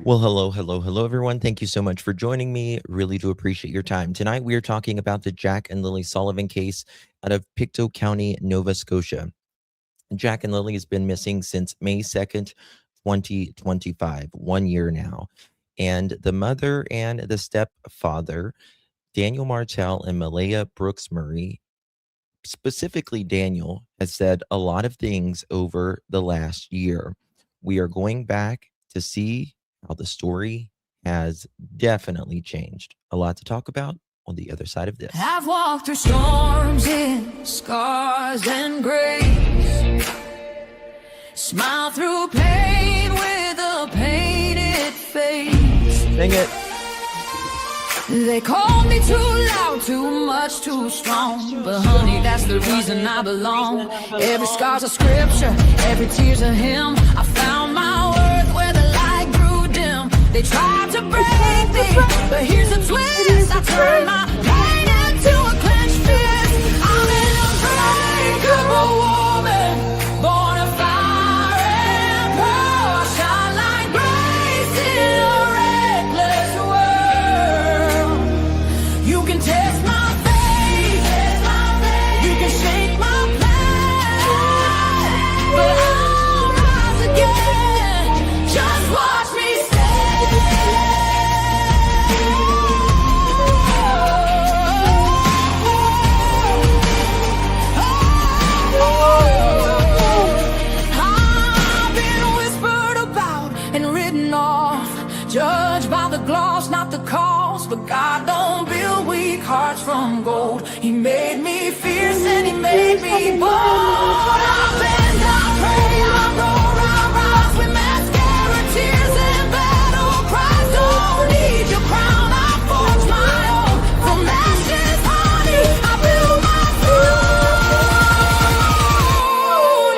Well, hello, everyone. Thank you so much for joining me. Really do appreciate your time. Tonight, we are talking about the Jack and Lilly Sullivan case out of Pictou County, Nova Scotia. Jack and Lilly has been missing since May 2nd, 2025, 1 year now. And the mother and the stepfather, Daniel Martell and Malaya Brooks Murray, specifically Daniel, has said a lot of things over the last year. We are going back to see how the story has definitely changed. A lot to talk about on the other side of this. I've walked through storms in scars and grace, smile through pain with a painted face. Sing it. They called me too loud, too much, too strong, but honey, that's the reason I belong. Every scar's a scripture, every tear's a hymn. I found my worth where the light grew dim. They tried to break me, but here's a twist. I turned my pain into a clenched fist. I'm an unbreakable woman, born of fire and pearl. I shine like grace in a reckless world. You can test my faith, you can shake my plan, but I'll rise again. Just watch me I've been whispered about and written off, judged by the gloss, not the cause. But God don't build weak hearts from gold. He made me fierce and he made me bold. I bend, I pray, I roar, I rise with mascara, tears and battle cries. Don't need your crown, I forge my own. From ashes, honey, I build my throne.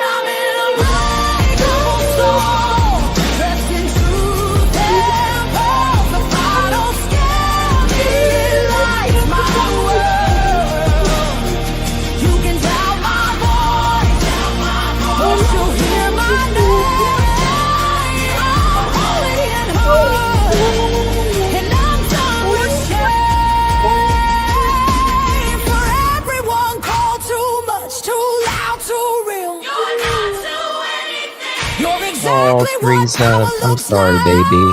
I'm in a breakable soul, dressed in truth and pearls. The fire don't scare me, lights my world. You can doubt my voice, but you'll hear my name. I'm holy and whole, and I'm done with shame. For everyone called too much, too loud, too real. You're not to anything. You're exactly Oh, what Teresa, power I'm looks sorry, like. baby.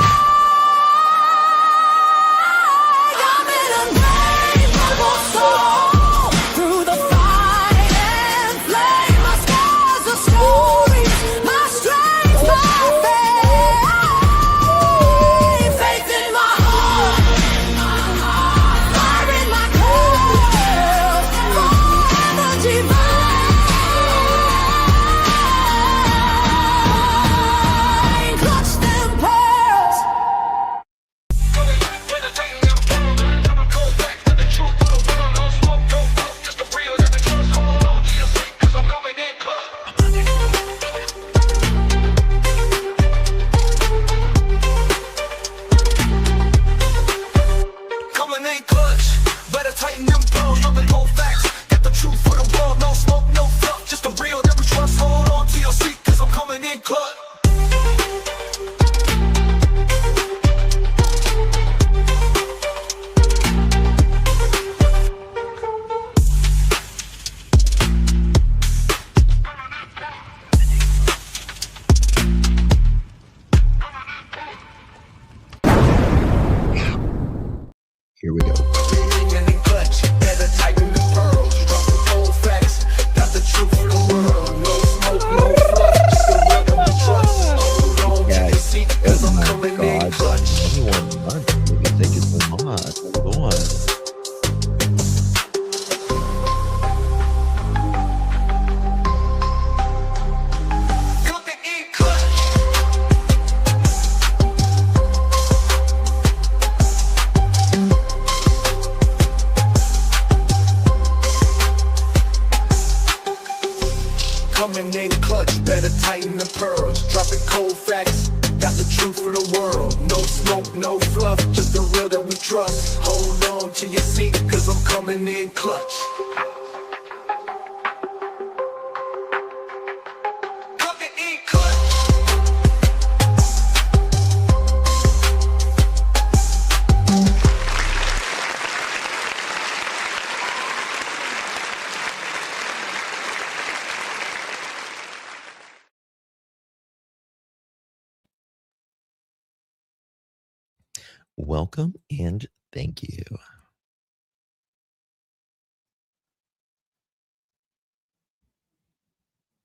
I'm an unbreakable soul, through the fight and flame. My scars are stories, my strength, my faith. Faith in my heart, fire in my curls, forever divine. Clutch them pearls. Coming in clutch, better tighten them pearls, dropping cold facts. Got the truth for the world, no smoke, no fluff, just the real that we trust. Hold on to your seat, cause I'm coming in clutch. Here we go. Coming in clutch, better tighten them pearls, dropping cold facts. Got the truth for the world, no smoke, no fluff, just the real that we trust. Hold on to your seat, cause I'm coming in clutch. 21 months. Maybe think it's a lot. Go on. Coming in clutch. Coming in clutch, better tighten the pearls, dropping cold facts. Got the truth for the world, no smoke, no fluff, just the real that we trust. Hold on to your seat, cause I'm coming in clutch. Coming in clutch. Welcome and thank you.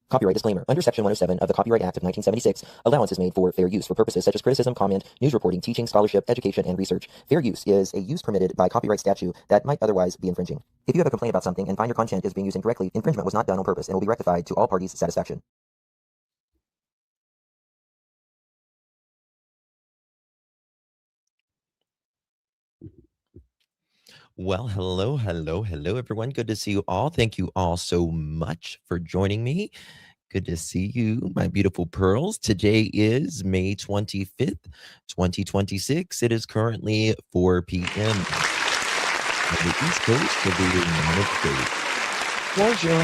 Copyright disclaimer. Under Section 107 of the Copyright Act of 1976, allowance is made for fair use for purposes such as criticism, comment, news reporting, teaching, scholarship, education, and research. Fair use is a use permitted by copyright statute that might otherwise be infringing. If you have a complaint about something and find your content is being used incorrectly, infringement was not done on purpose and will be rectified to all parties' satisfaction. Well, hello, everyone. Good to see you all. Thank you all so much for joining me. Good to see you, my beautiful pearls. Today is May 25th, 2026. It is currently 4 p.m. on the East Coast of the United States. Bonjour.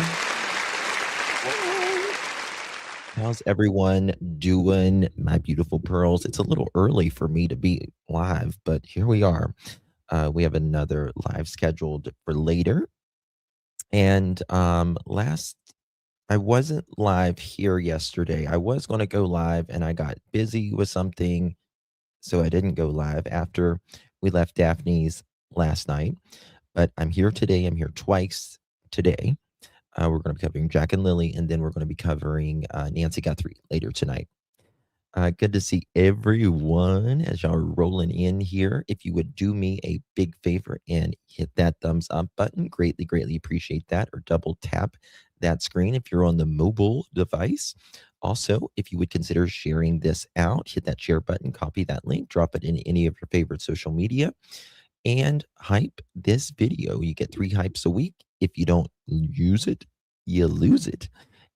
How's everyone doing, my beautiful pearls? It's a little early for me to be live, but here we are. We have another live scheduled for later. And I wasn't live here yesterday. I was going to go live and I got busy with something, so I didn't go live after we left Daphne's last night. But I'm here today. I'm here twice today. We're going to be covering Jack and Lily, and then we're going to be covering Nancy Guthrie later tonight. Good to see everyone as y'all are rolling in here. If you would do me a big favor and hit that thumbs up button, greatly appreciate that, or double tap that screen if you're on the mobile device. Also, if you would consider sharing this out, hit that share button, copy that link, drop it in any of your favorite social media, and hype this video. You get 3 hypes a week. If you don't use it, you lose it.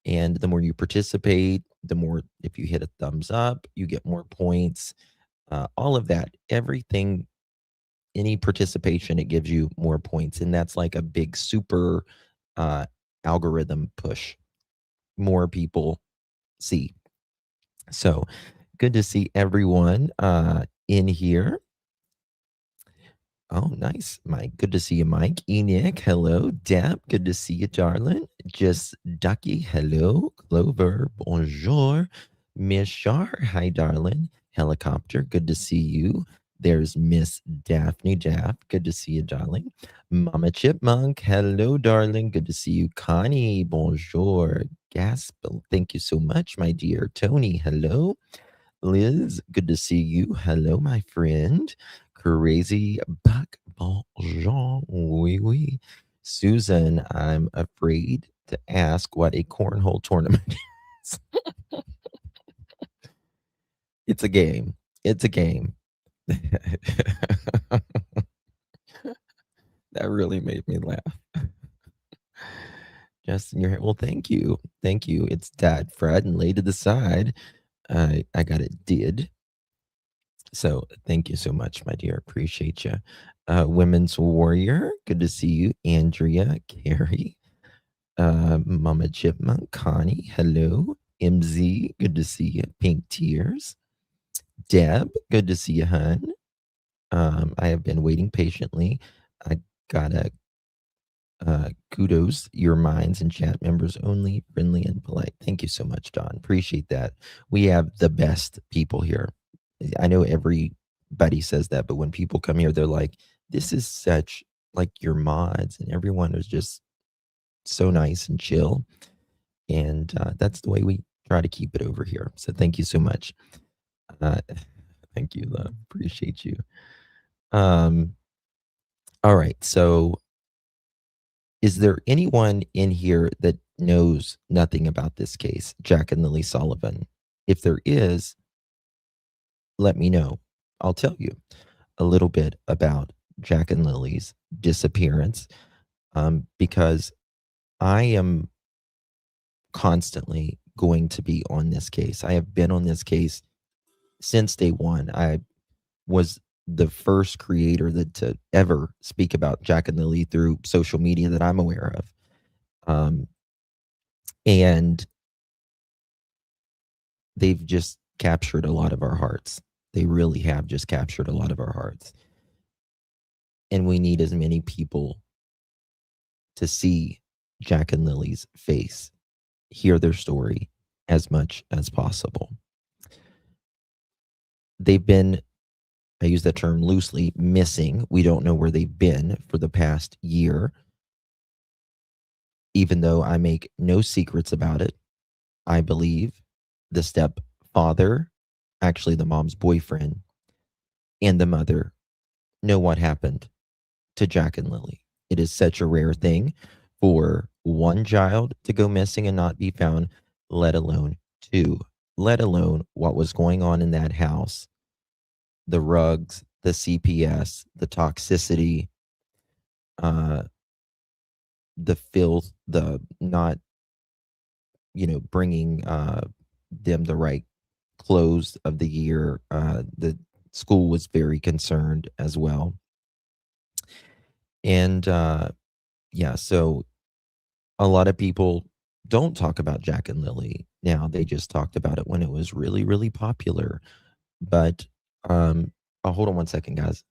And the more you participate, the more, if you hit a thumbs up, you get more points. All of that, everything, any participation, it gives you more points. And that's like a big super algorithm push. More people see. So good to see everyone in here. Oh, nice, Mike. Good to see you, Mike. Enoch, hello. Deb, good to see you, darling. Just Ducky, hello. Clover, bonjour. Miss Shar, hi, darling. Helicopter, good to see you. There's Miss Daphne Daff, good to see you, darling. Mama Chipmunk, hello, darling. Good to see you. Connie, bonjour. Gaspel, thank you so much, my dear. Tony, hello. Liz, good to see you. Hello, my friend. Crazy Buck, bonjour. Oui. Susan, I'm afraid to ask what a cornhole tournament is. It's a game. It's a game. That really made me laugh. Justin, well, thank you. Thank you. It's Dad Fred and laid to the side. I got it did. So thank you so much, my dear. Appreciate you. Women's Warrior, good to see you. Andrea, Carrie, Mama Chipmunk, Connie, hello. MZ, good to see you. Pink Tears. Deb, good to see you, hun. I have been waiting patiently. I gotta kudos, your minds and chat members only, friendly and polite. Thank you so much, Don. Appreciate that. We have the best people here. I know everybody says that, but when people come here, they're like, this is such like your mods, and everyone is just so nice and chill. And that's the way we try to keep it over here. So thank you so much. Thank you, love. Appreciate you. All right. So is there anyone in here that knows nothing about this case, Jack and Lily Sullivan? If there is, let me know. I'll tell you a little bit about Jack and Lily's disappearance, because I am constantly going to be on this case. I have been on this case since day one. I was the first creator to ever speak about Jack and Lily through social media that I'm aware of. And they've just captured a lot of our hearts. They really have just captured a lot of our hearts. And we need as many people to see Jack and Lily's face, hear their story as much as possible. They've been I use that term loosely, missing. We don't know where they've been for the past year. Even though I make no secrets about it, I believe the stepfather, actually the mom's boyfriend, and the mother know what happened to Jack and Lily. It is such a rare thing for one child to go missing and not be found, let alone two, let alone what was going on in that house, the rugs, the CPS, the toxicity, uh, the filth, the not, bringing them the right close of the year. The school was very concerned as well. And yeah, so a lot of people don't talk about Jack and Lily now. They just talked about it when it was really, really popular. But hold on one second, guys.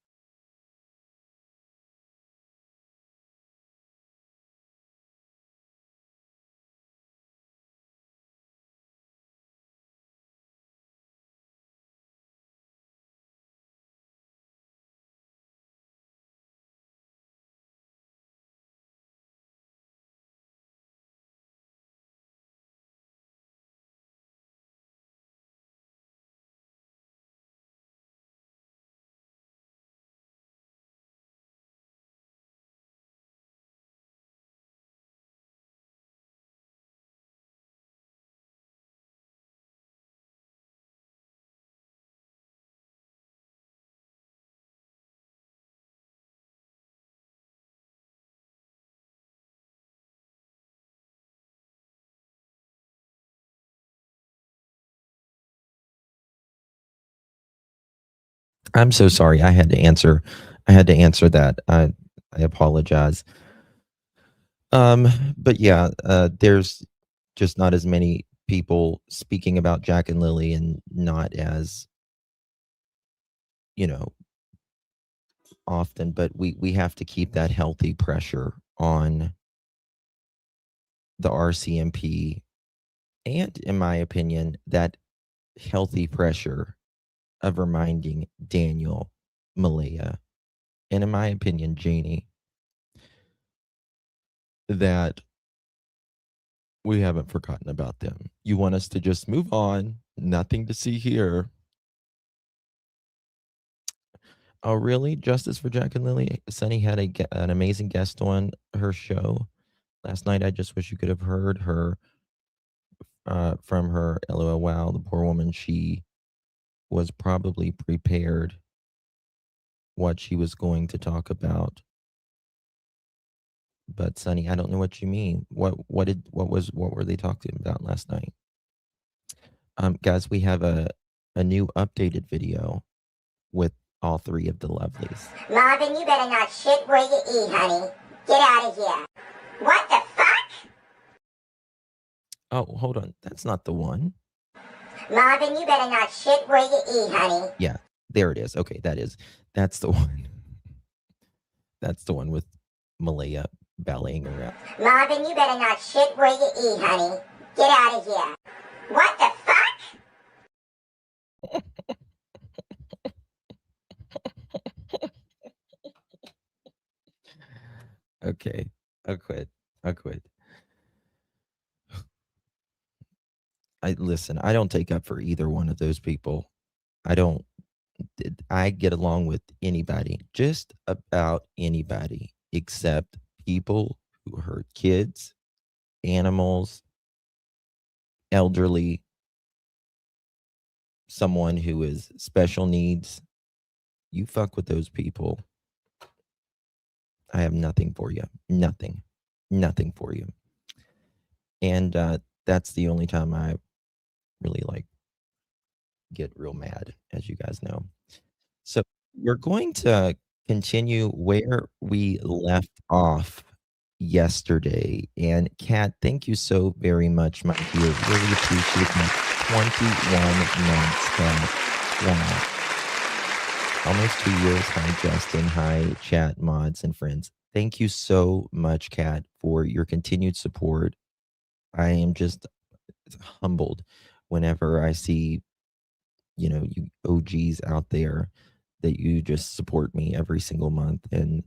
I'm so sorry. I had to answer. I had to answer that. I apologize. But yeah, there's just not as many people speaking about Jack and Lily, and not as, you know, often. But we have to keep that healthy pressure on the RCMP, and in my opinion, that healthy pressure of reminding Daniel, Malaya, and in my opinion, Janie, that we haven't forgotten about them. You want us to just move on, nothing to see here. Oh, really? Justice for Jack and Lily? Sunny had an amazing guest on her show last night. I just wish you could have heard her from her. LOL, wow, the poor woman. She was probably prepared what she was going to talk about. But Sunny, I don't know what you mean. What were they talking about last night? Guys, we have a new updated video with all three of the lovelies. Marvin, you better not shit where you eat, honey. Get out of here. What the fuck? Oh, hold on. That's not the one. Marvin, you better not shit where you eat, honey. Yeah, there it is. Okay, that's the one. That's the one with Malaya ballying around. Marvin, you better not shit where you eat, honey. Get out of here. What the fuck? Okay, I quit. I quit. I listen. I don't take up for either one of those people. I don't. I get along with anybody, just about anybody, except people who hurt kids, animals, elderly, someone who is special needs. You fuck with those people, I have nothing for you. Nothing. Nothing for you. And that's the only time I really get real mad, as you guys know. So we're going to continue where we left off yesterday. And Kat, thank you so very much, my dear. Really appreciate that. 21 months, Kat. Wow. Almost 2 years. Hi, Justin. Hi, chat mods and friends. Thank you so much, Kat, for your continued support. I am just humbled whenever I see, you OGs out there that you just support me every single month in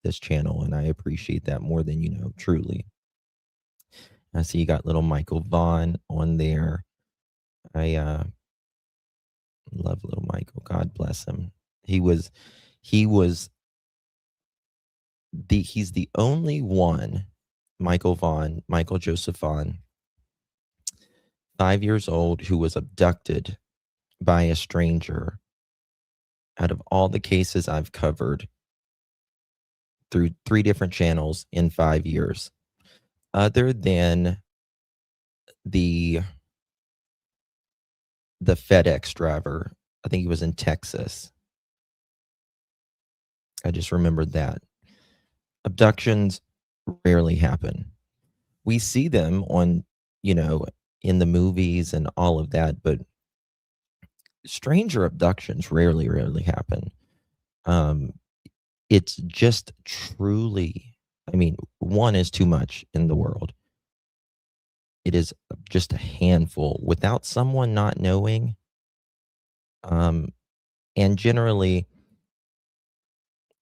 this channel, and I appreciate that more than you know, truly. I see you got little Michael Vaughn on there. I love little Michael. God bless him. He was he's the only one, Michael Vaughn, Michael Joseph Vaughn, 5 years old, who was abducted by a stranger out of all the cases I've covered through 3 different channels in 5 years, other than the FedEx driver. I think he was in Texas. I just remembered that. Abductions rarely happen. We see them on, in the movies and all of that, but stranger abductions rarely happen. It's just truly, one is too much in the world. It is just a handful without someone not knowing. And generally,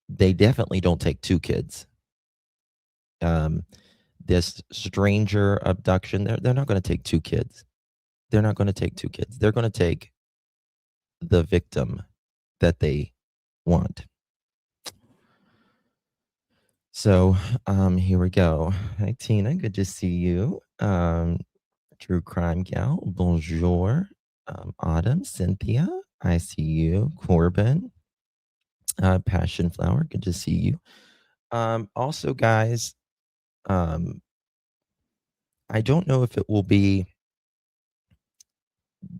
they definitely don't take 2 kids. This stranger abduction, they're not going to take 2 kids. They're not going to take 2 kids. They're going to take the victim that they want. So, here we go. Hi, Tina. Good to see you. True Crime Gal. Bonjour. Autumn, Cynthia. I see you. Corbin. Passion Flower. Good to see you. Also, guys, I don't know if it will be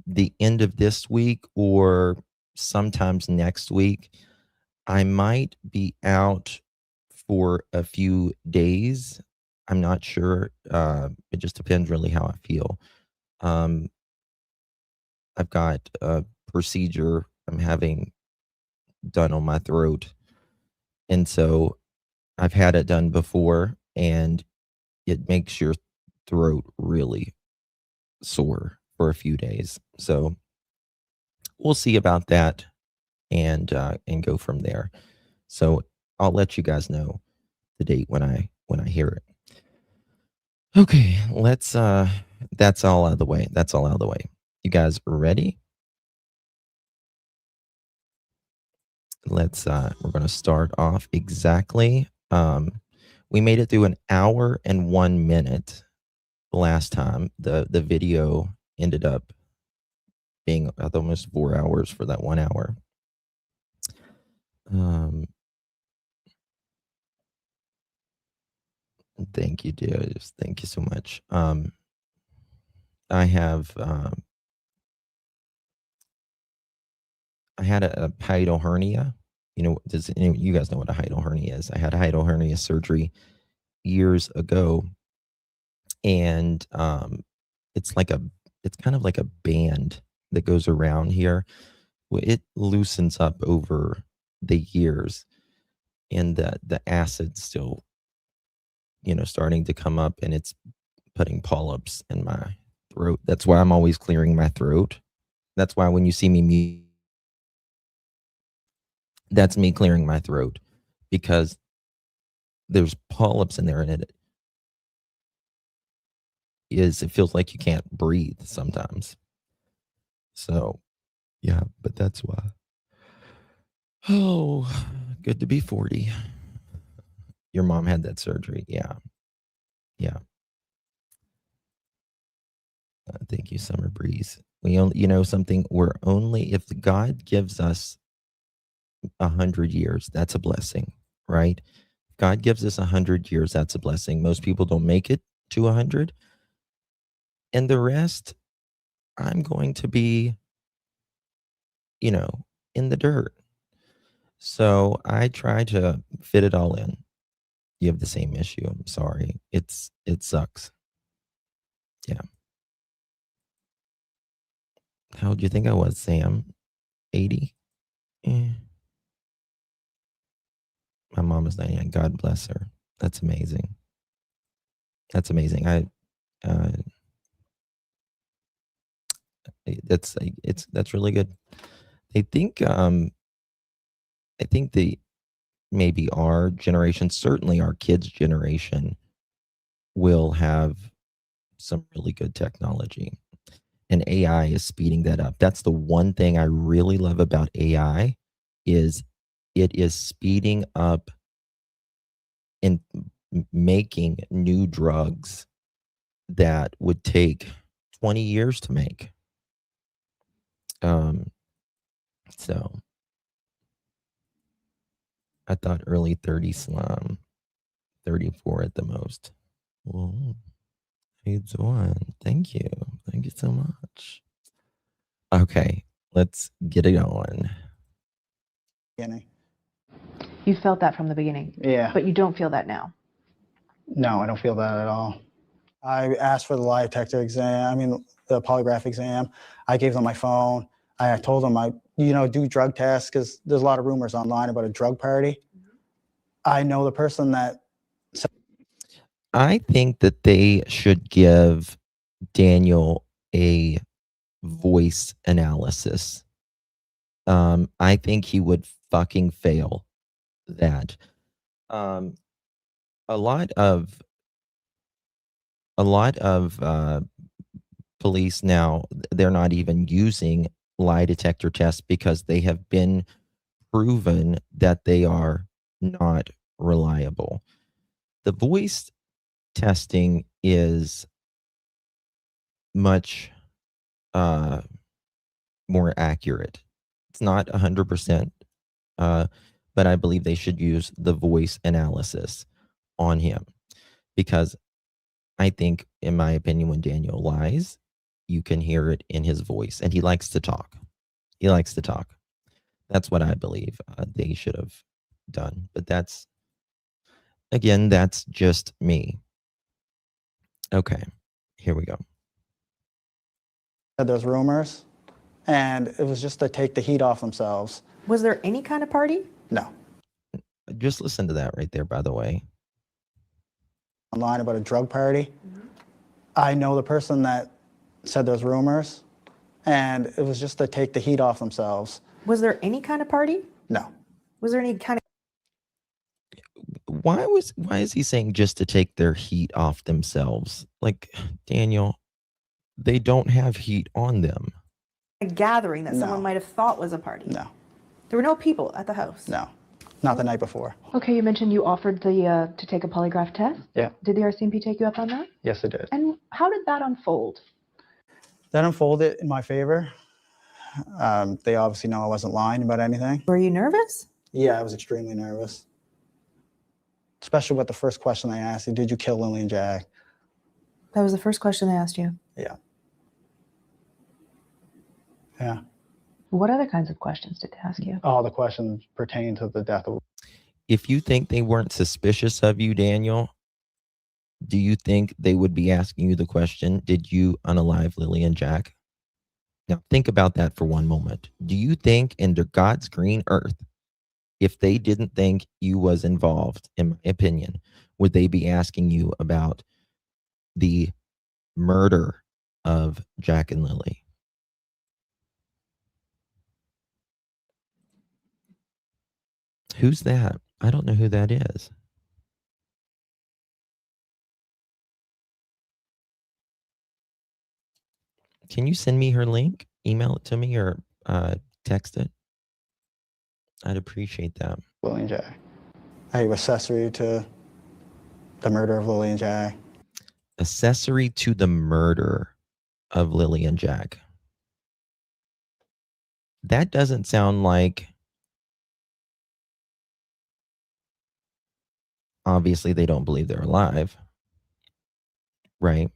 the end of this week or sometimes next week. I might be out for a few days. I'm not sure. It just depends really how I feel. I've got a procedure I'm having done on my throat. And so I've had it done before, and it makes your throat really sore for a few days. So we'll see about that and go from there. So I'll let you guys know the date when I hear it. Okay, let's that's all out of the way. That's all out of the way. You guys ready? Let's we're going to start off exactly. We made it through an hour and 1 minute last time. The video ended up being almost 4 hours for that 1 hour. Thank you, dear. Thank you so much. I have I had a hiatal hernia. You guys know what a hiatal hernia is. I had a hiatal hernia surgery years ago, and it's kind of like a band that goes around here. It loosens up over the years, and the acid still, starting to come up, and it's putting polyps in my throat. That's why I'm always clearing my throat. That's why when you see me that's me clearing my throat, because there's polyps in there, and it feels like you can't breathe sometimes. So, yeah, but that's why. Oh, good to be 40. Your mom had that surgery. Yeah. Yeah. Thank you, Summer Breeze. We only, something, if God gives us 100 years, that's a blessing, right? If God gives us 100 years, that's a blessing. Most people don't make it to 100. And the rest, I'm going to be, in the dirt. So I try to fit it all in. You have the same issue. I'm sorry. It sucks. Yeah. How old do you think I was, Sam? 80? My mom is 99. God bless her. That's amazing. That's amazing. That's really good. I think I think maybe our generation, certainly our kids' generation, will have some really good technology. And AI is speeding that up. That's the one thing I really love about AI is it is speeding up and making new drugs that would take 20 years to make. So I thought early 30s, 34 at the most. Well, hey, Joanne, thank you. Thank you so much. Okay, let's get it on. You felt that from the beginning, Yeah. but you don't feel that now. No, I don't feel that at all. I asked for the lie detector exam, the polygraph exam. I gave them my phone. I told them I, do drug tests because there's a lot of rumors online about a drug party. I know the person that. I think that they should give Daniel a voice analysis. I think he would fucking fail that. A lot of police now, they're not even using lie detector tests because they have been proven that they are not reliable. The voice testing is much more accurate. It's not 100%, but I believe they should use the voice analysis on him because I think, in my opinion, when Daniel lies, you can hear it in his voice, and he likes to talk. He likes to talk. That's what I believe they should have done. But that's just me. Okay, here we go. There's rumors, and it was just to take the heat off themselves. Was there any kind of party? No. Just listen to that right there, by the way. Online about a drug party. I know the person that said there's rumors, and it was just to take the heat off themselves. Was there any kind of party? No. Was there any kind of... Why is he saying just to take their heat off themselves? Like, Daniel, they don't have heat on them. a gathering that No. someone might have thought was a party? No. There were no people at the house? No. Not the night before. Okay, you mentioned you offered to take a polygraph test. Yeah. Did the RCMP take you up on that? Yes, it did. And how did that unfold? That unfolded in my favor. They obviously know I wasn't lying about anything. Were you nervous? Yeah, I was extremely nervous. Especially with the first question they asked you, did you kill Lilly and Jack? That was the first question they asked you. Yeah. Yeah. What other kinds of questions did they ask you? All the questions pertain to the death of... If you think they weren't suspicious of you, Daniel, do you think they would be asking you the question, did you unalive Lilly and Jack? Now, think about that for one moment. Do you think in God's green earth, if they didn't think you was involved, in my opinion, would they be asking you about the murder of Jack and Lilly? Who's that? I don't know who that is. Can you send me her link? Email it to me or text it? I'd appreciate that. Lilly and Jack. Are you accessory to the murder of Lilly and Jack? Accessory to the murder of Lilly and Jack. That doesn't sound like... Obviously, they don't believe they're alive. Right?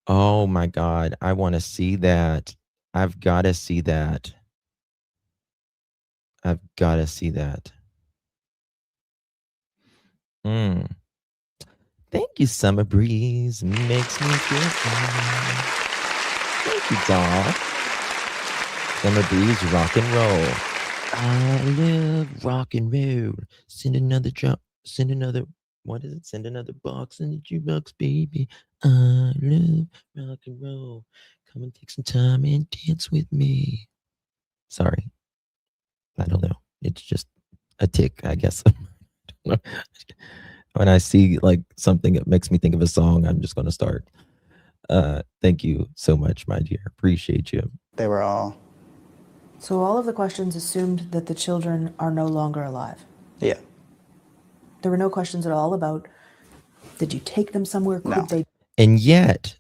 Oh my God. I want to see that. I've got to see that. I've got to see that. Thank you, Summer Breeze. Makes me feel fine. Thank you, doll. Summer Breeze, rock and roll. I love rock and roll. Send another drop. Send another... What is it? Send another box in the jukebox, baby. I love rock and roll. Come and take some time and dance with me. Sorry. I don't know. It's just a tick, I guess. When I see like something that makes me think of a song, I'm just going to start. Thank you so much, my dear. Appreciate you. They were all, So all of the questions assumed that the children are no longer alive. yeah. There were no questions at all about, did you take them somewhere? Could No. they? And yet,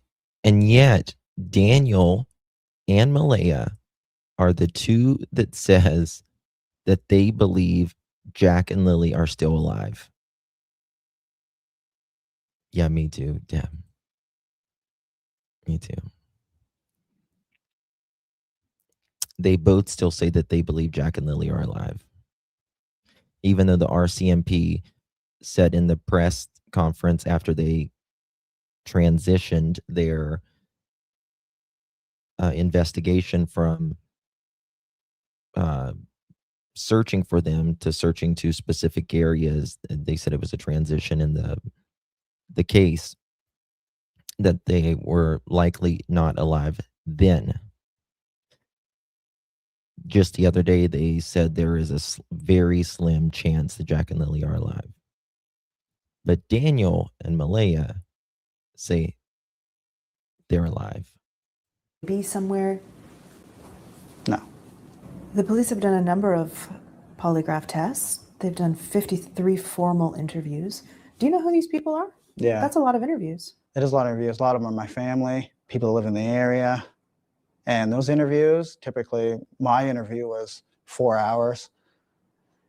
Daniel and Malaya are the two that says that they believe Jack and Lily are still alive. Yeah, me too, Deb. Me too. They both still say that they believe Jack and Lily are alive. Even though the RCMP said in the press conference after they transitioned their investigation from searching for them to searching to specific areas, they said it was a transition in the case, that they were likely not alive then. Just the other day, they said there is a very slim chance that Jack and Lily are alive. But Daniel and Malaya say they're alive. Be somewhere? No. The police have done a number of polygraph tests. They've done 53 formal interviews. Do you know who these people are? Yeah. That's a lot of interviews. It is a lot of interviews. A lot of them are my family, people that live in the area. And those interviews, typically my interview was 4 hours.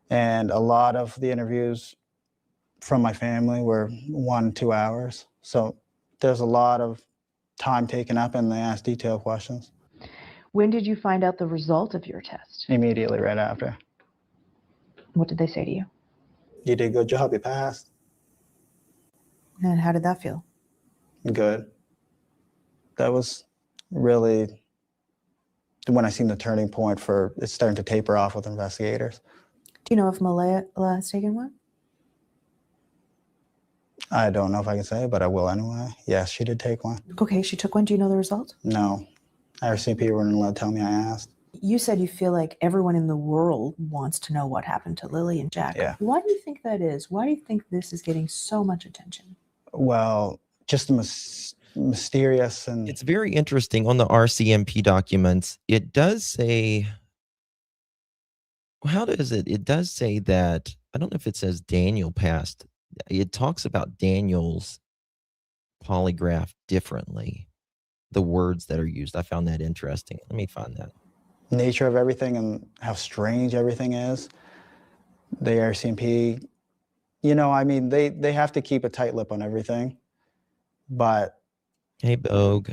And a lot of the interviews from my family were 1-2 hours. So there's a lot of time taken up, and they ask detailed questions. When did you find out the result of your test? Immediately right after. What did they say to you? You did a good job, you passed. And how did that feel? Good. That was really when I seen the turning point for it's starting to taper off with investigators. Do you know if Malaya has taken one? I don't know if I can say, but I will anyway. Yes, she did take one. Okay, she took one. Do you know the result? No. RCMP weren't allowed to tell me I asked. You said you feel like everyone in the world wants to know what happened to Lily and Jack. Yeah. Why do you think that is? Why do you think this is getting so much attention? Well, just mysterious and It's very interesting on the RCMP documents. It does say, how does it? It does say that, I don't know if it says Daniel passed. It talks about Daniel's polygraph differently, the words that are used. I found that interesting. Let me find that. nature of everything and how strange everything is. The RCMP, you know, I mean, they have to keep a tight lip on everything, but Hey, Bogue.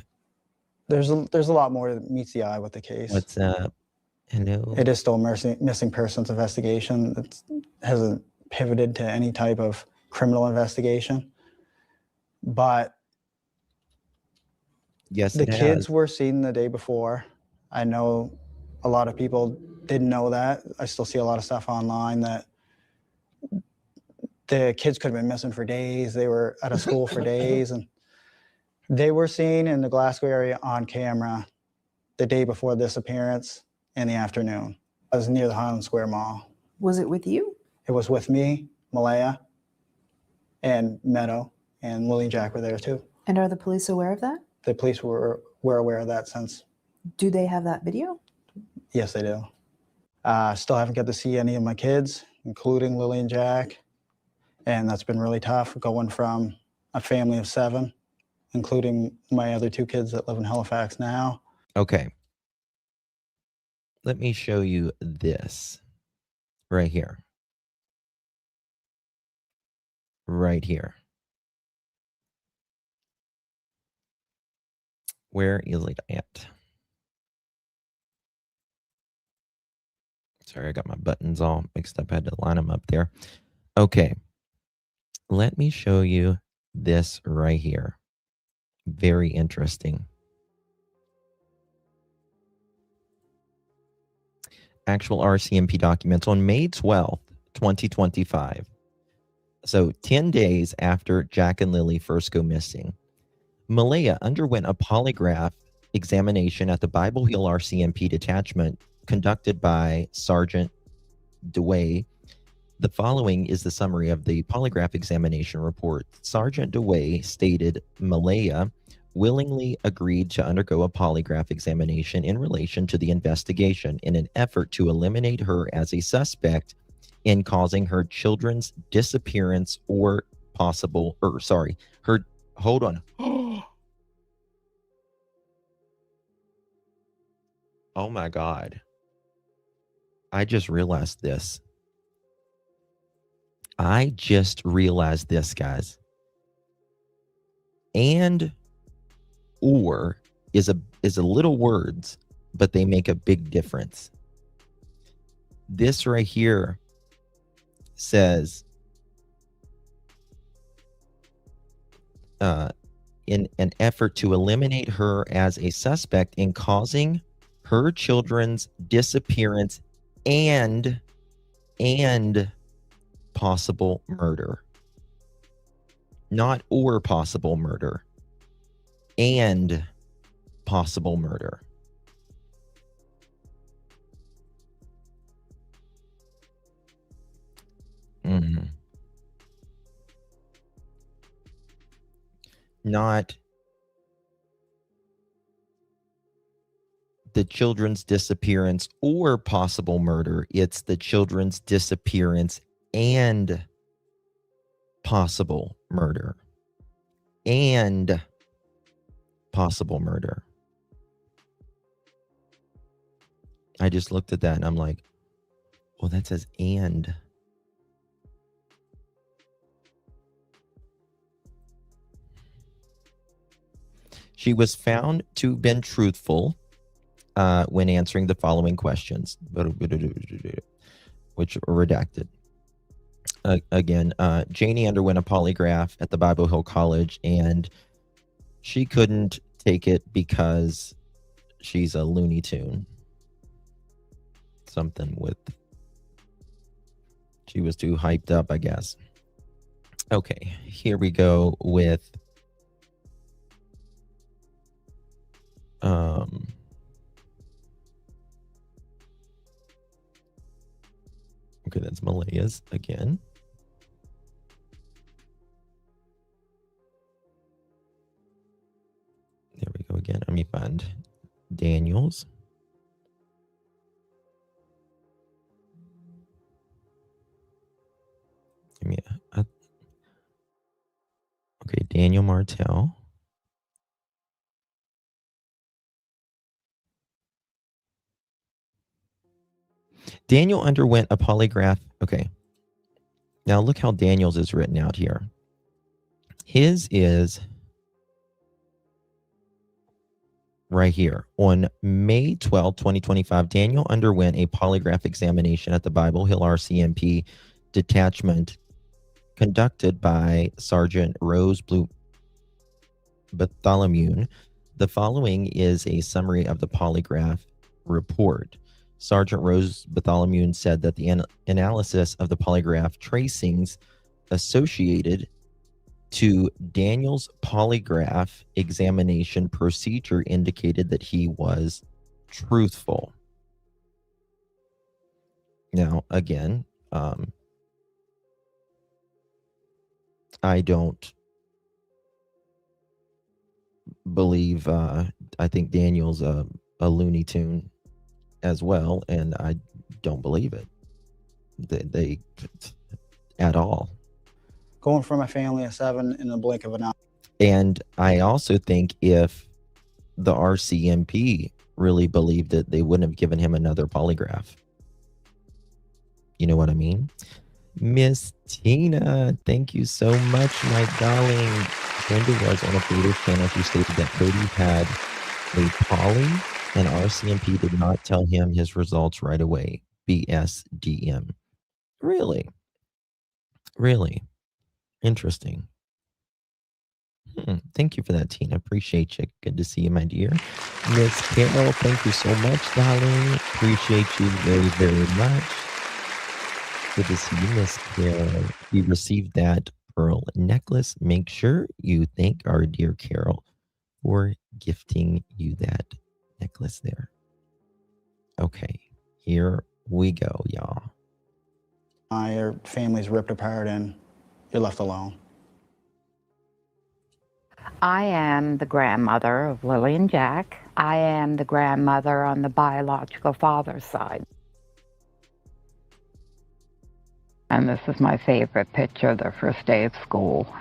there's a lot more that meets the eye with the case. What's up? Hello. It is still a missing persons investigation. It hasn't pivoted to any type of criminal investigation. But Yes, the it kids has. were seen the day before. I know a lot of people didn't know that. I still see a lot of stuff online that the kids could have been missing for days. They were out of school for days, and they were seen in the Glasgow area on camera the day before this appearance in the afternoon. I was near the Highland Square Mall. Was it with you? It was with me, Malaya, and Meadow, and Lilly and Jack were there too. And are the police aware of that? The police were aware of that since. Do they have that video? Yes, they do. Still haven't got to see any of my kids, including Lilly and Jack. And that's been really tough, going from a family of 7, including my other 2 kids that live in Halifax now. Okay. Let me show you this right here. Right here. Where is it at? Sorry, I got my buttons all mixed up. I had to line them up there. Okay. Let me show you this right here. Very interesting. Actual RCMP documents on May 12th, 2025. So 10 days after Jack and Lily first go missing, Malaya underwent a polygraph examination at the Bible Hill RCMP detachment conducted by Sergeant DeWay. The following is the summary of the polygraph examination report. Sergeant DeWay stated Malaya willingly agreed to undergo a polygraph examination in relation to the investigation in an effort to eliminate her as a suspect in causing her children's disappearance or hold on. Oh my God. I just realized this. Guys. And or is a little words, but they make a big difference. This right here says in an effort to eliminate her as a suspect in causing her children's disappearance and possible murder. Not or possible murder. And possible murder. Not the children's disappearance or possible murder. It's the children's disappearance and possible murder. And possible murder. I just looked at that and I'm like, well, that says and. She was found to have been truthful when answering the following questions, which are redacted. Again, Janie underwent a polygraph at the Bible Hill College, and she couldn't take it because she's a Looney Tune. Something with... She was too hyped up, I guess. Okay, here we go with... Okay, that's Malaya's again. There we go again. Let me find Daniel's. Give me okay, Daniel Martell. Daniel underwent a polygraph. Okay. Now look how Daniel's is written out here. His is right here. On May 12, 2025, Daniel underwent a polygraph examination at the Bible Hill RCMP detachment conducted by Sergeant Rose Bartholomew. The following is a summary of the polygraph report. Sergeant Rose Bartholomew said that the analysis of the polygraph tracings associated to Daniel's polygraph examination procedure indicated that he was truthful. Now, again, I don't believe, I think Daniel's a Looney Tune as well, and I don't believe it. They at all. Going from a family of 7 in the blink of an eye. And I also think if the RCMP really believed it, they wouldn't have given him another polygraph. You know what I mean? Miss Tina, thank you so much, my darling. Brenda was on a previous channel who stated that Cody had a poly and RCMP did not tell him his results right away. BSDM. Really? Really? Interesting. Thank you for that, Tina. Appreciate you. Good to see you, my dear. Miss Carol, thank you so much, darling. Appreciate you very, very much. Good to see you, Miss Carol. We received that pearl necklace. Make sure you thank our dear Carol for gifting you that necklace there. Okay, here we go, y'all. Your family's ripped apart and you're left alone. I am the grandmother of Lilly and Jack. I am the grandmother on the biological father's side. And this is my favorite picture, their first day of school,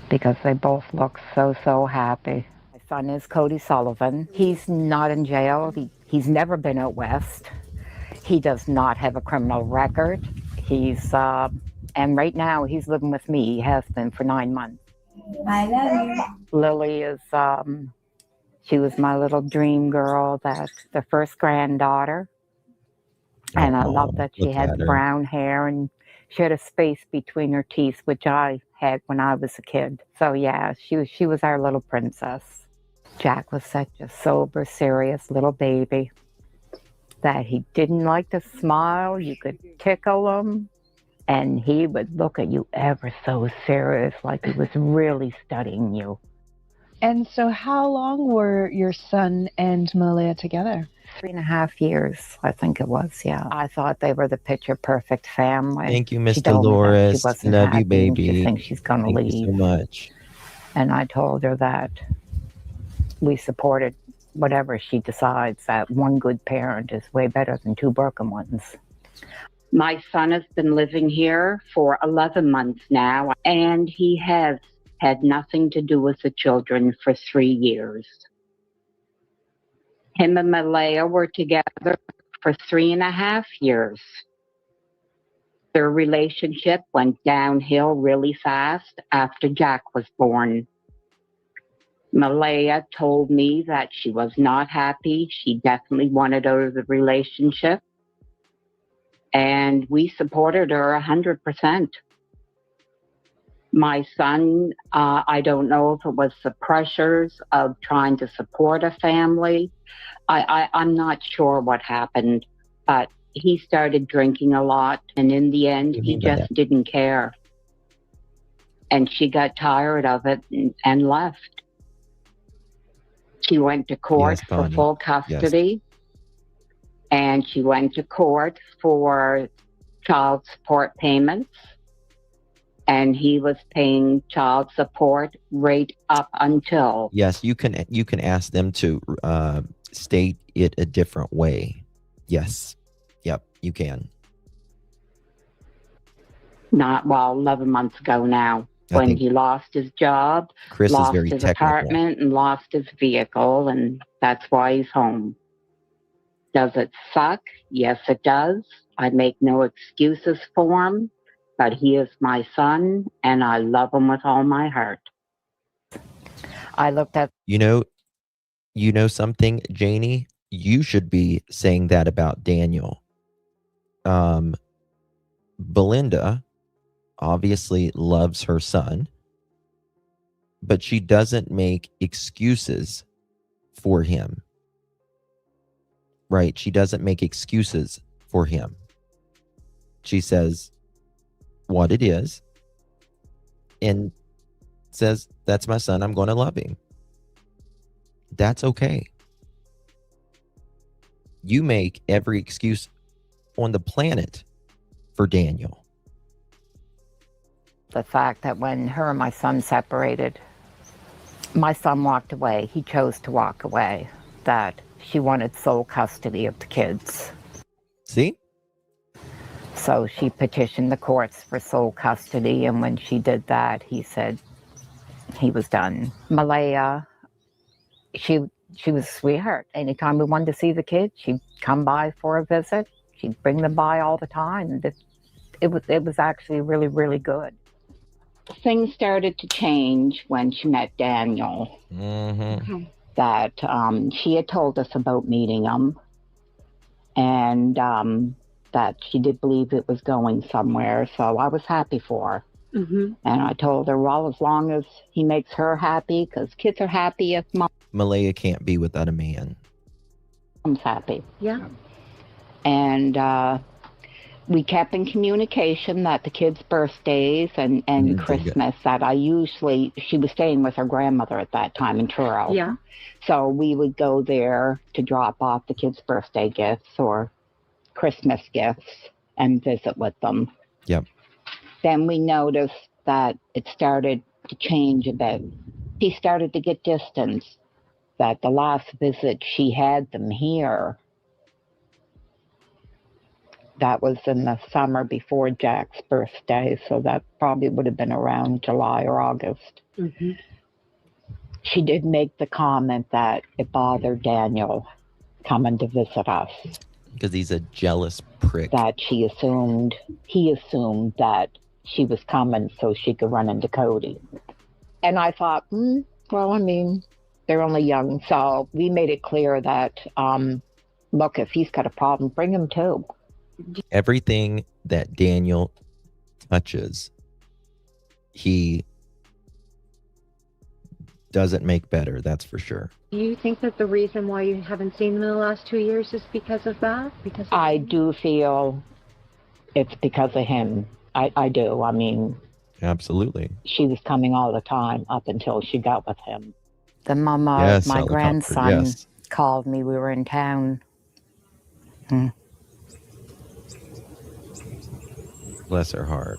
because they both look so happy. My son is Pictou Sullivan. He's not in jail. He's never been out west. He does not have a criminal record. And right now he's living with me. He has been for 9 months. I love you. Lily is, she was my little dream girl, that's the first granddaughter. And I love that she had the brown hair and she had a space between her teeth, which I had when I was a kid. So yeah, she was our little princess. Jack was such a sober, serious little baby that he didn't like to smile. You could tickle him and he would look at you ever so serious, like he was really studying you. And so how long were your son and Malia together? 3.5 years, I think it was, yeah. I thought they were the picture-perfect family. Thank you, She Miss told me that Dolores. she wasn't Love you, happy and baby. She thinks she's going to Thank leave. you so much. And I told her that we supported whatever she decides, that one good parent is way better than 2 broken ones. My son has been living here for 11 months now, and he has had nothing to do with the children for 3 years. Him and Malaya were together for 3.5 years. Their relationship went downhill really fast after Jack was born. Malaya told me that she was not happy. She definitely wanted out of the relationship. And we supported her 100%. My son, I don't know if it was the pressures of trying to support a family. I'm not sure what happened, but he started drinking a lot. And in the end, he just didn't care. And she got tired of it and left. She went to court for full custody. And she went to court for child support payments. And he was paying child support right up until. Yes, you can ask them to state it a different way. Yes. Yep, you can. Not, 11 months ago now, when he lost his job, Chris lost is very his technical. apartment, and lost his vehicle, and that's why he's home. Does it suck? Yes, it does. I make no excuses for him, but he is my son, and I love him with all my heart. I looked at... You know something, Janie? You should be saying that about Daniel. Belinda obviously loves her son, but she doesn't make excuses for him. Right? She doesn't make excuses for him. She says what it is and says, that's my son, I'm going to love him. That's okay. You make every excuse on the planet for Daniel. The fact that when her and my son separated, my son walked away. He chose to walk away. That she wanted sole custody of the kids. See? So she petitioned the courts for sole custody, and when she did that, he said he was done. Malaya, she was a sweetheart. Anytime we wanted to see the kids, she'd come by for a visit. She'd bring them by all the time. It was actually really, really good. Things started to change when she met Daniel. Mm-hmm. That she had told us about meeting him, and that she did believe it was going somewhere, so I was happy for her. Mm-hmm. And I told her, well, as long as he makes her happy, because kids are happy if Malaya can't be without a man. Mom's happy. Yeah. And we kept in communication that the kids' birthdays and Christmas, that she was staying with her grandmother at that time in Truro. Yeah. So we would go there to drop off the kids' birthday gifts or Christmas gifts. and visit with them. Yep. Then we noticed that it started to change a bit. She started to get distance, that the last visit she had them here, that was in the summer before Jack's birthday, so that probably would have been around July or August. Mm-hmm. She did make the comment that it bothered Daniel coming to visit us. Because he's a jealous prick. That he assumed that she was coming so she could run into Cody. And I thought, well, I mean, they're only young, so we made it clear that, look, if he's got a problem, bring him too. Everything that Daniel touches, he doesn't make better, that's for sure. Do you think that the reason why you haven't seen them in the last 2 years is because of that? I do feel it's because of him. I do. I mean, absolutely. She was coming all the time up until she got with him. The mama of my grandson called me. We were in town. Bless her heart.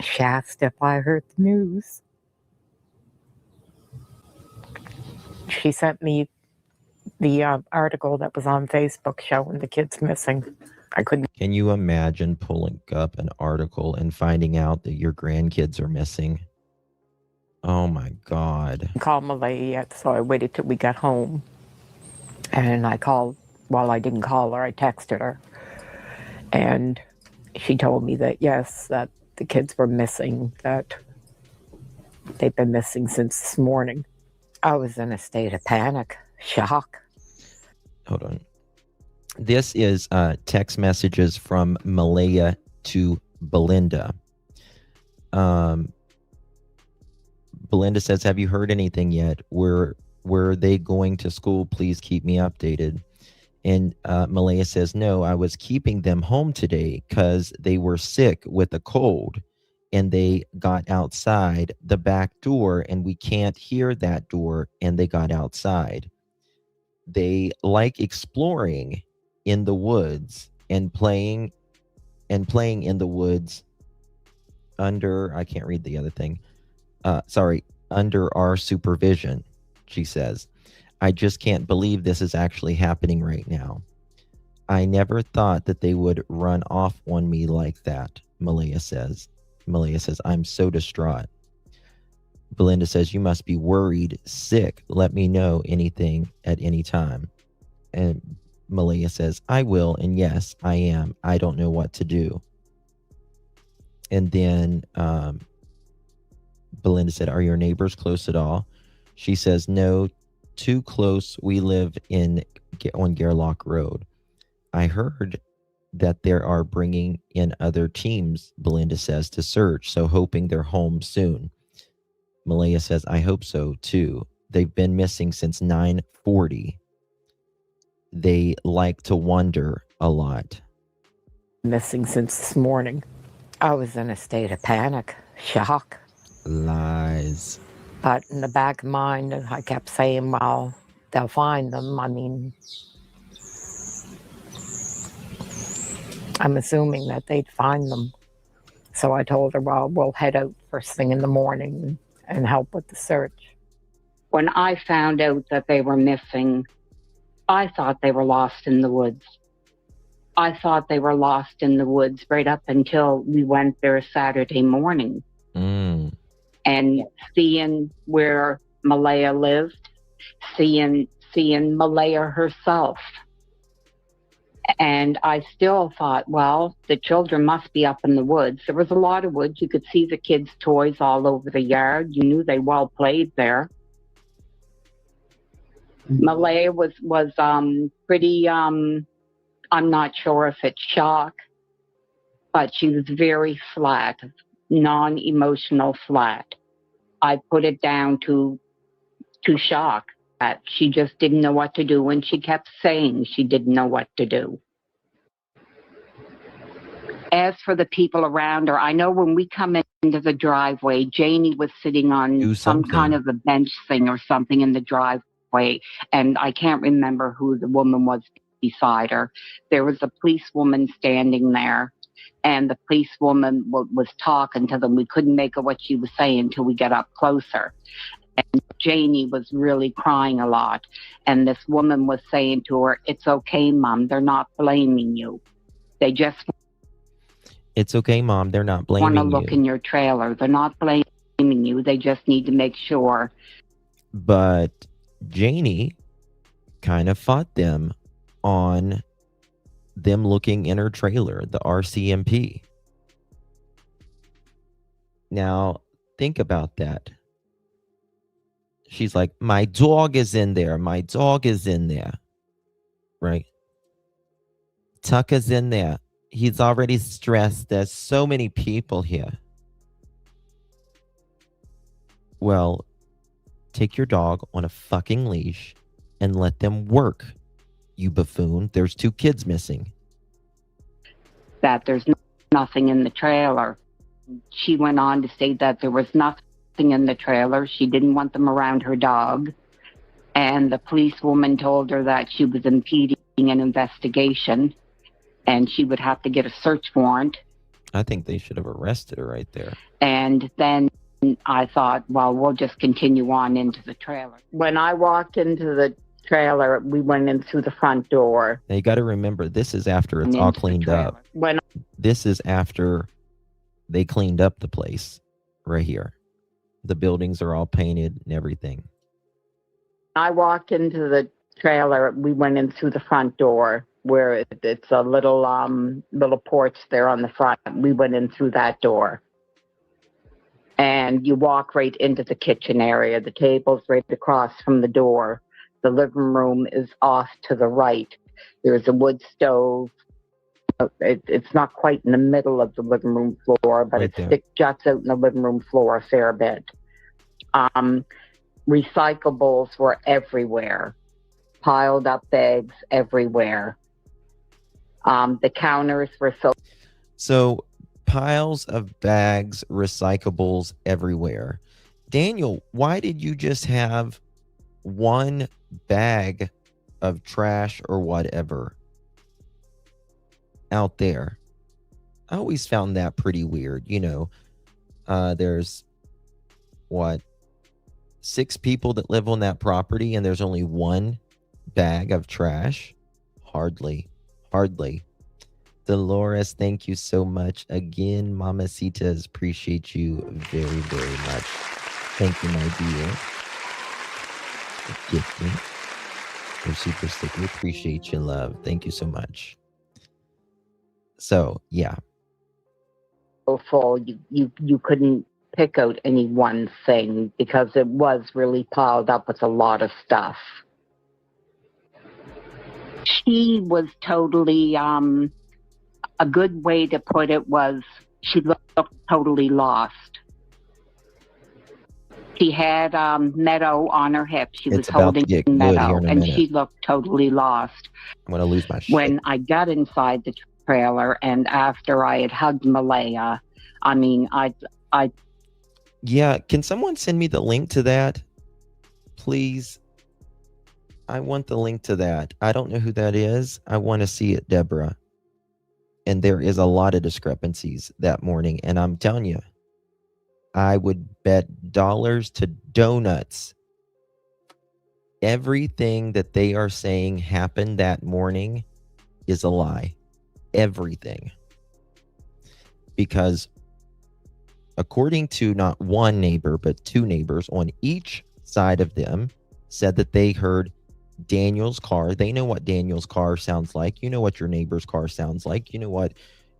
She asked if I heard the news. She sent me the article that was on Facebook showing the kids missing. I couldn't. Can you imagine pulling up an article and finding out that your grandkids are missing? Oh my God. Call Malay yet, so I waited till we got home. And I called, well, I didn't call her, I texted her. And she told me that, yes, that the kids were missing, that they've been missing since this morning. I was in a state of panic, shock. Hold on. This is text messages from Malaya to Belinda. Belinda says, have you heard anything yet? Were they going to school? Please keep me updated. And Malaya says, no, I was keeping them home today because they were sick with a cold and they got outside the back door and we can't hear that door and they got outside. They like exploring in the woods and playing in the woods under, I can't read the other thing. Under our supervision, she says. I just can't believe this is actually happening right now. I never thought that they would run off on me like that, Malaya says. Malaya says, I'm so distraught. Belinda says, you must be worried, sick. Let me know anything at any time. And Malaya says, I will. And yes, I am. I don't know what to do. And then Belinda said, are your neighbors close at all? She says, no, too close. We live on Gerlach Road. I heard that they are bringing in other teams, Belinda says, to search. So hoping they're home soon. Malaya says, I hope so too. They've been missing since 9:40. They like to wander a lot. Missing since this morning. I was in a state of panic, shock. Lies. But in the back of my mind, I kept saying, well, they'll find them. I mean, I'm assuming that they'd find them. So I told her, well, we'll head out first thing in the morning and help with the search. When I found out that they were missing, I thought they were lost in the woods. I thought they were lost in the woods right up until we went there Saturday morning. And seeing where Malaya lived, seeing Malaya herself. And I still thought, well, the children must be up in the woods. There was a lot of woods. You could see the kids' toys all over the yard. You knew they well played there. Malaya was pretty, I'm not sure if it's shock, but she was very flat, non-emotional flat. I put it down to shock. That she just didn't know what to do, and she kept saying she didn't know what to do. As for the people around her, I know when we come into the driveway, Janie was sitting on some kind of a bench thing or something in the driveway. driveway, and I can't remember who the woman was beside her. There was a policewoman standing there, and the policewoman was talking to them. We couldn't make out what she was saying until we got up closer. And Janie was really crying a lot. And this woman was saying to her, "It's okay, Mom. They're not blaming you. They just It's okay, Mom. They're not blaming want you. to look in your trailer. They're not blaming you. They just need to make sure." But Janie kind of fought them on them looking in her trailer, the RCMP. Now, think about that. She's like, "My dog is in there. My dog is in there." Right? Tucker's in there. He's already stressed. There's so many people here. Well, take your dog on a fucking leash and let them work, you buffoon. There's 2 kids missing. That there's nothing in the trailer. She went on to say that there was nothing in the trailer. She didn't want them around her dog. And the policewoman told her that she was impeding an investigation and she would have to get a search warrant. I think they should have arrested her right there. And then I thought, well, we'll just continue on into the trailer. When I walked into the trailer, we went in through the front door. Now you got to remember, this is after it's all cleaned up. This is after they cleaned up the place right here. The buildings are all painted and everything. I walked into the trailer. We went in through the front door where it's a little porch there on the front. We went in through that door. And you walk right into the kitchen area. The table's right across from the door. The living room is off to the right. There's a wood stove. It's not quite in the middle of the living room floor, but it juts out in the living room floor a fair bit. Recyclables were everywhere. Piled up bags everywhere. The counters were So piles of bags, recyclables everywhere. Daniel, why did you just have one bag of trash or whatever out there? I always found that pretty weird. You know, there's 6 people that live on that property and there's only one bag of trash? Hardly. Dolores, thank you so much. Again, Mamacitas, appreciate you very, very much. Thank you, my dear. Gifting. You're super sticky. Appreciate you, love. Thank you so much. So, yeah. so full. You couldn't pick out any one thing because it was really piled up with a lot of stuff. She was totally, a good way to put it was she looked totally lost. She had Meadow on her hip. She was holding Meadow, and she looked totally lost. I'm going to lose my shit. When I got inside the trailer and after I had hugged Malaya, I mean, I Yeah, can someone send me the link to that? Please. I want the link to that. I don't know who that is. I want to see it, Deborah. And there is a lot of discrepancies that morning. And I'm telling you, I would bet dollars to donuts. Everything that they are saying happened that morning is a lie. Everything. Because according to not one neighbor, but 2 neighbors on each side of them said that they heard Daniel's car. They know what Daniel's car sounds like. You know what your neighbor's car sounds like. You know what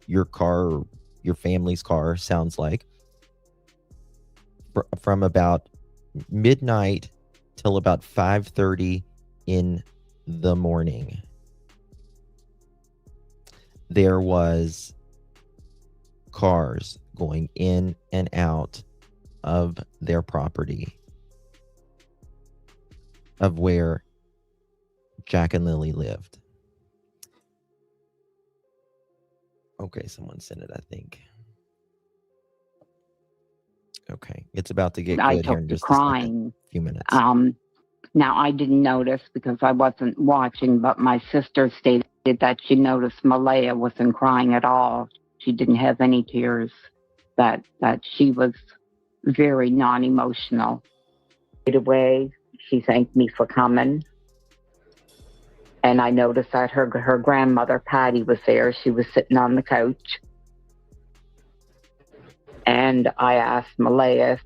your car or your family's car sounds like. From about midnight till about 5:30 in the morning, there was cars going in and out of their property, of where Jack and Lily lived. Okay, someone sent it, I think. Okay, it's about to get good here in just a few minutes. Now, I didn't notice because I wasn't watching, but my sister stated that she noticed Malaya wasn't crying at all. She didn't have any tears, that she was very non-emotional. Right away, she thanked me for coming. And I noticed that her grandmother, Patty, was there. She was sitting on the couch. And I asked Malaya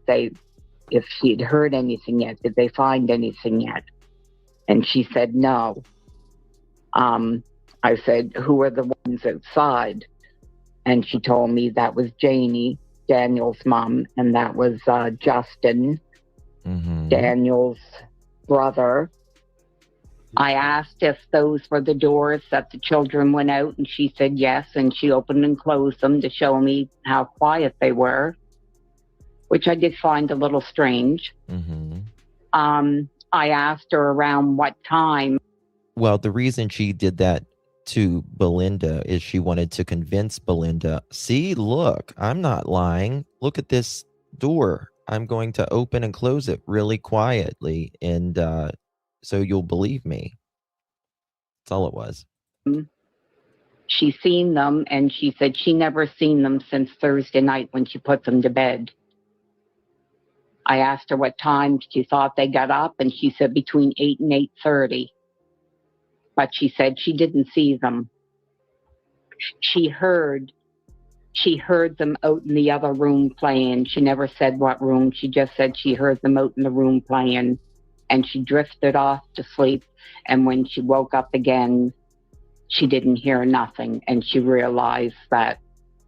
if she'd heard anything yet. Did they find anything yet? And she said no. I said, who are the ones outside? And she told me that was Janie, Daniel's mom, and that was Justin, Daniel's brother. I asked if those were the doors that the children went out, and she said yes, and she opened and closed them to show me how quiet they were, which I did find a little strange. I asked her around what time. Well, the reason she did that to Belinda is she wanted to convince Belinda, see, look, I'm not lying. Look at this door. I'm going to open and close it really quietly, and so you'll believe me. That's all it was. She seen them, and she said she never seen them since Thursday night when she put them to bed. I asked her what time she thought they got up, and she said between 8 and 8:30. But she said she didn't see them. She heard them out in the other room playing. She never said what room. She just said she heard them out in the room playing, and she drifted off to sleep. And when she woke up again, she didn't hear nothing, and she realized that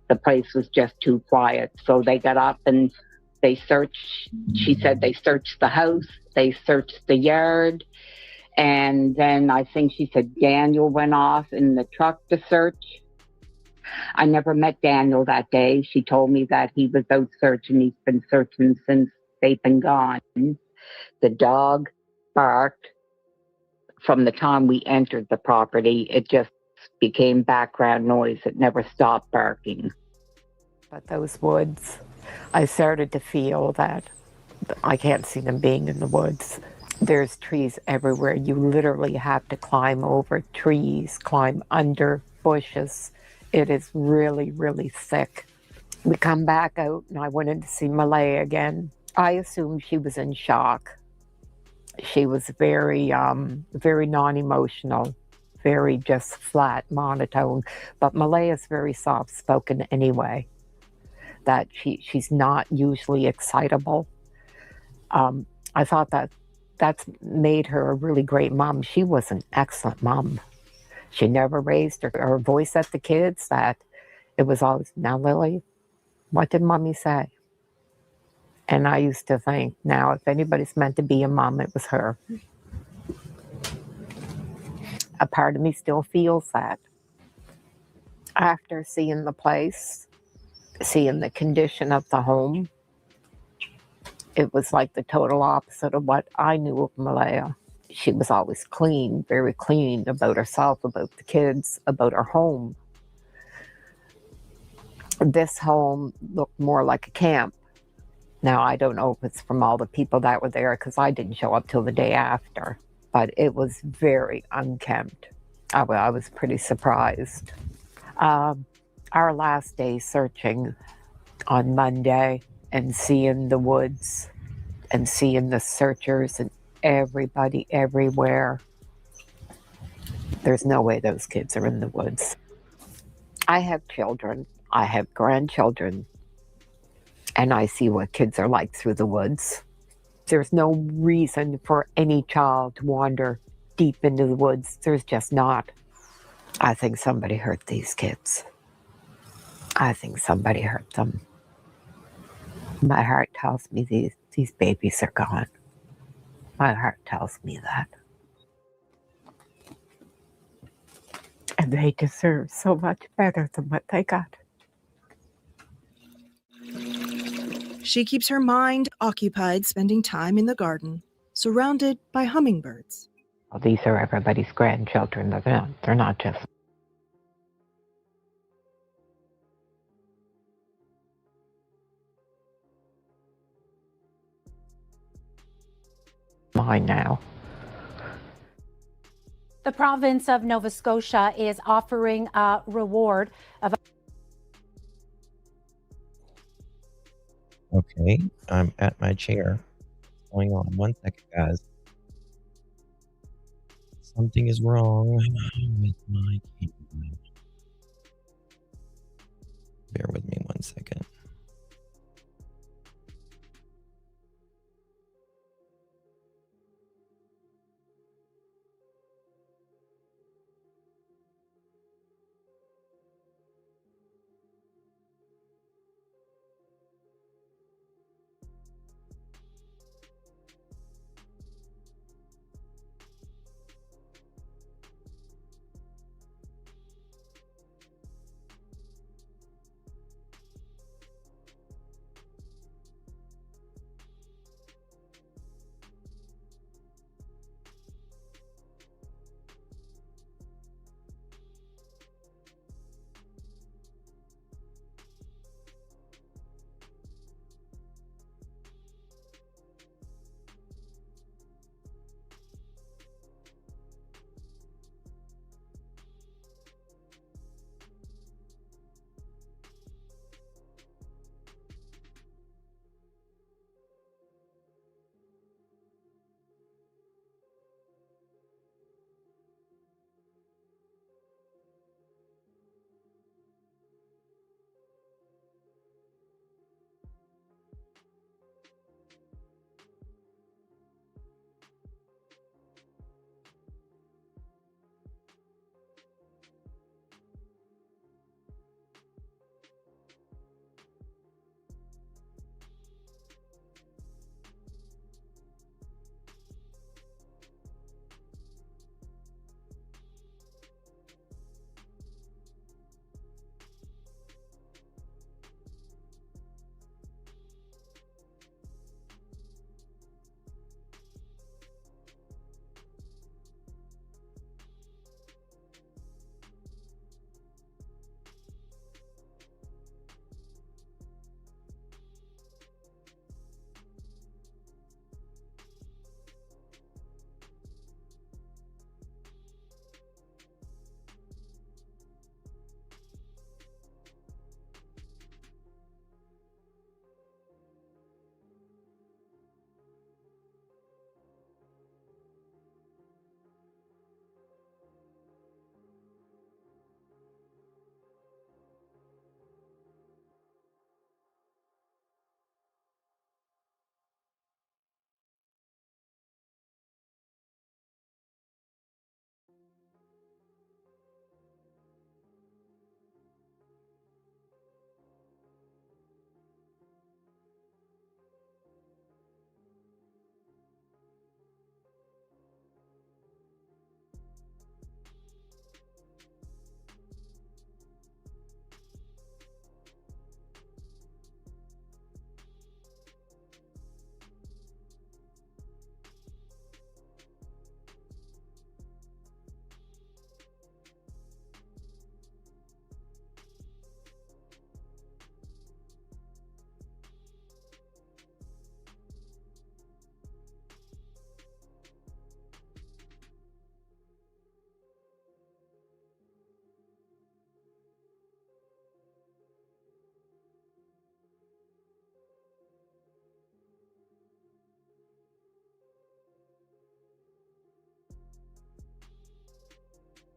the place was just too quiet. So they got up and they searched. She said they searched the house, they searched the yard, and then I think she said Daniel went off in the truck to search. I never met Daniel that day. She told me that he was out searching. He's been searching since they've been gone. The dog barked from the time we entered the property. It just became background noise. It never stopped barking. But those woods, I started to feel that I can't see them being in the woods. There's trees everywhere. You literally have to climb over trees, climb under bushes. It is really, really thick. We come back out, and I went in to see Malaya again. I assumed she was in shock. She was very, very non-emotional, very just flat, monotone. But Malaya's very soft-spoken anyway. That she's not usually excitable. I thought that's made her a really great mom. She was an excellent mom. She never raised her voice at the kids. That it was always, now Lily, what did mommy say? And I used to think, now if anybody's meant to be a mom, it was her. A part of me still feels that. After seeing the place, seeing the condition of the home, it was like the total opposite of what I knew of Malaya. She was always clean, very clean about herself, about the kids, about her home. This home looked more like a camp. Now, I don't know if it's from all the people that were there, because I didn't show up till the day after, but it was very unkempt. I was pretty surprised. Our last day searching on Monday and seeing the woods and seeing the searchers and everybody everywhere. There's no way those kids are in the woods. I have children. I have grandchildren. And I see what kids are like through the woods. There's no reason for any child to wander deep into the woods. There's just not. I think somebody hurt these kids. I think somebody hurt them. My heart tells me these babies are gone. My heart tells me that. And they deserve so much better than what they got. She keeps her mind occupied spending time in the garden, surrounded by hummingbirds. Well, these are everybody's grandchildren. They're not just mine now. The province of Nova Scotia is offering a reward of... Okay, I'm at my chair. What's going on? 1 second, guys. Something is wrong with my keyboard. Bear with me 1 second.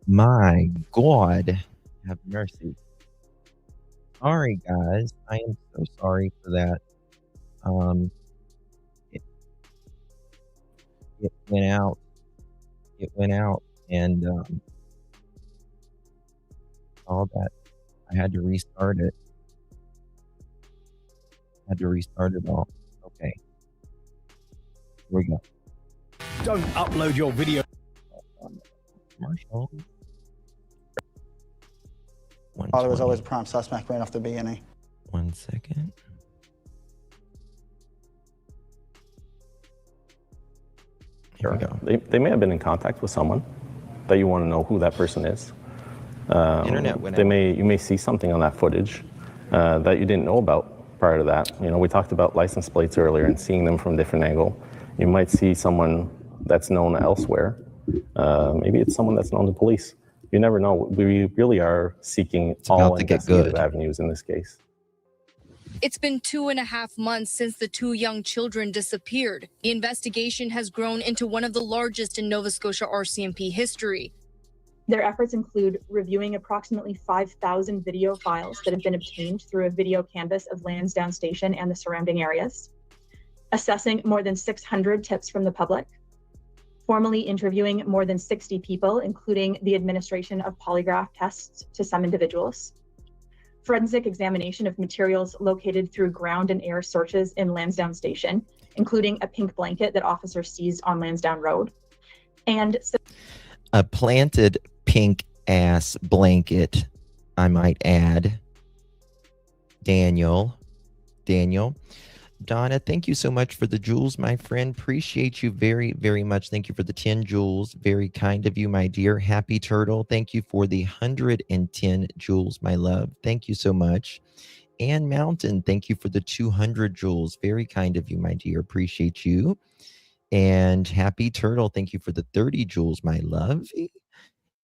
My God, have mercy. Sorry, guys. I am so sorry for that. It, it went out. It went out, and all that. I had to restart it. Had to restart it all. Okay. Here we go. Don't upload your video. Commercial. Father was always a prime suspect right off the beginning. 1 second. Here we go. They may have been in contact with someone that you want to know who that person is. Internet went out. You may see something on that footage that you didn't know about prior to that. You know, we talked about license plates earlier and seeing them from a different angle. You might see someone that's known elsewhere Maybe it's someone that's known to police. You never know. We really are seeking all investigative avenues in this case. It's been 2.5 months since the 2 young children disappeared. The investigation has grown into one of the largest in Nova Scotia RCMP history. Their efforts include reviewing approximately 5,000 video files that have been obtained through a video canvas of Lansdowne Station and the surrounding areas, assessing more than 600 tips from the public, formally interviewing more than 60 people, including the administration of polygraph tests to some individuals, forensic examination of materials located through ground and air searches in Lansdowne Station, including a pink blanket that officers seized on Lansdowne Road, and a planted pink ass blanket, I might add. Daniel. Donna, thank you so much for the jewels, my friend. Appreciate you very, very much. Thank you for the 10 jewels. Very kind of you, my dear. Happy Turtle, thank you for the 110 jewels, my love. Thank you so much. And Mountain, thank you for the 200 jewels. Very kind of you, my dear. Appreciate you. And Happy Turtle, thank you for the 30 jewels, my love.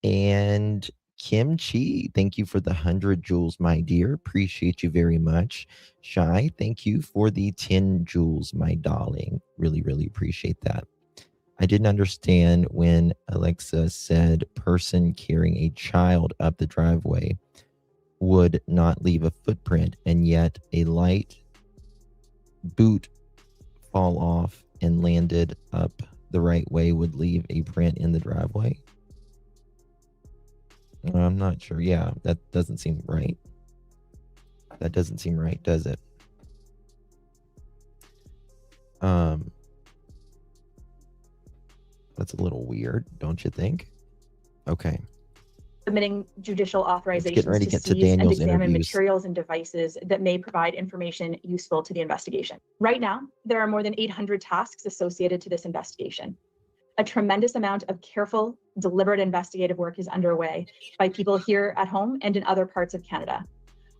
And Kimchi, thank you for the 100 jewels, my dear. Appreciate you very much. Shy, thank you for the 10 jewels, my darling. Really, really appreciate that. I didn't understand when Alexa said person carrying a child up the driveway would not leave a footprint, and yet a light boot fall off and landed up the right way would leave a print in the driveway. I'm not sure. Yeah, that doesn't seem right. That doesn't seem right, does it? That's a little weird, don't you think? Okay. Submitting judicial authorizations Getting ready to get to seize and Daniel's examine interviews. materials and devices that may provide information useful to the investigation. Right now, there are more than 800 tasks associated to this investigation. A tremendous amount of careful, deliberate investigative work is underway by people here at home and in other parts of Canada.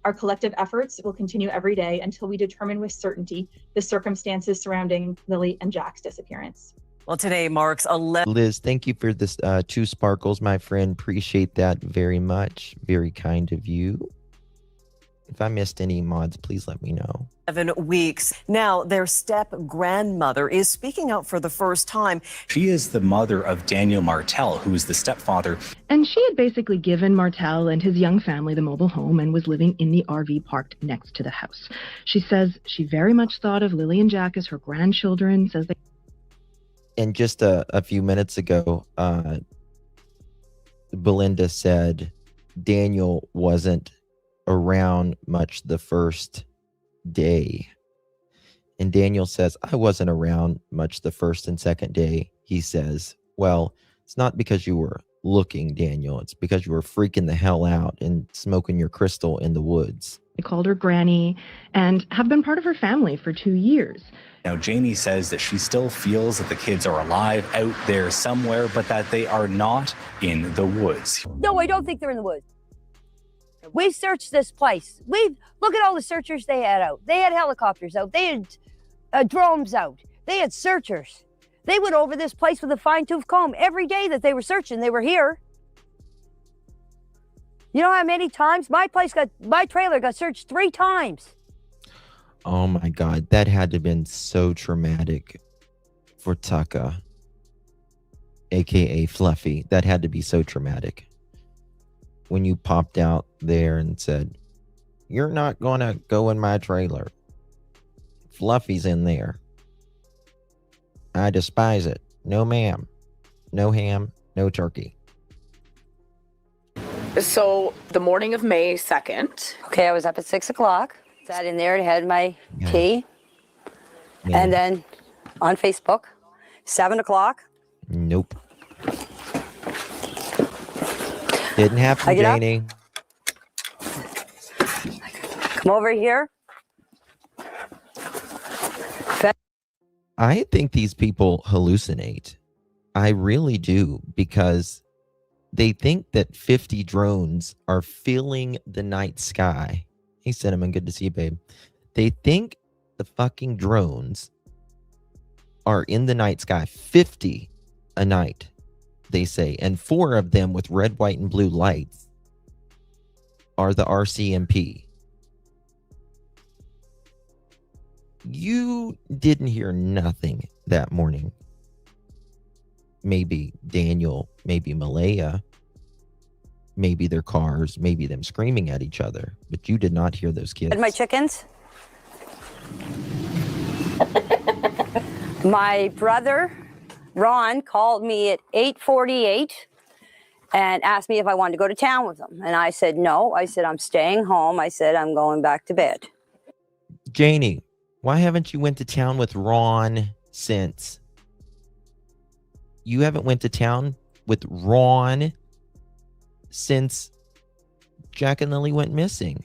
Our collective efforts will continue every day until we determine with certainty the circumstances surrounding Lily and Jack's disappearance. Well, today marks 11. Liz, thank you for this 2 sparkles, my friend. Appreciate that very much. Very kind of you. If I missed any mods, please let me know. 11 weeks. Now, their step-grandmother is speaking out for the first time. She is the mother of Daniel Martell, who is the stepfather. And she had basically given Martell and his young family the mobile home and was living in the RV parked next to the house. She says she very much thought of Lily and Jack as her grandchildren, says they... And just a few minutes ago, Belinda said Daniel wasn't around much the first day. And Daniel says, I wasn't around much the first and second day. He says, well, it's not because you were looking, Daniel. It's because you were freaking the hell out and smoking your crystal in the woods. They called her Granny and have been part of her family for 2 years. Now, Jamie says that she still feels that the kids are alive out there somewhere, but that they are not in the woods. No, I don't think they're in the woods. We've searched this place. Look at all the searchers they had out. They had helicopters out. They had drones out. They had searchers. They went over this place with a fine-tooth comb. Every day that they were searching, they were here. You know how many times my trailer got searched 3 times. Oh my God, that had to have been so traumatic for Tucker, aka Fluffy. That had to be so traumatic. When you popped out there and said, you're not going to go in my trailer. Fluffy's in there. I despise it. No ma'am. No ham. No turkey. So the morning of May 2nd. Okay, I was up at 6 o'clock. Sat in there and had my tea. Yeah. And then on Facebook, 7 o'clock. Nope. Didn't happen, Janie. Come over here. I think these people hallucinate. I really do, because they think that 50 drones are filling the night sky. Hey, Cinnamon, good to see you, babe. They think the fucking drones are in the night sky, 50 a night. they say, and 4 of them with red, white, and blue lights are the RCMP. You didn't hear nothing that morning. Maybe Daniel, maybe Malaya, maybe their cars, maybe them screaming at each other, but you did not hear those kids. My chickens. My brother, Ron, called me at 8:48 and asked me if I wanted to go to town with him. And I said, no. I said, I'm staying home. I said, I'm going back to bed. Janie, why haven't you went to town with Ron since? You haven't went to town with Ron since Jack and Lily went missing.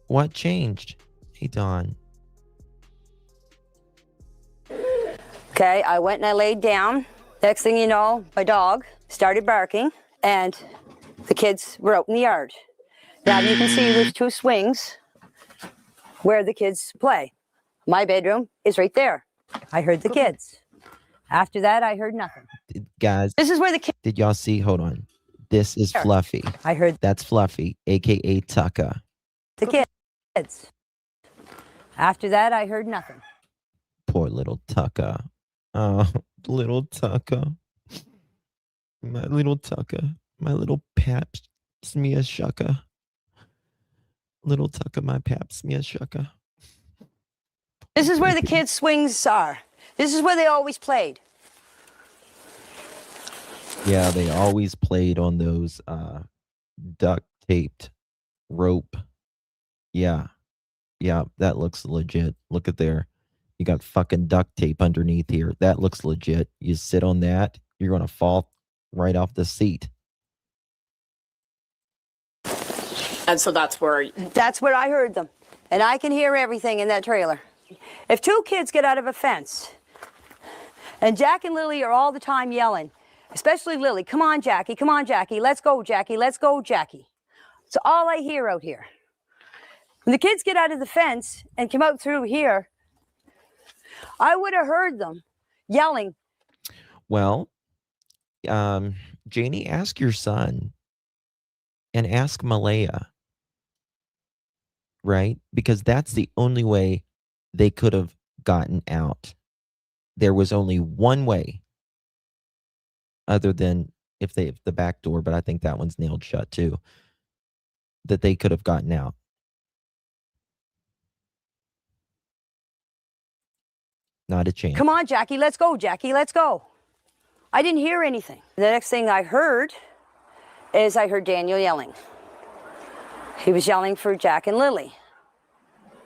What changed? Hey, Dawn. Okay, I went and I laid down. Next thing you know, my dog started barking and the kids were out in the yard. Now you can see there's 2 swings where the kids play. My bedroom is right there. I heard the kids. After that, I heard nothing. Guys, this is where the kids... Did y'all see? Hold on. This is Fluffy. I heard... That's Fluffy, a.k.a. Tucka. The kids. After that, I heard nothing. Poor little Tucka. Oh, little Tucka. My little Tucka. My little pap smear shucka. Little Tucka, my pap smear shucka. This is where the kids' swings are. This is where they always played. Yeah, they always played on those duct taped rope. Yeah. Yeah, that looks legit. Look at there. You got fucking duct tape underneath here. That looks legit. You sit on that, you're going to fall right off the seat. And so that's where I heard them. And I can hear everything in that trailer. If 2 kids get out of a fence, and Jack and Lily are all the time yelling, especially Lily, come on, Jackie, let's go, Jackie, let's go, Jackie. It's all I hear out here. When the kids get out of the fence and come out through here, I would have heard them yelling. Well, Janie, ask your son and ask Malaya, right? Because that's the only way they could have gotten out. There was only one way, other than if the back door, but I think that one's nailed shut too, that they could have gotten out. Not a chance. Come on, Jackie, let's go, Jackie, let's go. I didn't hear anything. The next thing I heard is I heard Daniel yelling. He was yelling for Jack and Lily.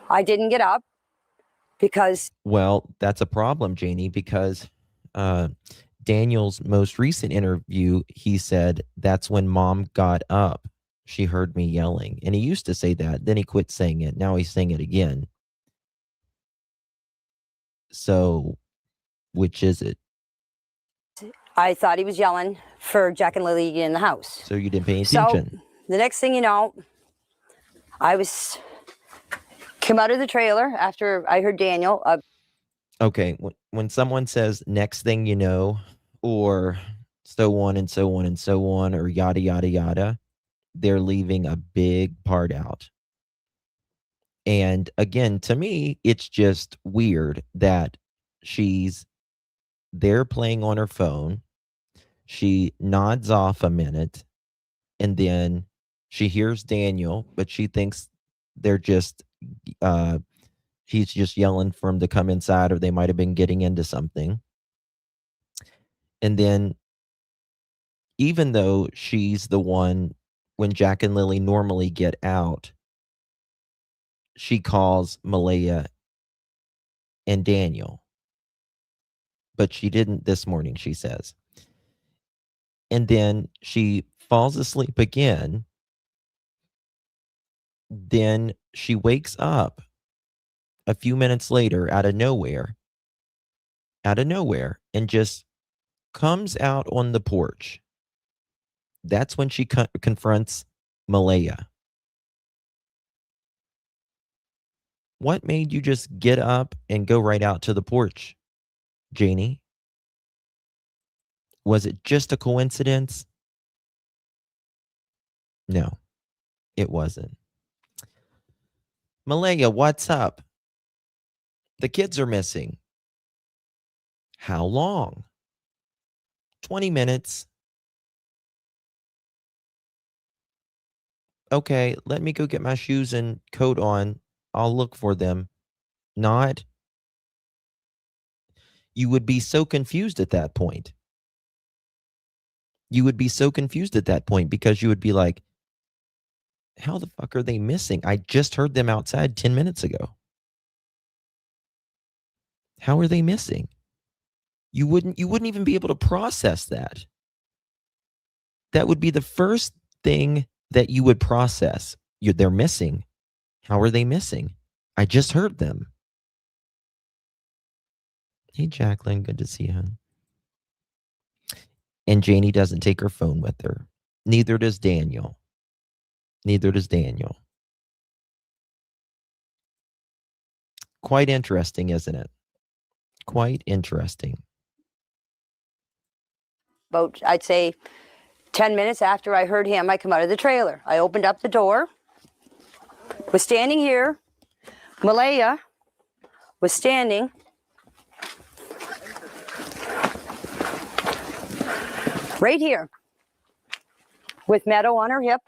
I didn't get up because... Well, that's a problem, Janie, because Daniel's most recent interview, he said, that's when Mom got up. She heard me yelling. And he used to say that. Then he quit saying it. Now he's saying it again. So, which is it? I thought he was yelling for Jack and Lily in the house. So you didn't pay attention. So the next thing you know, I came out of the trailer after I heard Daniel. Okay, when someone says next thing you know, or so on and so on and so on, or yada, yada, yada, they're leaving a big part out. And again, to me, it's just weird that she's there playing on her phone. She nods off a minute, and then she hears Daniel, but she thinks they're just, he's just yelling for him to come inside, or they might have been getting into something. And then, even though she's the one, when Jack and Lily normally get out, she calls Malaya and Daniel. But she didn't this morning, she says. And then she falls asleep again. Then she wakes up a few minutes later out of nowhere, and just comes out on the porch. That's when she confronts Malaya. What made you just get up and go right out to the porch, Janie? Was it just a coincidence? No, it wasn't. Malaya, what's up? The kids are missing. How long? 20 minutes. Okay, let me go get my shoes and coat on. I'll look for them. Not. You would be so confused at that point. You would be so confused at that point because you would be like, how the fuck are they missing? I just heard them outside 10 minutes ago. How are they missing? You wouldn't even be able to process that. That would be the first thing that you would process. They're missing. How are they missing? I just heard them. Hey, Jacqueline, good to see you. And Janie doesn't take her phone with her. Neither does Daniel. Neither does Daniel. Quite interesting, isn't it? Quite interesting. About, I'd say, 10 minutes after I heard him, I come out of the trailer. I opened up the door, was standing here. Malaya was standing right here with Meadow on her hip.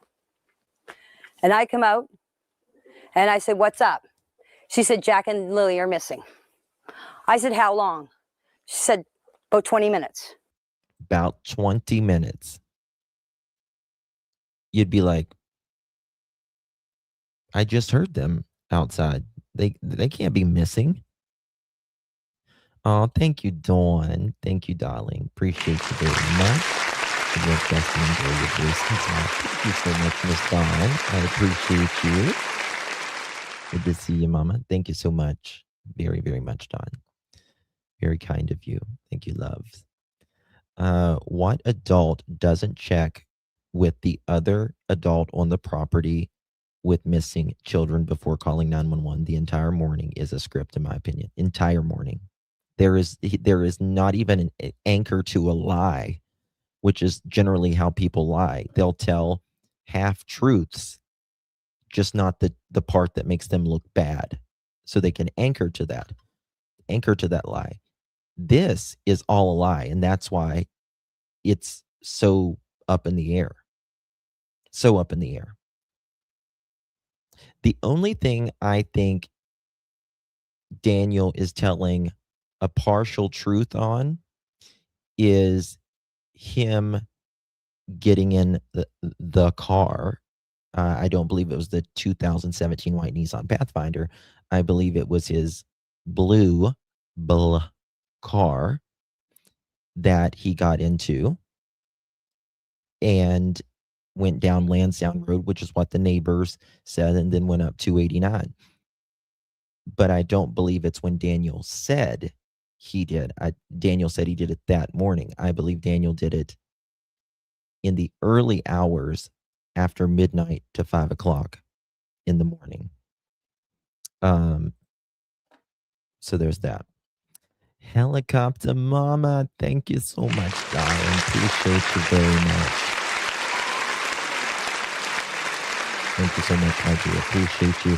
And I come out and I said, what's up? She said, Jack and Lily are missing. I said, how long? She said, about 20 minutes. About 20 minutes. You'd be like, I just heard them outside. They can't be missing. Oh, thank you, Dawn. Thank you, darling. Appreciate you very much. Thank you so much, Miss Dawn. I appreciate you. Good to see you, Mama. Thank you so much. Very, very much, Dawn. Very kind of you. Thank you, loves. What adult doesn't check with the other adult on the property with missing children before calling 911? The entire morning is a script, in my opinion. Entire morning. There is not even an anchor to a lie, which is generally how people lie. They'll tell half truths, just not the part that makes them look bad, so they can anchor to that lie. This is all a lie, and that's why it's so up in the air. So up in the air. The only thing I think Daniel is telling a partial truth on is him getting in the car. I don't believe it was the 2017 white Nissan Pathfinder. I believe it was his blue car that he got into and went down Lansdowne Road, which is what the neighbors said, and then went up 289. But I don't believe it's when Daniel said he did. Daniel said he did it that morning. I believe Daniel did it in the early hours after midnight to 5 o'clock in the morning. So there's that. Helicopter Mama, thank you so much, darling. Appreciate you very much. Thank you so much, I do appreciate you.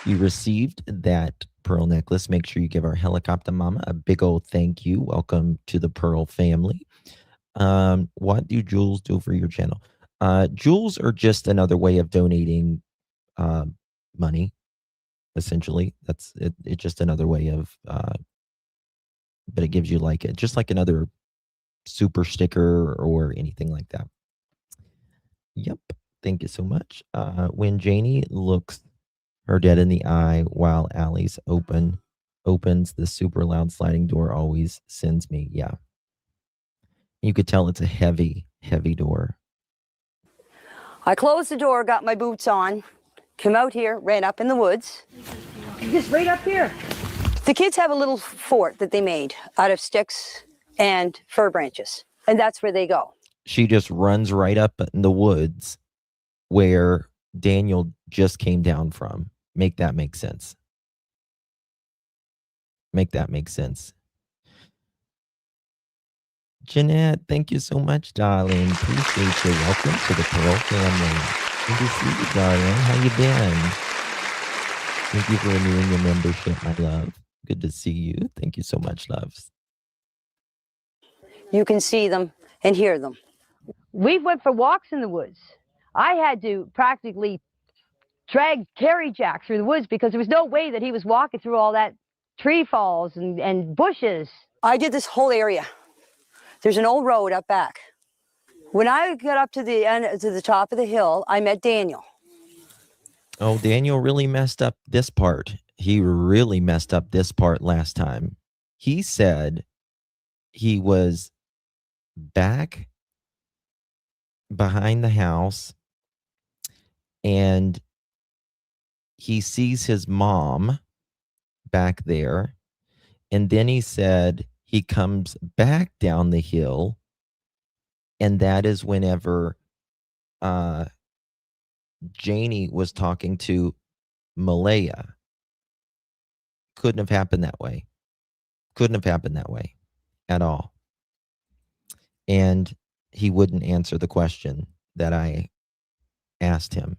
You received that pearl necklace. Make sure you give our Helicopter Mama a big old thank you. Welcome to the Pearl family. What do jewels do for your channel? Jewels are just another way of donating money, essentially. That's it. It's just another way of, but it gives you just like another super sticker or anything like that. Yep. Thank you so much. When Janie looks her dead in the eye while Allie's opens the super loud sliding door always sends me. Yeah. You could tell it's a heavy, heavy door. I closed the door, got my boots on, came out here, ran up in the woods. Just right up here. The kids have a little fort that they made out of sticks and fir branches, and that's where they go. She just runs right up in the woods where Daniel just came down from. Make that make sense. Make that make sense. Jeanette, thank you so much, darling. Appreciate you. Welcome to the Pearl family. Good to see you, darling. How you been? Thank you for renewing your membership, my love. Good to see you. Thank you so much, loves. You can see them and hear them. We went for walks in the woods. I had to practically carry Jack through the woods because there was no way that he was walking through all that tree falls and bushes. I did this whole area. There's an old road up back. When I got up to the end, to the top of the hill, I met Daniel. Oh, Daniel really messed up this part. He really messed up this part last time. He said he was back behind the house and he sees his mom back there. And then he said he comes back down the hill. And that is whenever Janie was talking to Malaya. Couldn't have happened that way. Couldn't have happened that way at all. And he wouldn't answer the question that I asked him.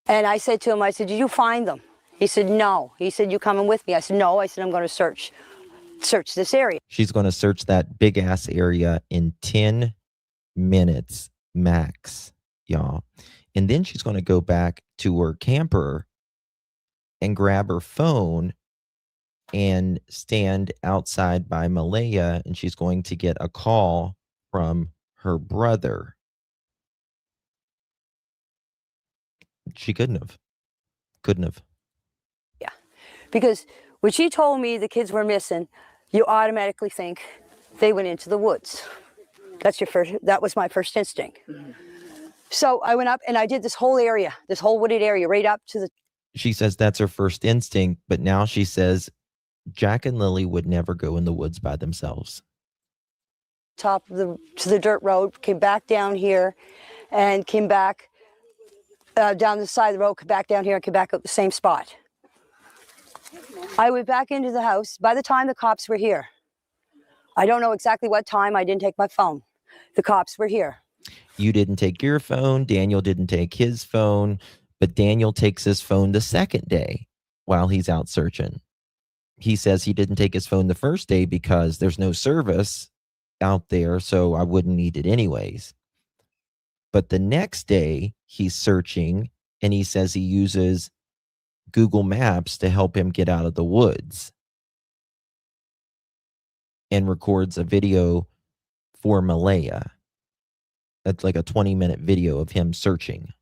And I said to him, I said, did you find them? He said, no. He said, you coming with me? I said, no. I said, I'm going to search this area. She's going to search that big ass area in 10 minutes max, y'all. And then she's going to go back to her camper and grab her phone and stand outside by Malaya, and she's going to get a call from her brother. She couldn't have. Yeah. Because when she told me the kids were missing, you automatically think they went into the woods. That was my first instinct. So I went up and I did this whole area, this whole wooded area, right up to the... She says that's her first instinct, but now she says Jack and Lily would never go in the woods by themselves. Top of to the dirt road, came back down here and came back down the side of the road, came back down here and came back up the same spot. I went back into the house. By the time the cops were here, I don't know exactly what time, I didn't take my phone. The cops were here. You didn't take your phone. Daniel didn't take his phone, but Daniel takes his phone the second day while he's out searching. He says he didn't take his phone the first day because there's no service out there, so I wouldn't need it anyways. But the next day he's searching and he says he uses Google Maps to help him get out of the woods and records a video for Malaya. That's like a 20-minute video of him searching.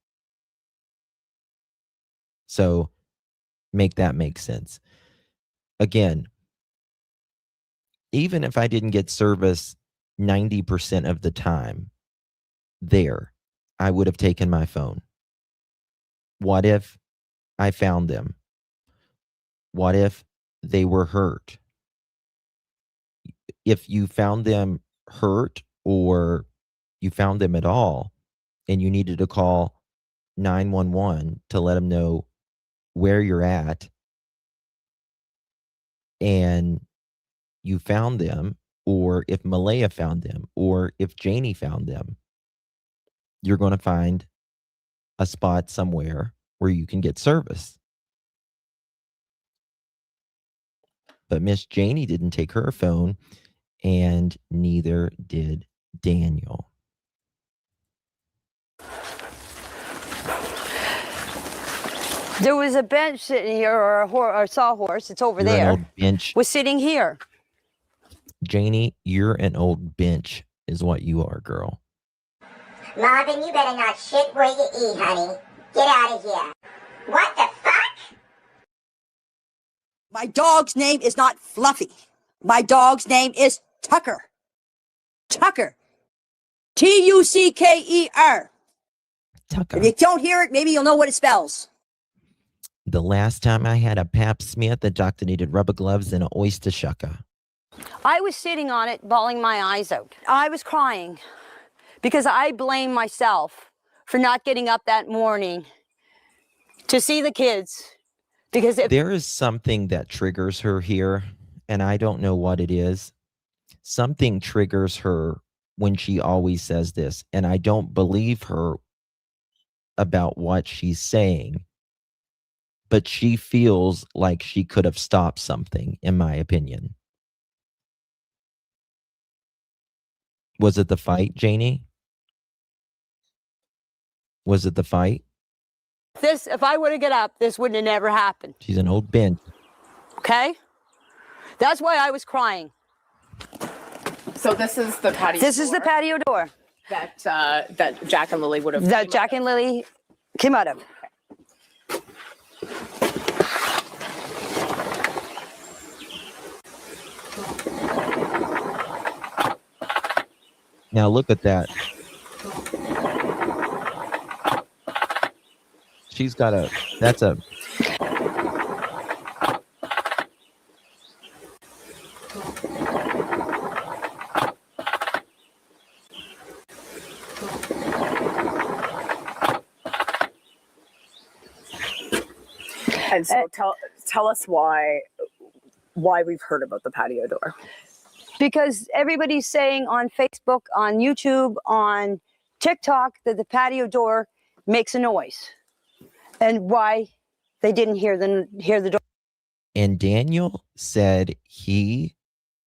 So make that make sense. Again, even if I didn't get service 90% of the time there, I would have taken my phone. What if I found them? What if they were hurt? If you found them hurt or you found them at all and you needed to call 911 to let them know where you're at and you found them, or if Malaya found them, or if Janie found them, you're going to find a spot somewhere where you can get service. But Miss Janie didn't take her phone, and neither did Daniel. There was a bench sitting here, or a sawhorse. It's over there. An old bench. Was sitting here. Janie, you're an old bench, is what you are, girl. Marvin, you better not shit where you eat, honey. Get out of here. What the fuck? My dog's name is not Fluffy. My dog's name is Tucker. Tucker. Tucker. Tucker. If you don't hear it, maybe you'll know what it spells. The last time I had a pap smear, the doctor needed rubber gloves and an oyster shucker. I was sitting on it, bawling my eyes out. I was crying because I blame myself for not getting up that morning to see the kids. Because there is something that triggers her here, and I don't know what it is. Something triggers her when she always says this, and I don't believe her about what she's saying, but she feels like she could have stopped something, in my opinion. Was it the fight, Janie? Was it the fight? This, if I would have get up, this wouldn't have never happened. She's an old bench. Okay? That's why I was crying. So this is the patio. This is the patio door that Jack and Lily would have. that Jack and Lily came out of. Now look at that. She's got a, that's a, And so tell us why we've heard about the patio door. Because everybody's saying on Facebook, on YouTube, on TikTok that the patio door makes a noise, and why they didn't hear the door. and Daniel said he,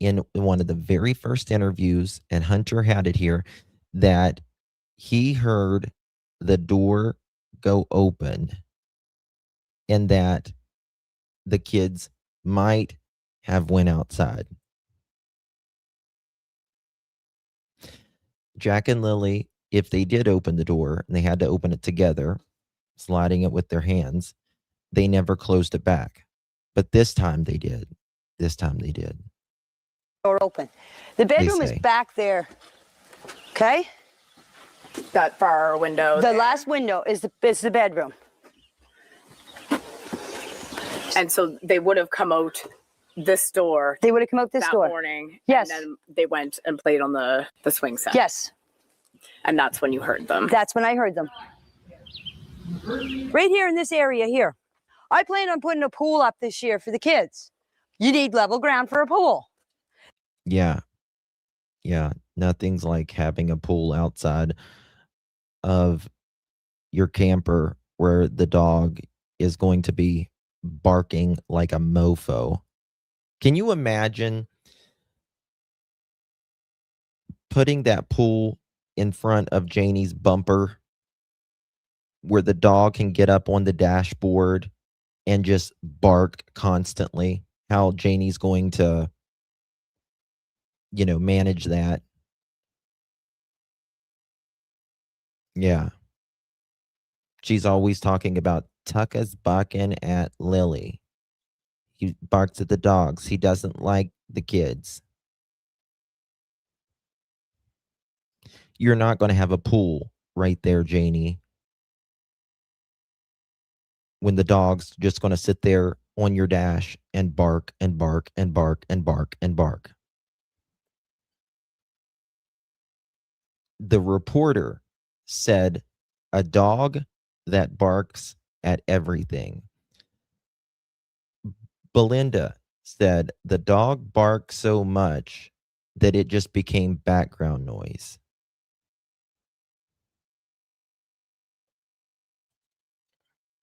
in one of the very first interviews, and Hunter had it here, that he heard the door go open and that the kids might have went outside. Jack and Lily, if they did open the door and they had to open it together, sliding it with their hands, they never closed it back. But this time they did. This time they did. Door open. The bedroom is back there. Okay? That far window. The last window is the bedroom. And so they would have come out this door. They would have come out this door that morning. Yes. And then they went and played on the swing set. Yes. And that's when you heard them. That's when I heard them. Right here in this area here. I plan on putting a pool up this year for the kids. You need level ground for a pool. Yeah. Yeah. Nothing's like having a pool outside of your camper where the dog is going to be barking like a mofo. Can you imagine putting that pool in front of Janie's bumper where the dog can get up on the dashboard and just bark constantly? How Janie's going to, manage that. Yeah. She's always talking about Tucka's barking at Lily. He barks at the dogs. He doesn't like the kids. You're not going to have a pool right there, Janie, when the dog's just going to sit there on your dash and bark and bark and bark and bark and bark. The reporter said a dog that barks at everything. Belinda said the dog barked so much that it just became background noise.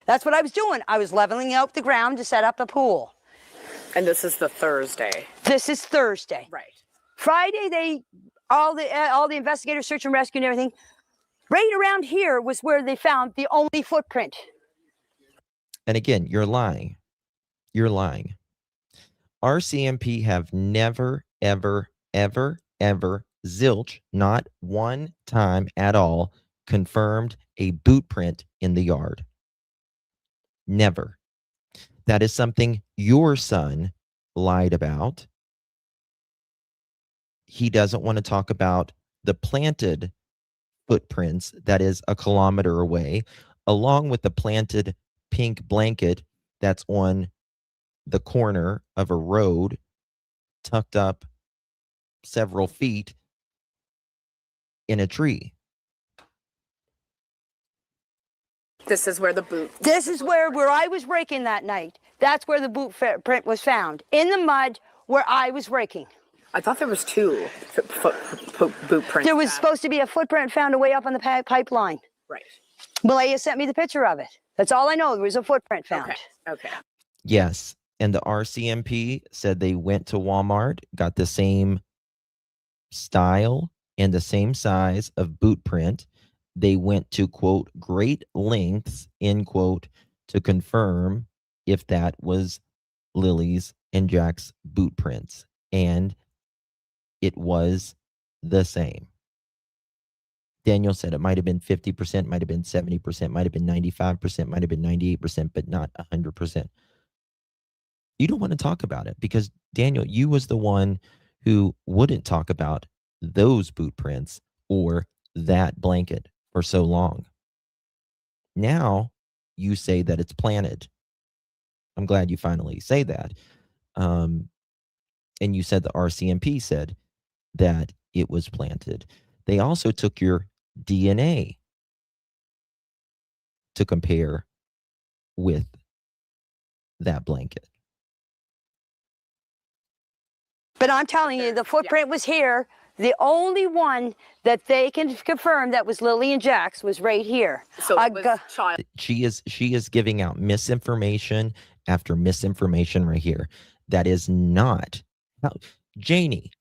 That's what I was doing. I was leveling out the ground to set up a pool. And this is the Thursday. This is Thursday. Right. Friday, all the investigators, search and rescue and everything, right around here was where they found the only footprint. And again, you're lying. You're lying. RCMP have never, ever, ever, ever, zilch, not one time at all, confirmed a boot print in the yard. Never. That is something your son lied about. He doesn't want to talk about the planted footprints that is a kilometer away, along with the planted pink blanket that's on the corner of a road tucked up several feet in a tree. This is where the boot. This is where I was raking that night. That's where the boot print was found, in the mud where I was raking. I thought there was 2 boot prints. There was supposed to be a footprint found away up on the pipeline. Right. Malaya sent me the picture of it. That's all I know. There was a footprint found. Okay. Yes. And the RCMP said they went to Walmart, got the same style and the same size of boot print. They went to, quote, great lengths, end quote, to confirm if that was Lily's and Jack's boot prints. And it was the same. Daniel said it might have been 50%, might have been 70%, might have been 95%, might have been 98%, but not 100%. You don't want to talk about it because, Daniel, you was the one who wouldn't talk about those boot prints or that blanket for so long. Now you say that it's planted. I'm glad you finally say that. And you said the RCMP said that it was planted. They also took your DNA to compare with that blanket. But I'm telling you, the footprint was here. The only one that they can confirm that was Lily and Jack's was right here. So it was child. She is giving out misinformation after misinformation right here. That is not. Janie,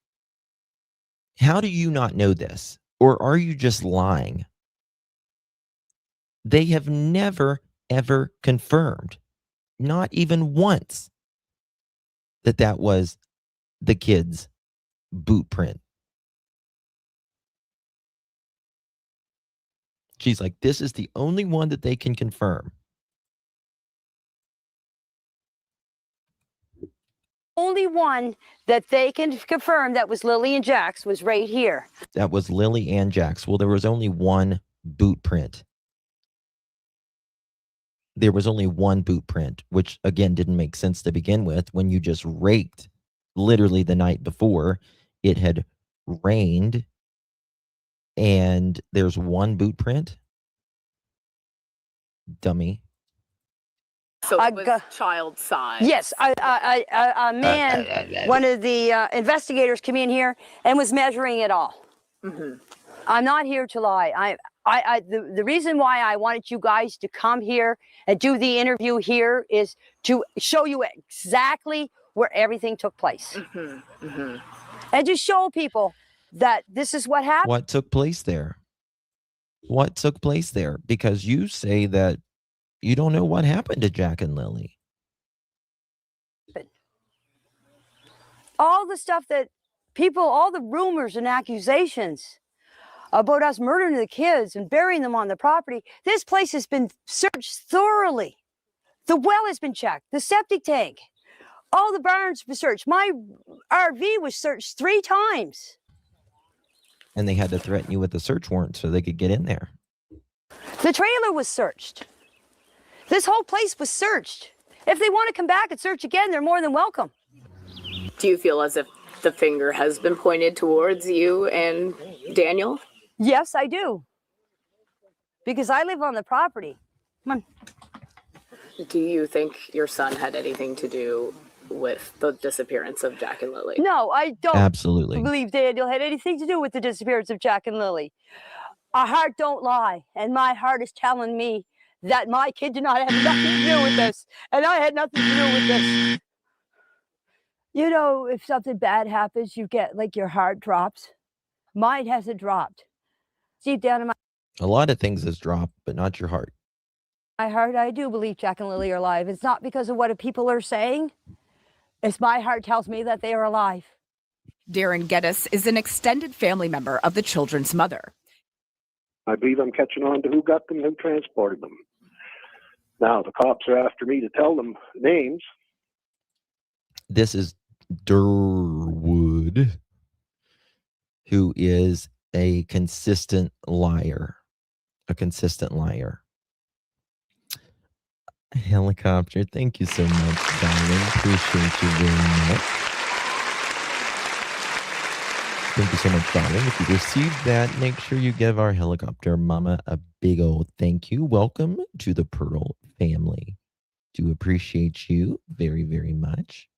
how do you not know this? Or are you just lying? They have never, ever confirmed, not even once, that was the kid's boot print. She's like, this is the only one that they can confirm. Only one that they can confirm that was Lily and Jack's was right here. That was Lily and Jack's. Well, there was only one boot print. There was only one boot print, which, again, didn't make sense to begin with when you just raked. Literally the night before, it had rained, and there's one boot print. Dummy. So it was child size. Yes, a man, one of the investigators came in here and was measuring it all. Mm-hmm. I'm not here to lie. The reason why I wanted you guys to come here and do the interview here is to show you exactly where everything took place. Mm-hmm. Mm-hmm. And to show people that this is what happened. What took place there? What took place there? Because you say that you don't know what happened to Jack and Lily. All the stuff that people, all the rumors and accusations about us murdering the kids and burying them on the property, this place has been searched thoroughly. The well has been checked, the septic tank, all the barns were searched. My RV was searched 3 times. And they had to threaten you with a search warrant so they could get in there. The trailer was searched. This whole place was searched. If they want to come back and search again, they're more than welcome. Do you feel as if the finger has been pointed towards you and Daniel? Yes, I do. Because I live on the property. Come on. Do you think your son had anything to do with the disappearance of Jack and Lily? No, I don't. Absolutely. Believe Daniel had anything to do with the disappearance of Jack and Lily. Our heart don't lie, and my heart is telling me that my kid did not have nothing to do with this, and I had nothing to do with this. You know, if something bad happens, you get like your heart drops. Mine hasn't dropped. Deep down in my A lot of things has dropped, but not your heart. heart, I do believe Jack and Lily are alive. It's not because of what people are saying. It's my heart tells me that they are alive. Darren Geddes is an extended family member of the children's mother. I believe I'm catching on to who got them, who transported them. Now, the cops are after me to tell them names. This is Durwood, who is a consistent liar. A consistent liar. Helicopter, thank you so much, darling. Appreciate you very much. Thank you so much, darling. If you received that, make sure you give our helicopter mama a big old thank you. Welcome to the Pearl family. Do appreciate you very, very much.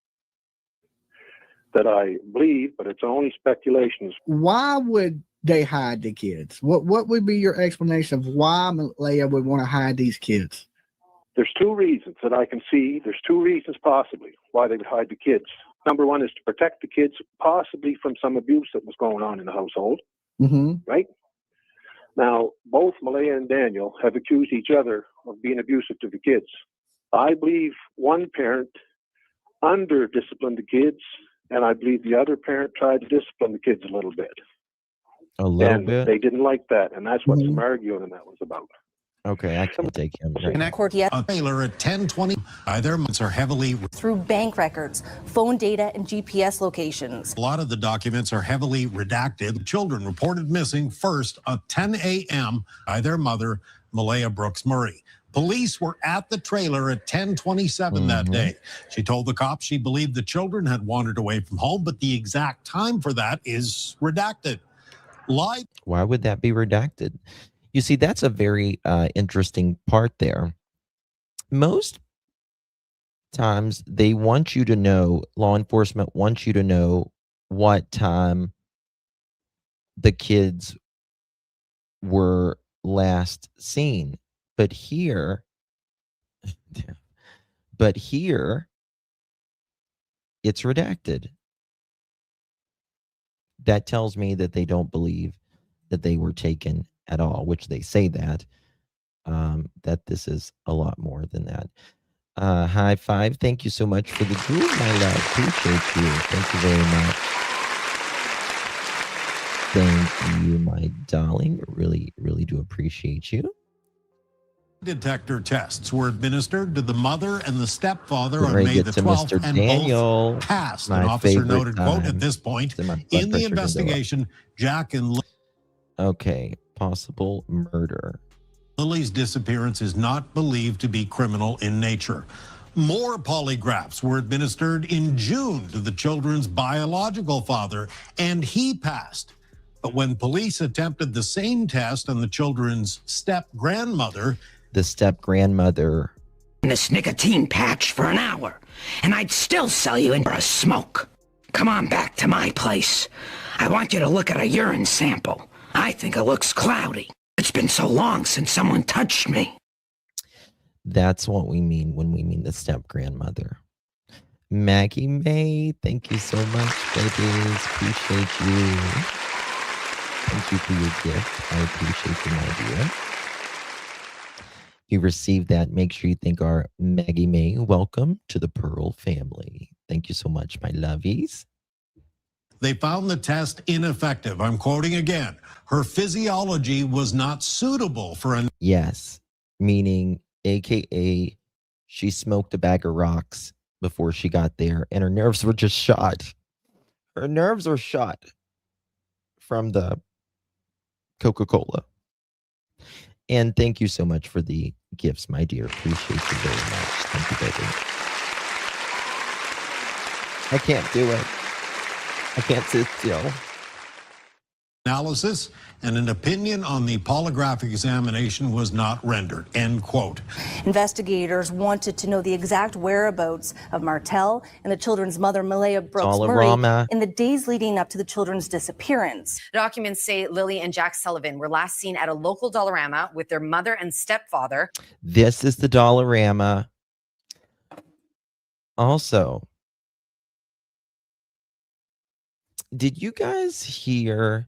that I believe, but it's only speculations. Why would they hide the kids? What would be your explanation of why Malaya would want to hide these kids? There's two reasons that I can see. There's two reasons possibly why they would hide the kids. Number one is to protect the kids possibly from some abuse that was going on in the household, right? Now, both Malaya and Daniel have accused each other of being abusive to the kids. I believe one parent under-disciplined the kids, and I believe the other parent tried to discipline the kids a little bit. A little and bit? They didn't like that, and that's what some arguing and that was about. Okay, I can't take him. A trailer at 10:20. Either months are heavily through bank records, phone data, and GPS locations. A lot of the documents are heavily redacted. Children reported missing first at 10 a.m. by their mother, Malaya Brooks Murray. Police were at the trailer at 10:27 that day. She told the cops she believed the children had wandered away from home, but the exact time for that is redacted. Why would that be redacted? You see, that's a very interesting part there. Most times they want you to know, law enforcement wants you to know what time the kids were last seen. But here, it's redacted. That tells me that they don't believe that they were taken at all, which they say that this is a lot more than that. High five. Thank you so much for the jewel, my love. Appreciate you. Thank you very much. Thank you, my darling. Really, really do appreciate you. Detector tests were administered to the mother and the stepfather on May the 12th, 12th, and Daniel, both passed. my An officer favorite noted, quote, time. at this point So my blood in the pressure can go up. investigation, Jack and Okay, possible murder. Lily's disappearance is not believed to be criminal in nature. More polygraphs were administered in June to the children's biological father, and he passed. But when police attempted the same test on the children's step-grandmother, The step-grandmother. This nicotine patch for an hour, and I'd still sell you in for a smoke. Come on back to my place. I want you to look at a urine sample. I think it looks cloudy. It's been so long since someone touched me. That's what we mean when we mean the step-grandmother. Maggie May, thank you so much, babies. Appreciate you. Thank you for your gift. I appreciate you, my dear. You received that. Make sure you thank our Maggie May. Welcome to the Pearl family. Thank you so much, my lovies. they found the test ineffective. I'm quoting again. Her physiology was not suitable for a... Yes, meaning AKA she smoked a bag of rocks before she got there and her nerves were just shot. Her nerves were shot from the Coca-Cola. And thank you so much for the gifts, my dear. Appreciate you very much. Thank you, baby. I can't do it. I can't sit still. Analysis and an opinion on the polygraph examination was not rendered. End quote. Investigators wanted to know the exact whereabouts of Martell and the children's mother, Malaya Brooks Dollarama. Murray, in the days leading up to the children's disappearance. Documents say Lilly and Jack Sullivan were last seen at a local Dollarama with their mother and stepfather. This is the Dollarama. Also, did you guys hear?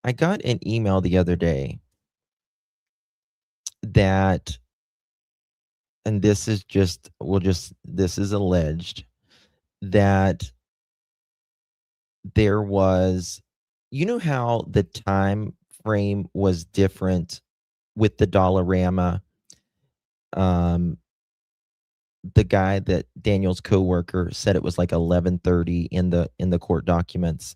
I got an email the other day that, and this is just, this is alleged that there was, you know how the time frame was different with the Dollarama? The guy that Daniel's coworker said it was like 11:30 in the court documents.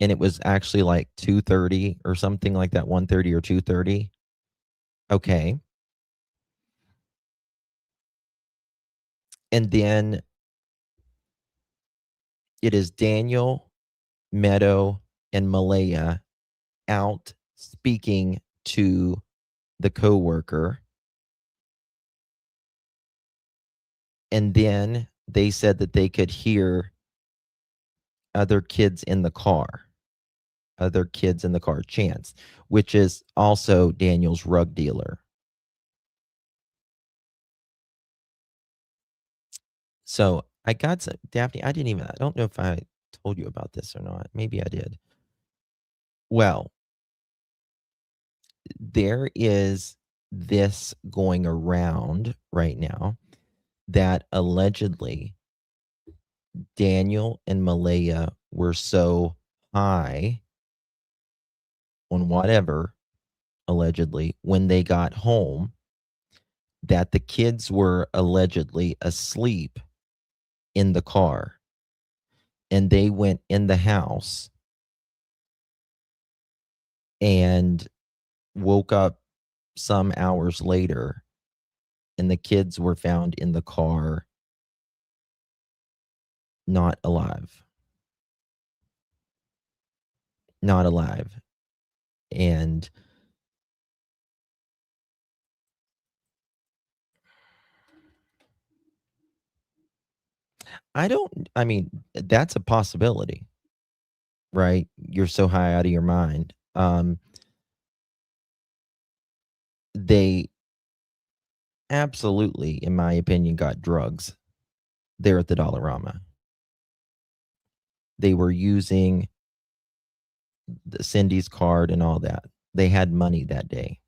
And it was actually like 2:30 or something like that, 1:30 or 2:30. Okay. And then it is Daniel, Meadow, and Malaya out speaking to the coworker. And then they said that they could hear other kids in the car. Chance, which is also Daniel's rug dealer. So I got some, Daphne, I don't know if I told you about this or not. Maybe I did. Well, there is this going around right now that allegedly Daniel and Malaya were so high on whatever, allegedly, when they got home, that the kids were allegedly asleep in the car, and they went in the house and woke up some hours later, and the kids were found in the car not alive. And that's a possibility, right? You're so high out of your mind. They absolutely, in my opinion, got drugs there at the Dollarama. They were using Cindy's card and all that. They had money that day.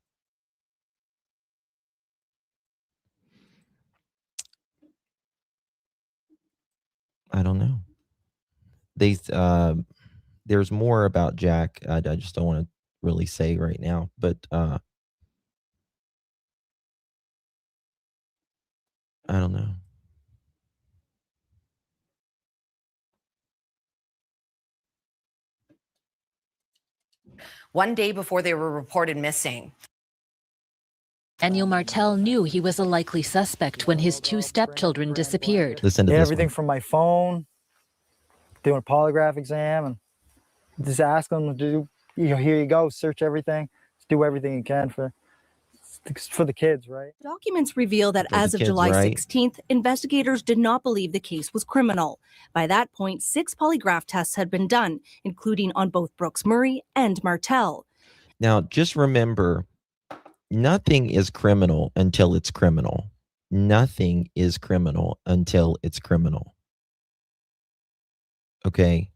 I don't know. There's more about Jack. I just don't want to really say right now, but I don't know. One day before they were reported missing. Daniel Martell knew he was a likely suspect when his two stepchildren disappeared. Listen to this everything one. from my phone, doing a polygraph exam, and just ask them to do, here you go, search everything, just do everything you can for the kids, right? Documents reveal that as of kids, July right? 16th, investigators did not believe the case was criminal. By that point, 6 polygraph tests had been done, including on both Brooks Murray and Martell. Now, just remember, nothing is criminal until it's criminal. Nothing is criminal until it's criminal. Okay?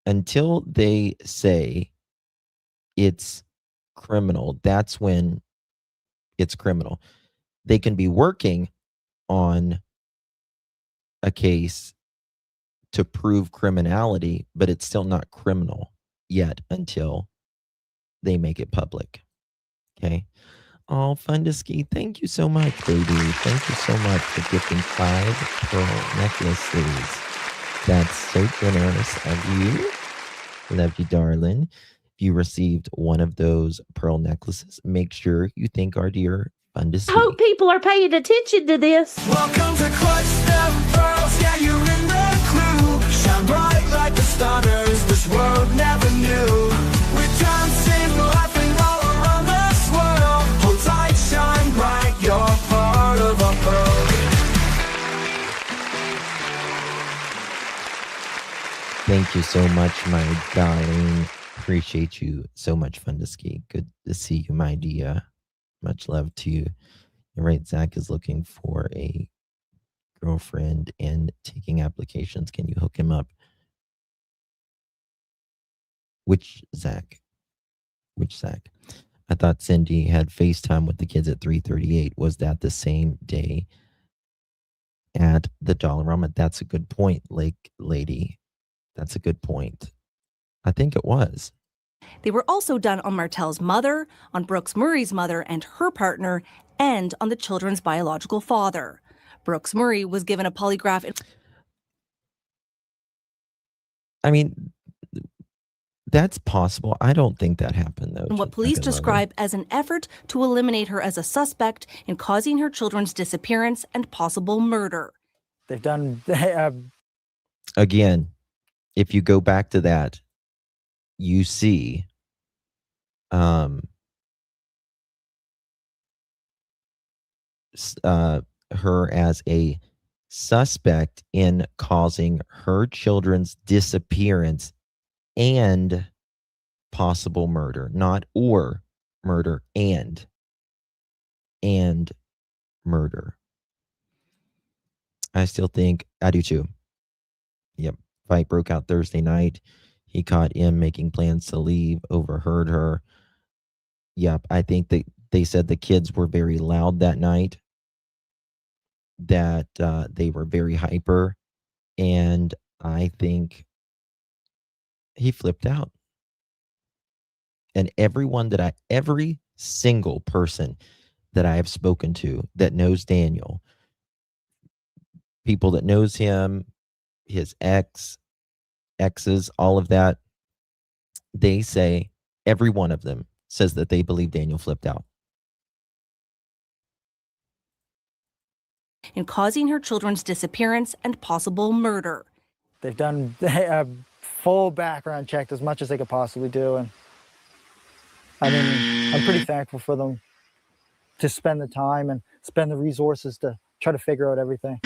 Until they say it's criminal, that's when it's criminal. They can be working on a case to prove criminality, but it's still not criminal yet until they make it public. Okay? Oh, Fundaski, thank you so much, baby. Thank you so much for gifting 5 pearl necklaces. That's so generous of you. Love you, darling. If you received one of those pearl necklaces, make sure you thank our dear Fundaski. I hope people are paying attention to this. Welcome to Clutch Them Pearls. Yeah, you're in the clue. Shine bright like the stars this world never knew. We're dancing, laughing all around this world. Hold tight, shine bright. You're part of our pearl. Thank you so much, my darling. Appreciate you so much, Fundaski. Good to see you, my dear. Much love to you. You're right, Zach is looking for a girlfriend and taking applications. Can you hook him up? Which Zach? I thought Cindy had FaceTime with the kids at 3:38. Was that the same day at the Dollarama? That's a good point, Lake Lady. That's a good point. I think it was. They were also done on Martell's mother, on Brooks Murray's mother and her partner, and on the children's biological father. Brooks Murray was given a polygraph. I mean, that's possible. I don't think that happened, though. And what police describe as an effort to eliminate her as a suspect in causing her children's disappearance and possible murder. They've done... Again, if you go back to that, you see her as a suspect in causing her children's disappearance and possible murder, not or murder, and murder. I still think I do too. Yep. Fight broke out Thursday night. He caught M making plans to leave, overheard her. Yep. I think that they said the kids were very loud that night, that they were very hyper. And I think he flipped out. And every single person that I have spoken to that knows Daniel, people that knows him, his exes, all of that, they say, every one of them says that they believe Daniel flipped out. In causing her children's disappearance and possible murder. They've done a full background check, as much as they could possibly do. And I mean, I'm pretty thankful for them to spend the time and spend the resources to try to figure out everything.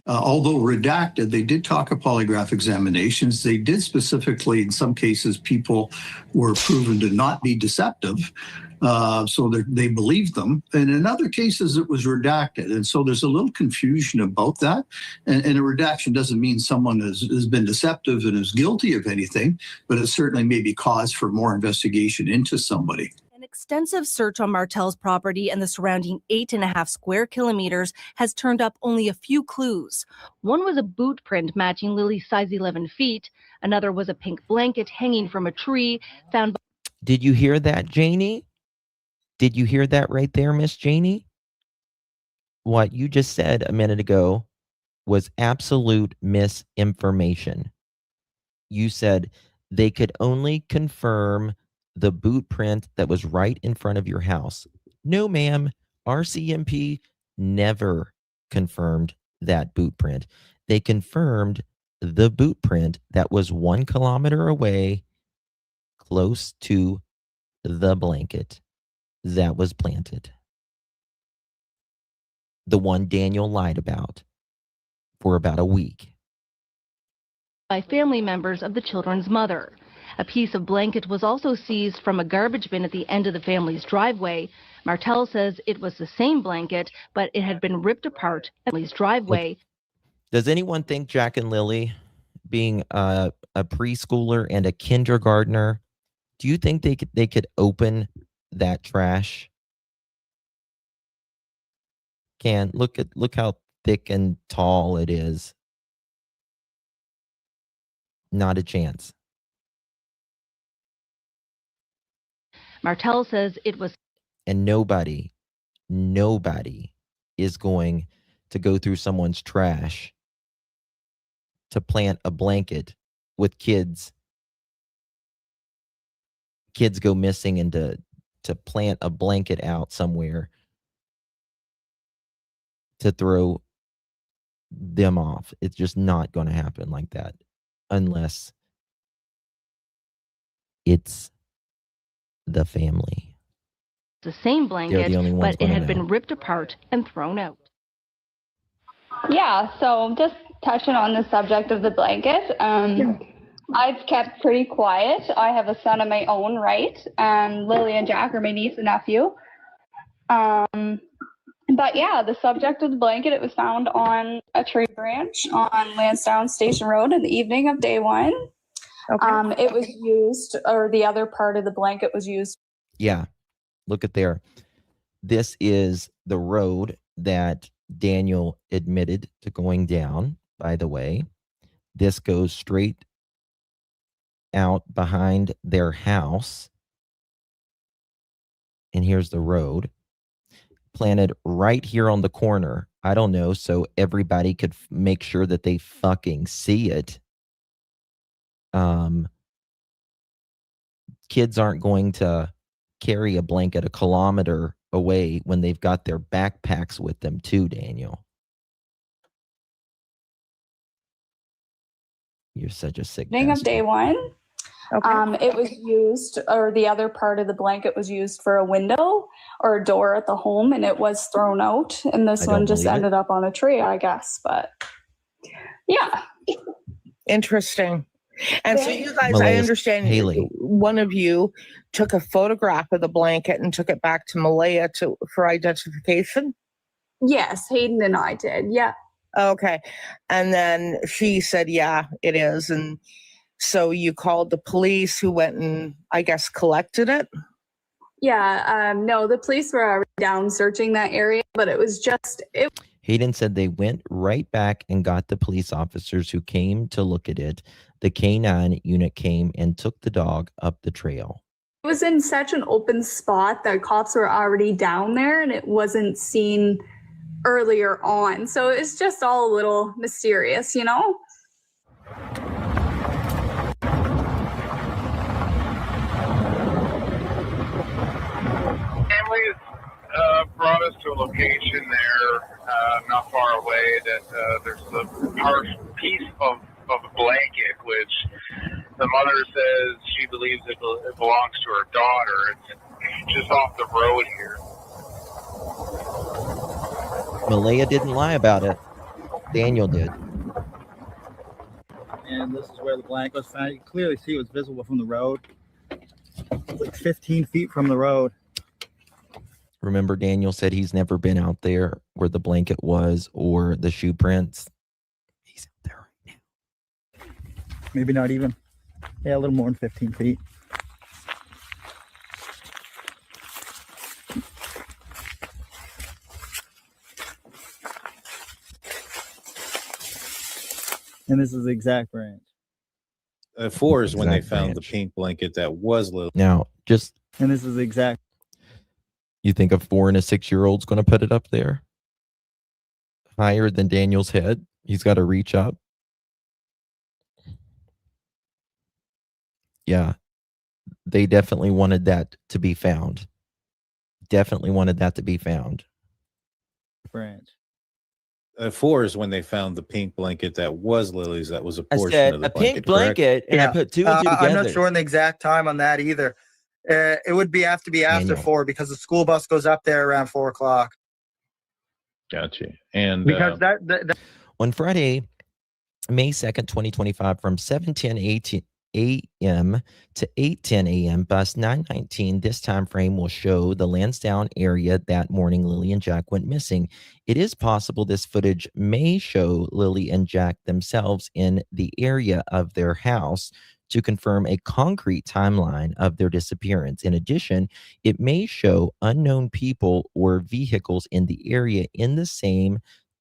Although redacted, they did talk of polygraph examinations. They did specifically, in some cases, people were proven to not be deceptive. So they believed them. And in other cases, it was redacted. And so there's a little confusion about that. And a redaction doesn't mean someone has been deceptive and is guilty of anything, but it certainly may be cause for more investigation into somebody. An extensive search on Martell's property and the surrounding 8.5 square kilometers has turned up only a few clues. One was a boot print matching Lily's size 11 feet. Another was a pink blanket hanging from a tree found. Did you hear that, Janie? Did you hear that right there, Miss Janie? What you just said a minute ago was absolute misinformation. You said they could only confirm the boot print that was right in front of your house. No, ma'am. RCMP never confirmed that boot print. They confirmed the boot print that was 1 kilometer away, close to the blanket that was planted. The one Daniel lied about for about a week. By family members of the children's mother. A piece of blanket was also seized from a garbage bin at the end of the family's driveway. Martell says it was the same blanket, but it had been ripped apart at the family's driveway. Does anyone think Jack and Lily, being a preschooler and a kindergartner, do you think they could open that trash can? Look how thick and tall it is. Not a chance. Martell says it was. And nobody is going to go through someone's trash to plant a blanket with kids. Kids go missing and to plant a blanket out somewhere to throw them off. It's just not going to happen like that unless it's the family. The same blanket, but it had been ripped apart and thrown out. Yeah, so just touching on the subject of the blanket, I've kept pretty quiet. I have a son of my own right, and Lily and Jack are my niece and nephew. But yeah, the subject of the blanket, it was found on a tree branch on Lansdowne Station Road in the evening of day 1. Okay. It was used, or the other part of the blanket was used. Yeah, look at there. This is the road that Daniel admitted to going down, by the way. This goes straight out behind their house. And here's the road. Planted right here on the corner. I don't know, so everybody could make sure that they fucking see it. Kids aren't going to carry a blanket a kilometer away when they've got their backpacks with them too, Daniel. You're such a sick Evening of bastard. day 1. It was used, or the other part of the blanket was used for a window or a door at the home, and it was thrown out. And this one just ended up on a tree, I guess. But yeah. Interesting. And so you guys, I Malaya's understand Haley. one of you took a photograph of the blanket and took it back to Malaya for identification? Yes, Hayden and I did. Yeah. Okay. And then she said, yeah, it is. And so you called the police who went and, I guess, collected it? Yeah. No, the police were already down searching that area, but it was just... Hayden said they went right back and got the police officers who came to look at it. The K9 unit came and took the dog up the trail. It was in such an open spot that cops were already down there, and it wasn't seen earlier on. So it's just all a little mysterious, you know? Families brought us to a location there, not far away, that there's a partial piece of a blanket, which the mother says she believes it belongs to her daughter. It's just off the road here. Malaya didn't lie about it. Daniel did. And this is where the blanket was found. You can clearly see it was visible from the road. It's like 15 feet from the road. Remember, Daniel said he's never been out there where the blanket was or the shoe prints. He's out there right now. Maybe not even. Yeah, a little more than 15 feet. And this is the exact branch. 4 is when they found the pink blanket that was Lily. Now, just... And this is the exact... You think a 4 and a 6-year-old's going to put it up there? Higher than Daniel's head? He's got to reach up. Yeah. They definitely wanted that to be found. Definitely wanted that to be found. Branch. 4 is when they found the pink blanket that was Lily's. That was a I portion said of the a pink blanket, blanket, and I put 2 and 2 together. I'm not sure on the exact time on that either. It would have to be after Daniel. 4 because the school bus goes up there around 4 o'clock. Gotcha. And Because that On Friday, May 2nd, 2025, from 7:10 a.m. to 8:10 a.m., bus 919, this time frame will show the Lansdowne area that morning Lily and Jack went missing. It is possible this footage may show Lily and Jack themselves in the area of their house to confirm a concrete timeline of their disappearance. In addition, it may show unknown people or vehicles in the area in the same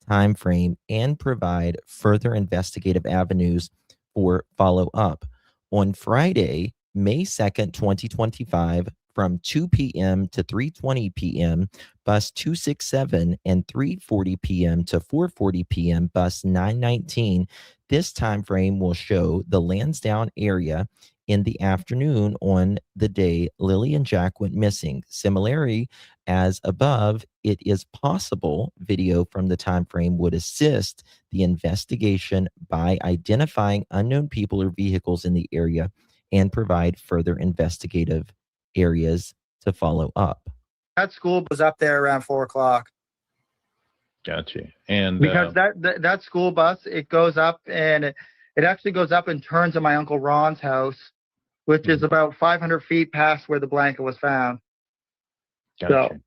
time frame and provide further investigative avenues for follow-up. On Friday, May 2nd, 2025, from 2 p.m. to 3:20 p.m., bus 267, and 3:40 p.m. to 4:40 p.m., bus 919. This time frame will show the Lansdowne area in the afternoon on the day Lily and Jack went missing. Similarly, as above, it is possible video from the time frame would assist the investigation by identifying unknown people or vehicles in the area and provide further investigative areas to follow up. that school goes up there around 4 o'clock. Gotcha. And Because that school bus, it goes up and it actually goes up and turns at my Uncle Ron's house, which is about 500 feet past where the blanket was found. Gotcha. So,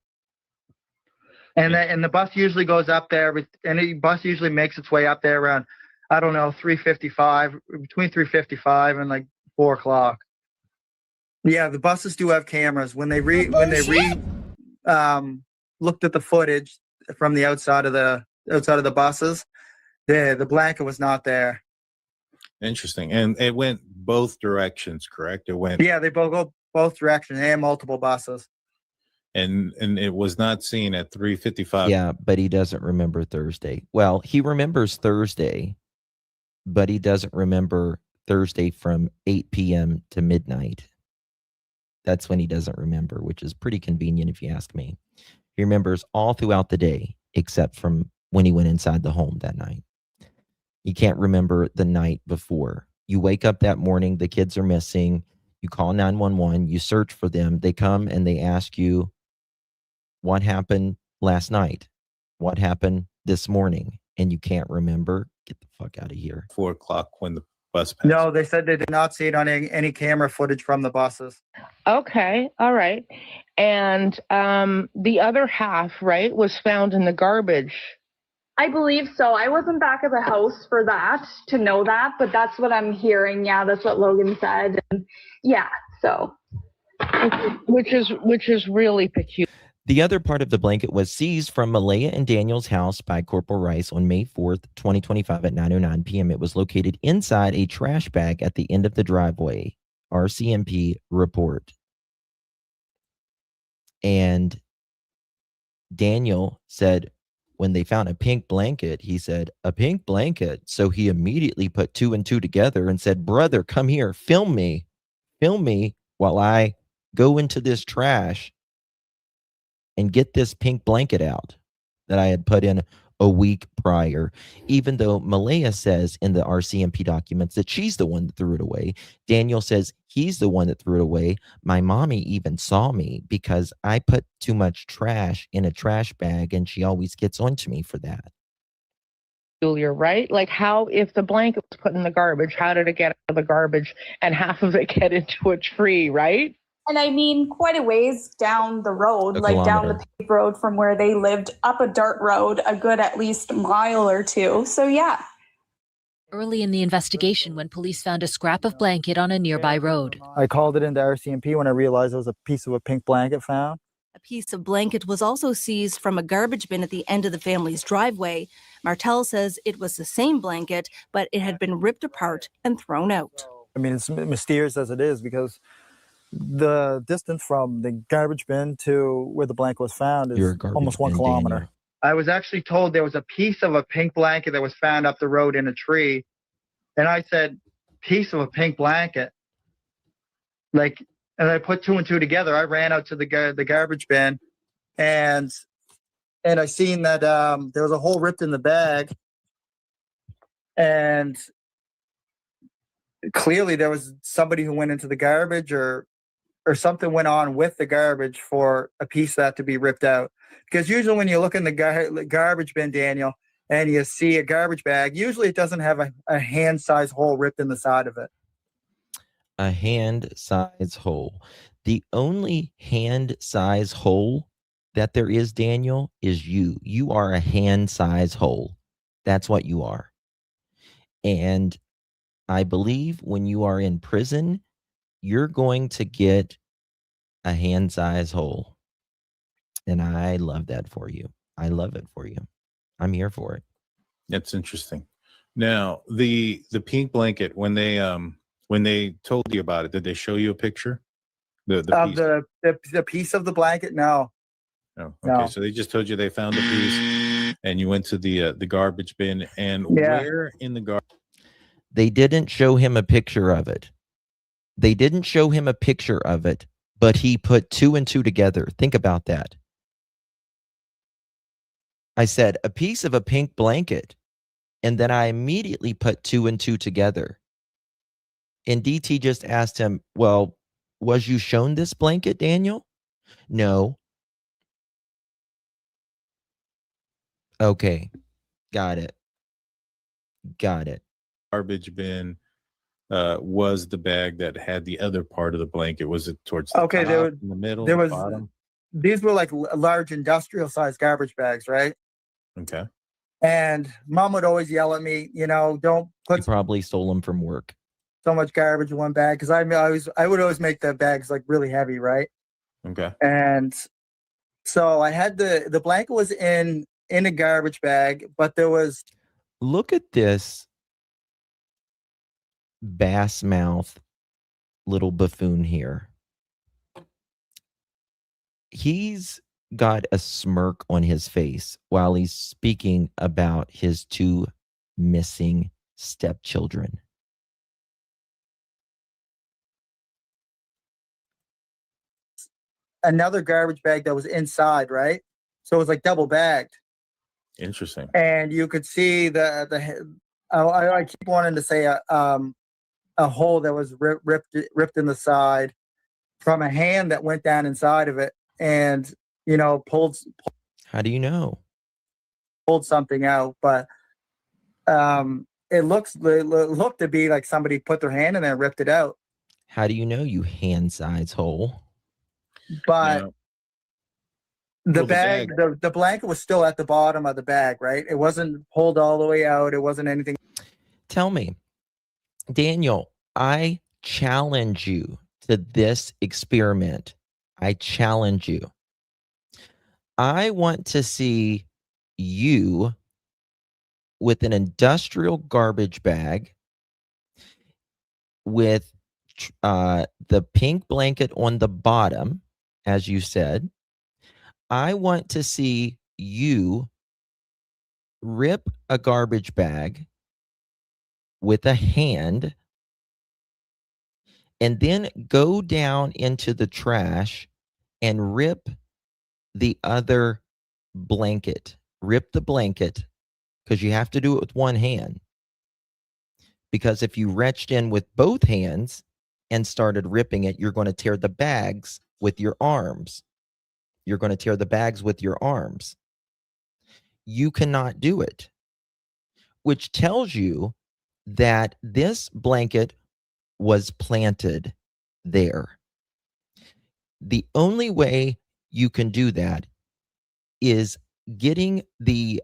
and the bus usually goes up there, and the bus usually makes its way up there around, I don't know, 3:55, between 3:55 and like 4 o'clock. Yeah, the buses do have cameras. When they looked at the footage from the outside of the buses, the blanket was not there. Interesting. And it went both directions, correct? It went. Yeah, they both go both directions. They have multiple buses. And it was not seen at 3:55. Yeah, but he doesn't remember Thursday. Well, he remembers Thursday, but he doesn't remember Thursday from 8 p.m. to midnight. That's when he doesn't remember, which is pretty convenient if you ask me. He remembers all throughout the day, except from when he went inside the home that night. He can't remember the night before You wake up that morning, the kids are missing. You call 911, you search for them. They come and they ask you, what happened last night? What happened this morning? And you can't remember. Get the fuck out of here. 4 o'clock when the bus passed. No, they said they did not see it on any camera footage from the buses. Okay, all right. And the other half, right, was found in the garbage. I believe so. I wasn't back at the house for that to know that, but that's what I'm hearing. Yeah, that's what Logan said. And yeah, so which is really peculiar. The other part of the blanket was seized from Malaya and Daniel's house by Corporal Rice on May 4th, 2025 at 9:09 p.m. It was located inside a trash bag at the end of the driveway. RCMP report. And Daniel said when they found a pink blanket, he said, a pink blanket. So he immediately put 2 and 2 together and said, brother, come here, film me while I go into this trash and get this pink blanket out that I had put in a week prior. Even though Malaya says in the RCMP documents that she's the one that threw it away, Daniel says he's the one that threw it away. My mommy even saw me because I put too much trash in a trash bag and she always gets onto me for that. Julia, right? Like how, if the blanket was put in the garbage, how did it get out of the garbage and half of it get into a tree, right? And I mean, quite a ways down the road, like down the paved road from where they lived, up a dirt road, a good at least mile or two. So, yeah. Early in the investigation, when police found a scrap of blanket on a nearby road. I called it into RCMP when I realized there was a piece of a pink blanket found. A piece of blanket was also seized from a garbage bin at the end of the family's driveway. Martell says it was the same blanket, but it had been ripped apart and thrown out. I mean, it's mysterious as it is because the distance from the garbage bin to where the blanket was found is almost 1 kilometer. Daniel. I was actually told there was a piece of a pink blanket that was found up the road in a tree. And I said, piece of a pink blanket. Like, and I put 2 and 2 together. I ran out to the garbage bin and I seen that there was a hole ripped in the bag. And clearly there was somebody who went into the garbage or something went on with the garbage for a piece of that to be ripped out. Because usually when you look in the garbage bin, Daniel, and you see a garbage bag, usually it doesn't have a hand-sized hole ripped in the side of it. A hand-size hole. The only hand-size hole that there is, Daniel, is you. You are a hand-size hole. That's what you are. And I believe when you are in prison, you're going to get a hand-size hole. And I love that for you. I love it for you. I'm here for it. That's interesting. Now, the pink blanket, when they told you about it, did they show you a picture? The piece of the blanket? No. Oh, okay. No. So they just told you they found a piece and you went to the garbage bin. And where in the garbage? They didn't show him a picture of it. They didn't show him a picture of it, but he put 2 and 2 together. Think about that. I said, a piece of a pink blanket. And then I immediately put 2 and 2 together. And DT just asked him, well, was you shown this blanket, Daniel? No. Okay. Got it. Garbage bin was the bag that had the other part of the blanket. Was it towards the top, in the middle, there was, bottom? These were like large industrial sized garbage bags, right? Okay. And Mom would always yell at me, don't put. You probably stole them from work. So much garbage in one bag because I would always make the bags like really heavy, right? Okay. And so I had the blanket was in a garbage bag, but there was. Look at this bass mouth little buffoon here. He's got a smirk on his face while he's speaking about his 2 missing stepchildren. Another garbage bag that was inside, right? So it was like double bagged. Interesting. And you could see I keep wanting to say a hole that was ripped in the side from a hand that went down inside of it and, pulled How do you know? something out. But it looked to be like somebody put their hand in there and ripped it out. How do you know, you hand-size hole? But Now, the well, the bag, the blanket was still at the bottom of the bag, right? It wasn't pulled all the way out. It wasn't anything. Tell me, Daniel, I challenge you to this experiment. I challenge you. I want to see you with an industrial garbage bag with the pink blanket on the bottom, as you said. I want to see you rip a garbage bag with a hand and then go down into the trash and rip the other blanket. Rip the blanket, because you have to do it with one hand. Because if you reached in with both hands and started ripping it, you're going to tear the bags with your arms. You're going to tear the bags with your arms. You cannot do it, which tells you that this blanket was planted there. The only way you can do that is getting the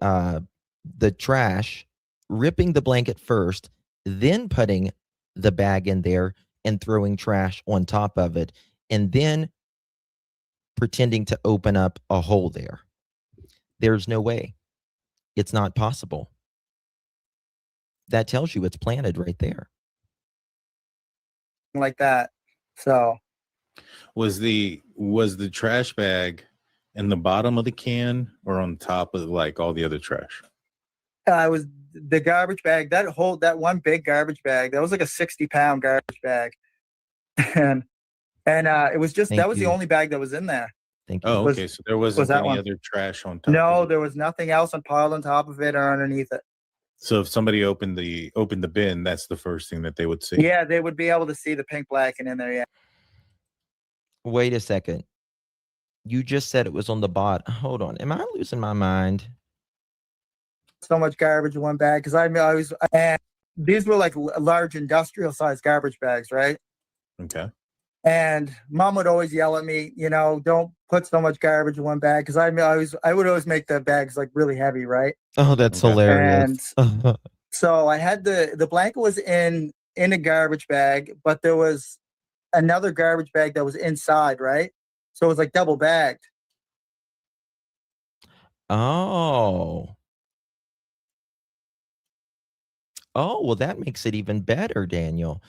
trash, ripping the blanket first, then putting the bag in there and throwing trash on top of it, and then pretending to open up a hole there. There's no way. It's not possible. That tells you it's planted right there. Like that. So was the trash bag in the bottom of the can or on top of like all the other trash? It was the garbage bag, that one big garbage bag. That was like a 60-pound garbage bag. And it was just, that was the only bag that was in there. Thank you. Oh, okay. So there wasn't that any one. other trash on top. No, there was nothing else piled on top of it or underneath it. So if somebody opened the bin, that's the first thing that they would see. Yeah, they would be able to see the pink blanket in there. Yeah. Wait a second. You just said it was on the bottom. Hold on. Am I losing my mind? So much garbage in one bag because these were like large industrial sized garbage bags, right? Okay. And Mom would always yell at me, don't put so much garbage in one bag, because I would always make the bags like really heavy, right? Oh, that's hilarious. And so I had the blanket was in a garbage bag, but there was another garbage bag that was inside, right? So it was like double bagged. Oh. Oh, well, that makes it even better, Daniel.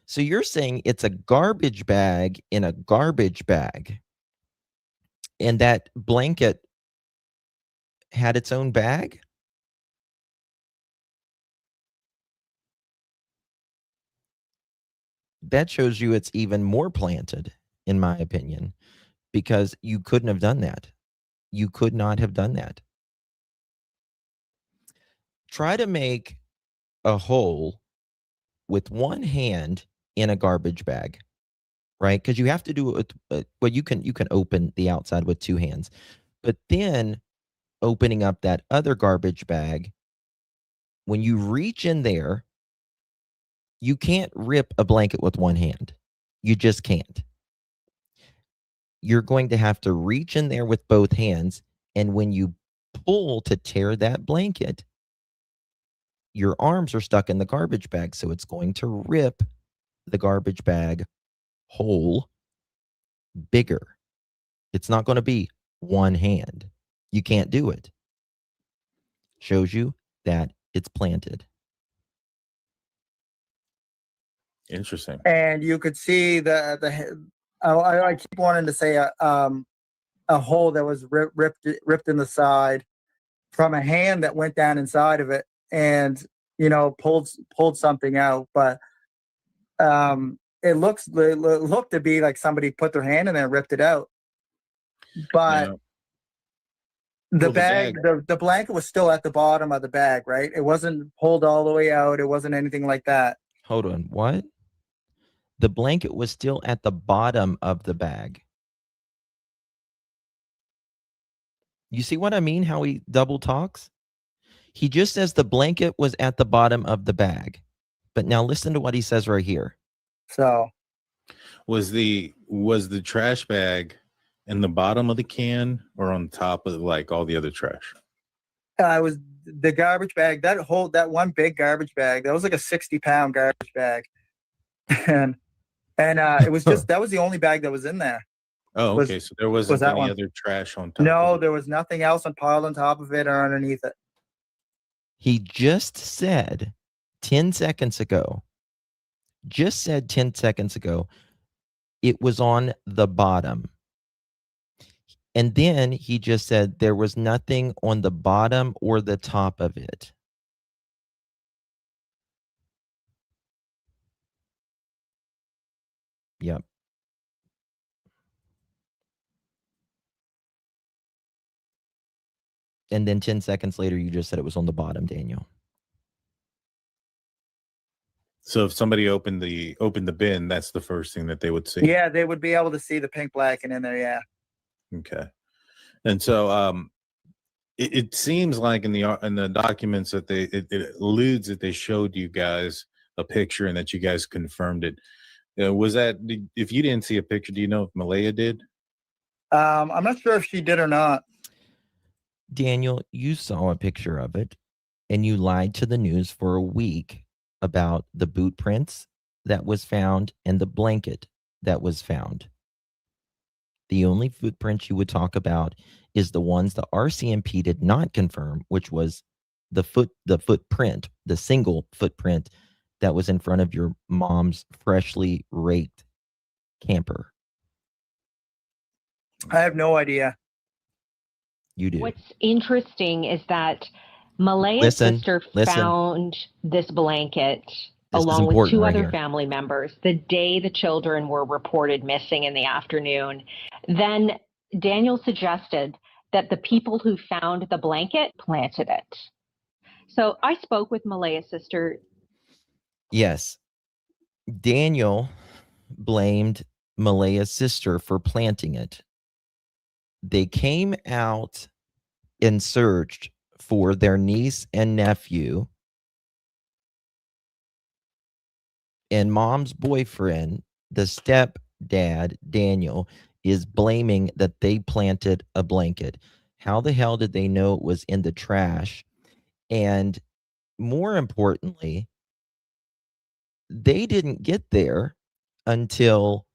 So you're saying it's a garbage bag in a garbage bag, and that blanket had its own bag? That shows you it's even more planted, in my opinion, because you couldn't have done that. You could not have done that. Try to make a hole with one hand in a garbage bag, right? Because you have to do it with, well, you can open the outside with two hands, but then opening up that other garbage bag, when you reach in there, you can't rip a blanket with one hand. You just can't. You're going to have to reach in there with both hands, and when you pull to tear that blanket, your arms are stuck in the garbage bag, so it's going to rip the garbage bag hole bigger. It's not going to be one hand. You can't do it. Shows you that it's planted. Interesting. And you could see I keep wanting to say a hole that was ripped in the side from a hand that went down inside of it and pulled something out. But it looked to be like somebody put their hand in there and ripped it out. But the blanket was still at the bottom of the bag, right? It wasn't pulled all the way out. It wasn't anything like that. Hold on. What? The blanket was still at the bottom of the bag. You see what I mean? How he double talks? He just says the blanket was at the bottom of the bag. But now listen to what he says right here. So was the trash bag in the bottom of the can or on top of like all the other trash? It was the garbage bag, that one big garbage bag. That was like a 60-pound garbage bag. And it was just, that was the only bag that was in there. Oh, okay. So there wasn't any other trash on top. No, there was nothing else piled on top of it or underneath it. He just said 10 seconds ago, it was on the bottom. And then he just said there was nothing on the bottom or the top of it. Yep. And then 10 seconds later, you just said it was on the bottom, Daniel. So if somebody opened the bin, that's the first thing that they would see. Yeah, they would be able to see the pink blanket in there. Yeah. Okay. And so it seems like in the documents that it alludes that they showed you guys a picture and that you guys confirmed it. Was that, if you didn't see a picture, do you know if Malaya did? I'm not sure if she did or not. Daniel, you saw a picture of it and you lied to the news for a week about the boot prints that was found and the blanket that was found. The only footprints you would talk about is the ones the RCMP did not confirm, which was the footprint, the single footprint that was in front of your mom's freshly raked camper. I have no idea. You do. What's interesting is that Malaya's sister found this blanket along with two other family members the day the children were reported missing in the afternoon. Then Daniel suggested that the people who found the blanket planted it. So I spoke with Malaya's sister. Yes. Daniel blamed Malaya's sister for planting it. They came out and searched for their niece and nephew, and mom's boyfriend, the stepdad, Daniel, is blaming that they planted a blanket. How the hell did they know it was in the trash? And more importantly, they didn't get there until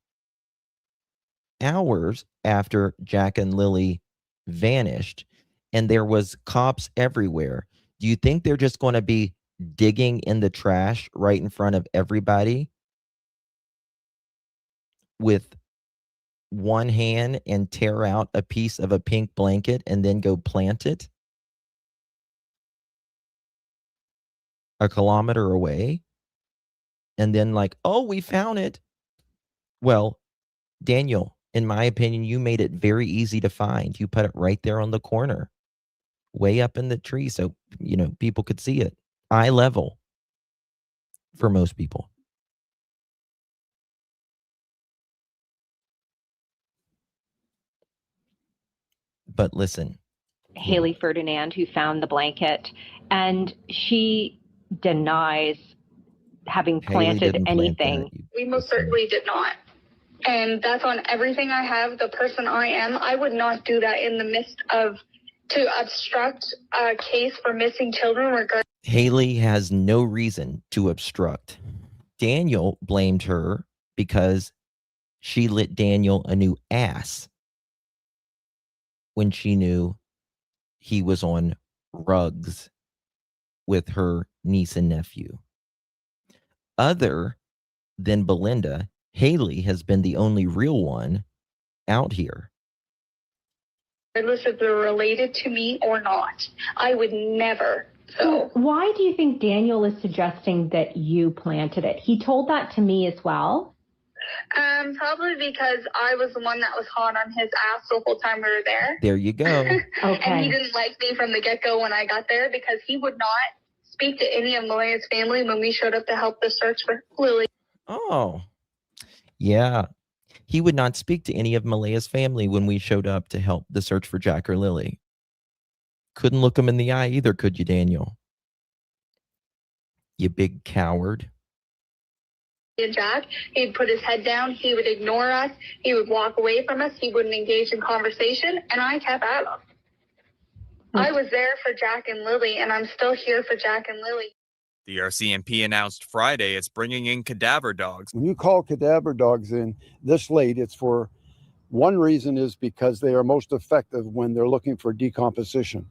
hours after Jack and Lily vanished, and there was cops everywhere. Do you think they're just going to be digging in the trash right in front of everybody with one hand and tear out a piece of a pink blanket and then go plant it a kilometer away? And then like, oh, we found it. Well, Daniel, in my opinion, you made it very easy to find. You put it right there on the corner, way up in the tree, so, people could see it. Eye level for most people. But listen. Haley Ferdinand, who found the blanket, and she denies having planted anything. We most certainly did not. And that's on everything I have, the person I am. I would not do that in the midst of to obstruct a case for missing children. Haley has no reason to obstruct. Daniel blamed her because she lit Daniel a new ass when she knew he was on rugs with her niece and nephew. Other than Belinda, Haley has been the only real one out here. Regardless if they're related to me or not, I would never. So why do you think Daniel is suggesting that you planted it? He told that to me as well. Probably because I was the one that was hot on his ass the whole time we were there. There you go. Okay. And he didn't like me from the get-go when I got there because he would not speak to any of Malaya's family when we showed up to help the search for Lily. Oh. Yeah. He would not speak to any of Malea's family when we showed up to help the search for Jack or Lily. Couldn't look him in the eye either, could you, Daniel? You big coward. Jack, he'd put his head down, he would ignore us, he would walk away from us, he wouldn't engage in conversation, and I kept at him. I was there for Jack and Lily, and I'm still here for Jack and Lily. The RCMP announced Friday it's bringing in cadaver dogs. When you call cadaver dogs in this late, it's for one reason is because they are most effective when they're looking for decomposition.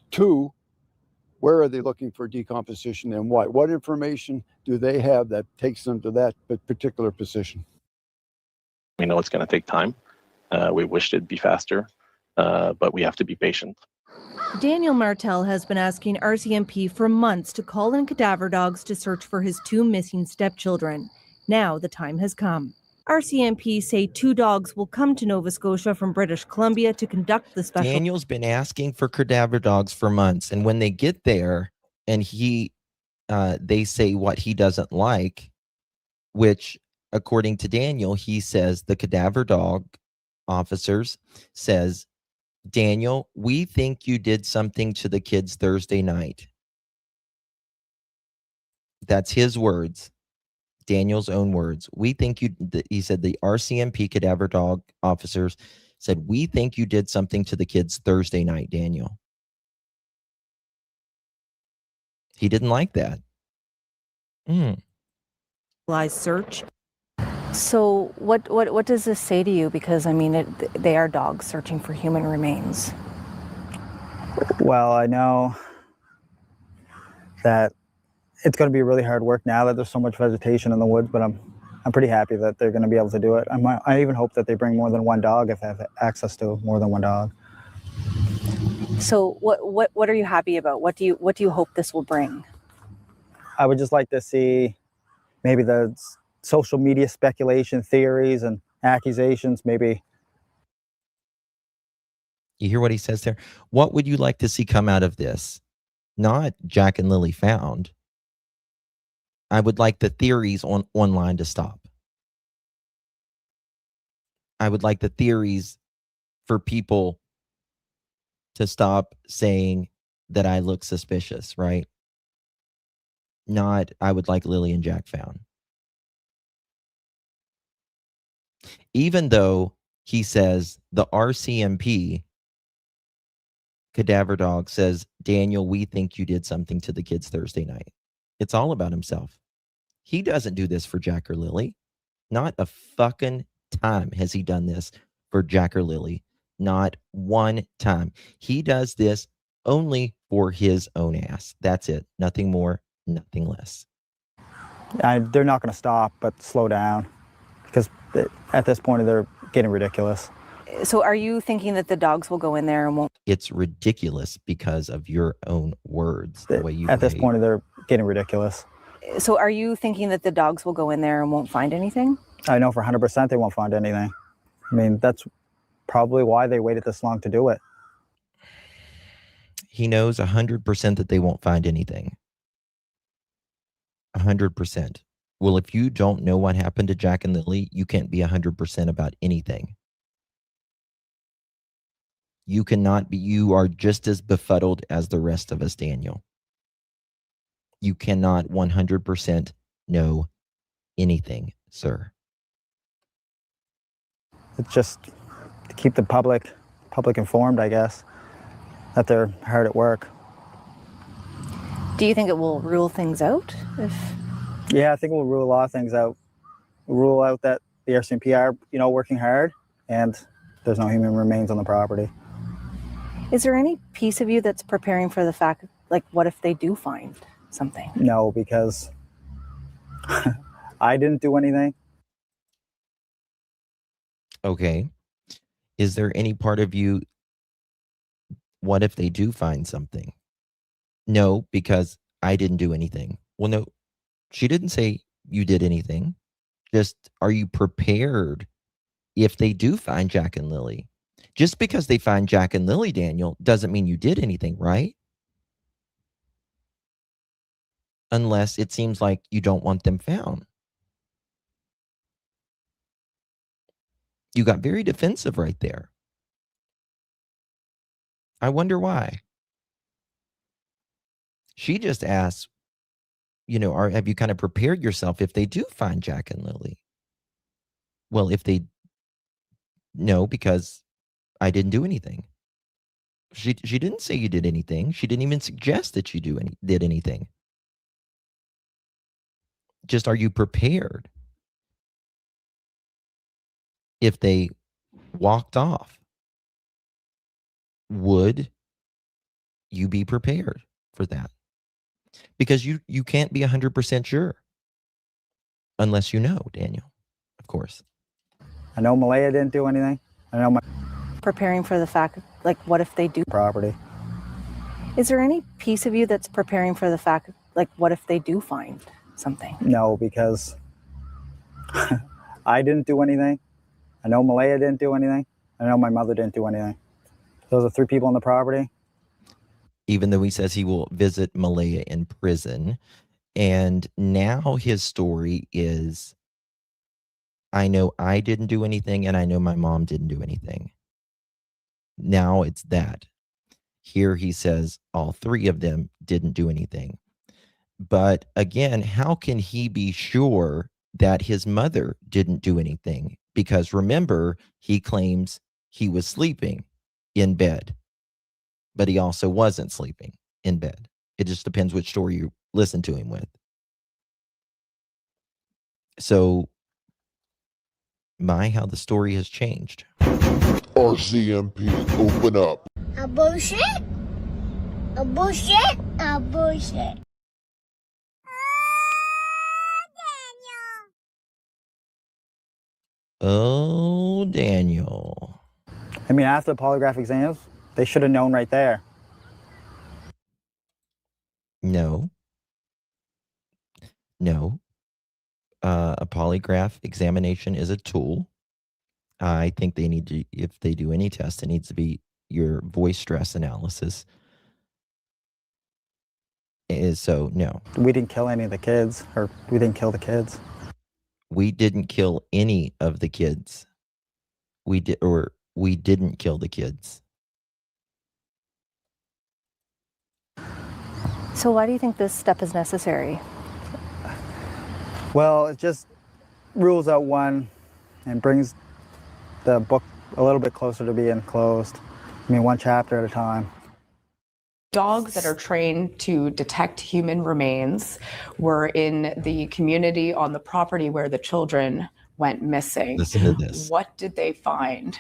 Two, where are they looking for decomposition and why? What information do they have that takes them to that particular position? We know it's going to take time. We wished it'd be faster, but we have to be patient. Daniel Martell has been asking RCMP for months to call in cadaver dogs to search for his 2 missing stepchildren. Now the time has come. RCMP say 2 dogs will come to Nova Scotia from British Columbia to conduct the special. Daniel's been asking for cadaver dogs for months, and when they get there and they say what he doesn't like, which according to Daniel, he says the cadaver dog officers says, Daniel, we think you did something to the kids Thursday night. That's his words. Daniel's own words. We think he said the RCMP cadaver dog officers said, we think you did something to the kids Thursday night, Daniel. He didn't like that. Search. So what does this say to you? Because, I mean, they are dogs searching for human remains. Well, I know that it's going to be really hard work now that there's so much vegetation in the woods, but I'm pretty happy that they're going to be able to do it. I even hope that they bring more than 1 dog if they have access to more than 1 dog. So what are you happy about? What do you hope this will bring? I would just like to see maybe the social media speculation theories and accusations, maybe. You hear what he says there? What would you like to see come out of this? Not Jack and Lily found. I would like the theories online to stop. I would like the theories for people to stop saying that I look suspicious, right? Not, I would like Lily and Jack found. Even though he says the RCMP cadaver dog says, Daniel, we think you did something to the kids Thursday night. It's all about himself. He doesn't do this for Jack or Lily. Not a fucking time has he done this for Jack or Lily. Not 1 time. He does this only for his own ass. That's it. Nothing more, nothing less. They're not going to stop, but slow down. Because at this point, they're getting ridiculous. So are you thinking that the dogs will go in there and won't? It's ridiculous because of your own words. The way you At this point, they're getting ridiculous. So are you thinking that the dogs will go in there and won't find anything? I know for 100% they won't find anything. I mean, that's probably why they waited this long to do it. He knows 100% that they won't find anything. 100%. Well, if you don't know what happened to Jack and Lily, you can't be 100% about anything. You cannot be, you are just as befuddled as the rest of us, Daniel. You cannot 100% know anything, sir. It's just to keep the public informed, I guess, that they're hard at work. Do you think it will rule things out? Yeah, I think we'll rule a lot of things out. We'll rule out that the RCMP are, working hard, and there's no human remains on the property. Is there any piece of you that's preparing for the fact, like, what if they do find something? No, because I didn't do anything. Okay. Is there any part of you, what if they do find something? No, because I didn't do anything. Well, no, she didn't say you did anything. Just, are you prepared if they do find Jack and Lily? Just because they find Jack and Lily, Daniel, doesn't mean you did anything, right? Unless it seems like you don't want them found. You got very defensive right there. I wonder why. She just asked, have you kind of prepared yourself if they do find Jack and Lily? Well, no, because I didn't do anything. She didn't say you did anything. She didn't even suggest that you did anything. Just, are you prepared if they walked off? Would you be prepared for that? Because you can't be 100% sure unless you know, Daniel, of course. I know Malaya didn't do anything. I know my Preparing for the fact, like, what if they do? property. Is there any piece of you that's preparing for the fact, like, what if they do find something? No, because I didn't do anything. I know Malaya didn't do anything. I know my mother didn't do anything. Those are 3 people on the property. Even though he says he will visit Malaya in prison. And now his story is, I know I didn't do anything, and I know my mom didn't do anything. Now it's that. Here he says all 3 of them didn't do anything. But again, how can he be sure that his mother didn't do anything? Because remember, he claims he was sleeping in bed, but he also wasn't sleeping in bed. It just depends which story you listen to him with. So, how the story has changed. RCMP, open up. A bullshit? A bullshit? A bullshit. Oh, Daniel. I mean, after the polygraph exams, they should have known right there. No. A polygraph examination is a tool. I think they need to, if they do any test, it needs to be your voice stress analysis. So, no. We didn't kill any of the kids, or we didn't kill the kids. We didn't kill any of the kids. We didn't kill the kids. So why do you think this step is necessary? Well, it just rules out one and brings the book a little bit closer to being closed. I mean, 1 chapter at a time. Dogs that are trained to detect human remains were in the community on the property where the children went missing. Listen to this. What did they find?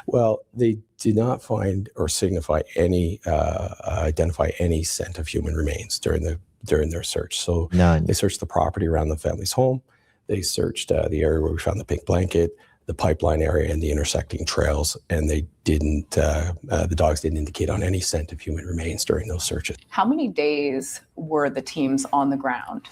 Well, they did not find or signify any, identify any scent of human remains during their search. So none. They searched the property around the family's home. They searched the area where we found the pink blanket, the pipeline area, and the intersecting trails, and they didn't. The dogs didn't indicate on any scent of human remains during those searches. How many days were the teams on the ground?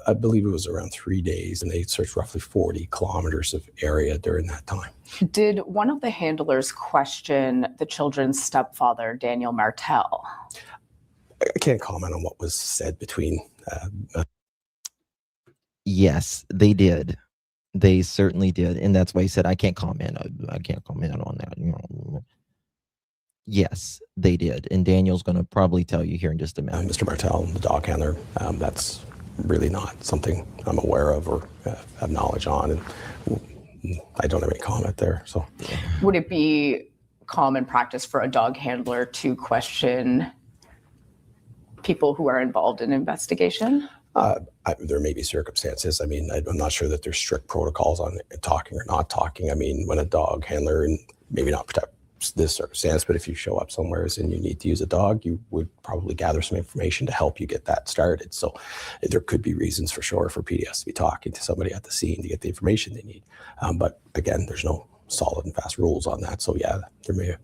I believe it was around 3 days, and they searched roughly 40 kilometers of area during that time. Did one of the handlers question the children's stepfather, Daniel Martell? I can't comment on what was said between. Yes, they did. They certainly did, and that's why he said, "I can't comment. I can't comment on that." Yes, they did, and Daniel's going to probably tell you here in just a minute. Mr. Martell, the dog handler, that's really not something I'm aware of or have knowledge on, and I don't have any comment there. So, would it be common practice for a dog handler to question people who are involved in investigation? There may be circumstances. I mean, I'm not sure that there's strict protocols on talking or not talking. I mean, when a dog handler, and maybe not protect this circumstance, but if you show up somewhere and you need to use a dog, you would probably gather some information to help you get that started. So there could be reasons for sure for PDS to be talking to somebody at the scene to get the information they need. But again, there's no solid and fast rules on that. So yeah, there may,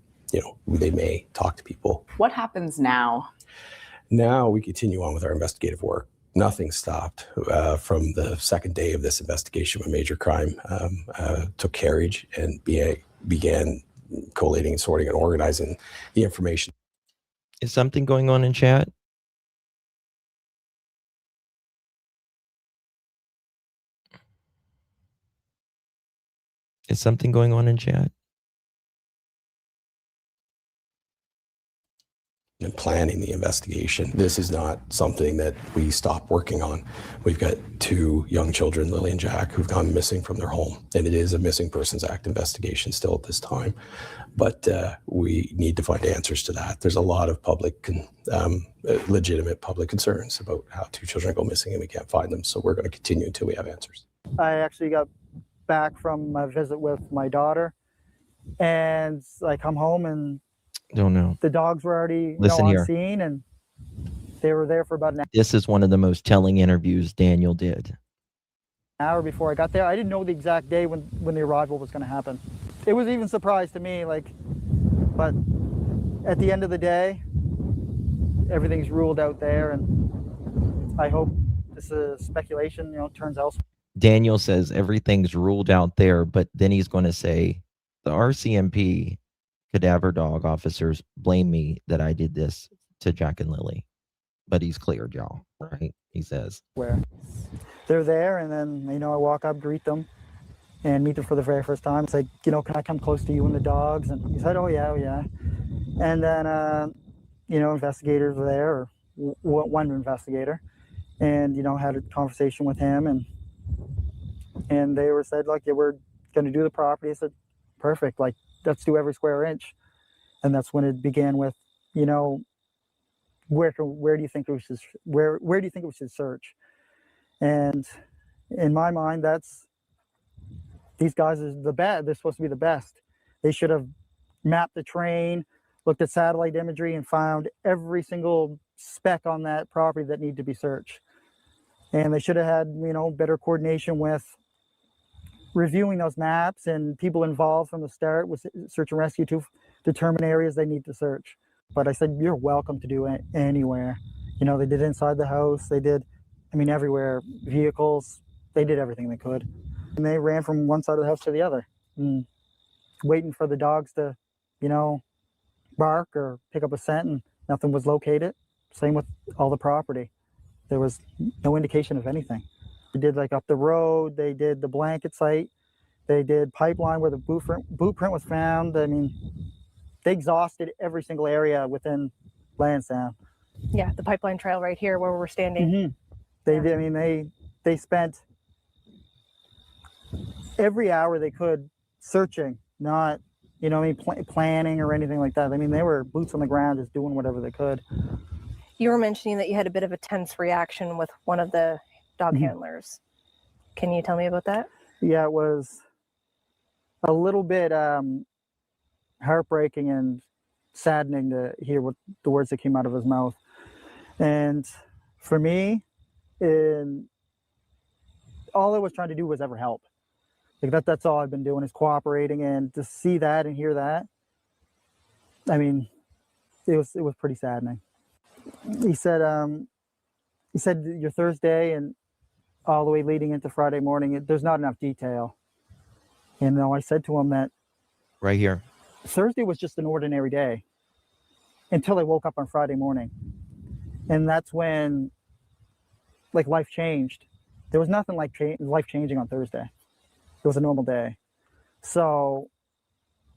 they may talk to people. What happens now? Now we continue on with our investigative work. Nothing stopped from the second day of this investigation when major crime took carriage and began collating and sorting and organizing the information. Is something going on in chat? Is something going on in chat? And planning the investigation. This is not something that we stop working on. We've got 2 young children, Lilly and Jack, who've gone missing from their home, and it is a Missing Persons Act investigation still at this time. But we need to find answers to that. There's a lot of legitimate public concerns about how 2 children go missing and we can't find them. So we're going to continue until we have answers. I actually got back from my visit with my daughter, and I come home and Don't know. the dogs were already Listen on here. scene, and they were there for about an This is one of the most telling interviews Daniel did. hour before I got there. I didn't know the exact day when the arrival was going to happen. It was even a surprise to me, but at the end of the day, everything's ruled out there, and I hope this is speculation, turns out. Daniel says everything's ruled out there, but then he's going to say the RCMP cadaver dog officers blame me that I did this to Jack and Lilly. But he's cleared, y'all, right? He says. Where they're there, and then, I walk up, greet them, and meet them for the very first time. It's like, can I come close to you and the dogs? And he said, oh, yeah. And then, investigators were there, or one investigator, and, had a conversation with him, and they said, yeah, we're going to do the property. I said, perfect, let's do every square inch. And that's when it began with, where do you think we should search? And in my mind, these guys are the best. They're supposed to be the best. They should have mapped the terrain, looked at satellite imagery, and found every single speck on that property that needed to be searched. And they should have had, better coordination with reviewing those maps and people involved from the start with search and rescue to determine areas they need to search. But I said, you're welcome to do it anywhere. They did inside the house. They did, everywhere. Vehicles. They did everything they could. And they ran from one side of the house to the other, waiting for the dogs to, bark or pick up a scent, and nothing was located. Same with all the property. There was no indication of anything. They did up the road. They did the blanket site. They did pipeline where the boot print was found. They exhausted every single area within Lansdowne. Yeah, the pipeline trail right here where we're standing. Mm-hmm. They did. They spent every hour they could searching, not planning or anything like that. They were boots on the ground, just doing whatever they could. You were mentioning that you had a bit of a tense reaction with one of the dog handlers. Can you tell me about that? Yeah, it was a little bit heartbreaking and saddening to hear what the words that came out of his mouth. And for me, all I was trying to do was ever help. That's all I've been doing is cooperating, and to see that and hear that, it was pretty saddening. He said your Thursday and all the way leading into Friday morning, there's not enough detail. And I said to him that right here, Thursday was just an ordinary day until I woke up on Friday morning. And that's when life changed. There was nothing like life changing on Thursday. It was a normal day. So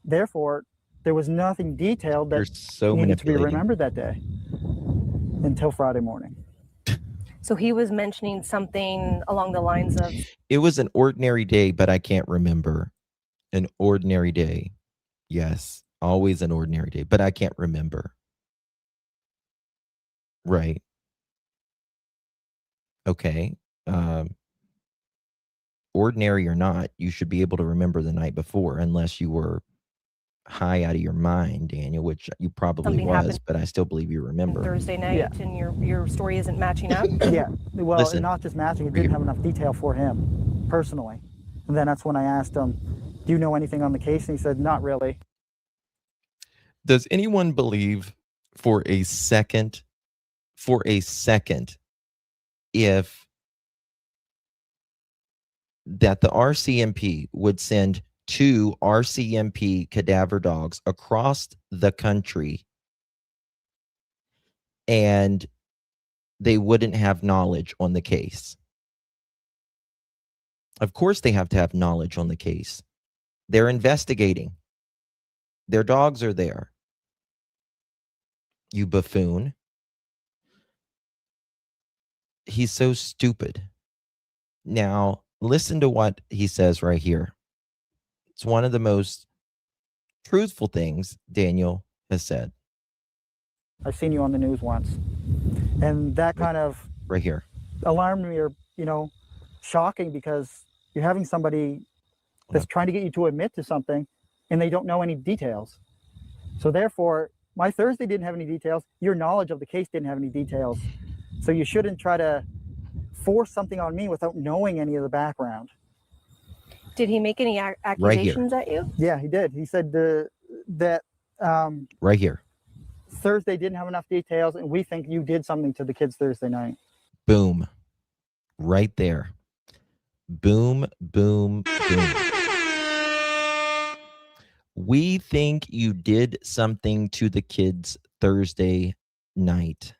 therefore, there was nothing detailed that needed to be remembered that day until Friday morning. So he was mentioning something along the lines of, it was an ordinary day, but I can't remember. An ordinary day. Yes, always an ordinary day, but I can't remember. Right. Okay. Ordinary or not, you should be able to remember the night before, unless you were high out of your mind, Daniel, which you probably was, but I still believe you remember. Thursday night, and your story isn't matching up? Yeah, well, listen, not just matching, it didn't have enough detail for him personally. And then that's when I asked him, do you know anything on the case? And he said, not really. Does anyone believe for a second, if that the RCMP would send 2 RCMP cadaver dogs across the country and they wouldn't have knowledge on the case? Of course they have to have knowledge on the case. They're investigating. Their dogs are there. You buffoon. He's so stupid. Now, listen to what he says right here. It's one of the most truthful things Daniel has said. I've seen you on the news once. And that kind of right here alarmed me, or, shocking, because you're having somebody that's trying to get you to admit to something and they don't know any details. So therefore, my Thursday didn't have any details. Your knowledge of the case didn't have any details. So you shouldn't try to force something on me without knowing any of the background. Did he make any accusations at you? Yeah, he did. He said that right here. Thursday didn't have enough details, and we think you did something to the kids Thursday night. Boom. Right there. Boom, boom, boom. We think you did something to the kids Thursday night.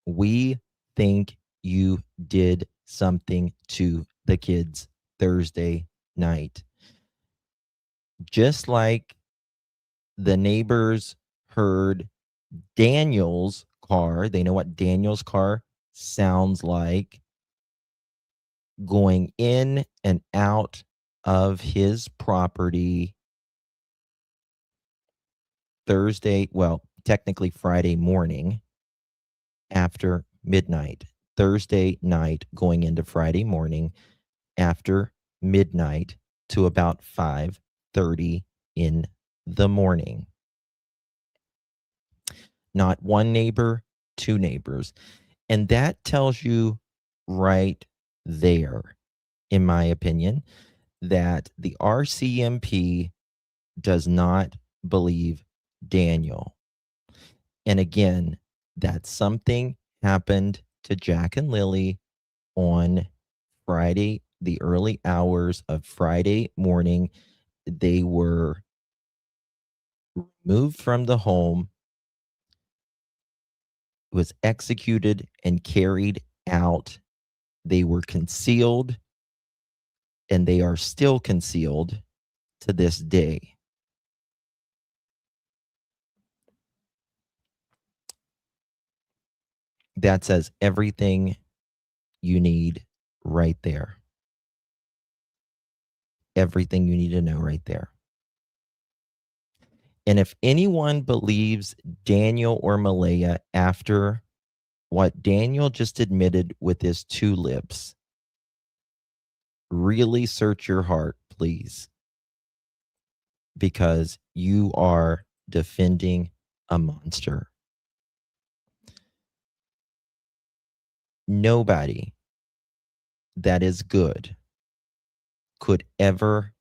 We think you did something to the kids Thursday night. Just like the neighbors heard Daniel's car, they know what Daniel's car sounds like going in and out of his property Thursday, well, technically Friday morning after midnight. Thursday night going into Friday morning after midnight to about 5:30 in the morning. Not one neighbor, two neighbors. And that tells you right there, in my opinion, that the RCMP does not believe Daniel. And again, that something happened to Jack and Lily on Friday, the early hours of Friday morning. They were removed from the home, was executed and carried out. They were concealed, and they are still concealed to this day. That says everything you need right there. Everything you need to know right there. And if anyone believes Daniel or Malaya after what Daniel just admitted with his two lips, really search your heart, please. Because you are defending a monster. Nobody that is good could ever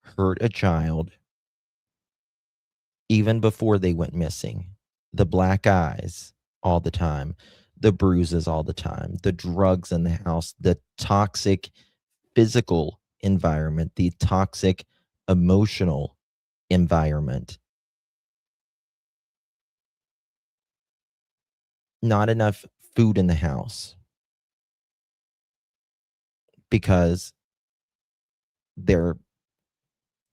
hurt a child, even before they went missing. The black eyes all the time, the bruises all the time, the drugs in the house, the toxic physical environment, the toxic emotional environment. Not enough food in the house because they're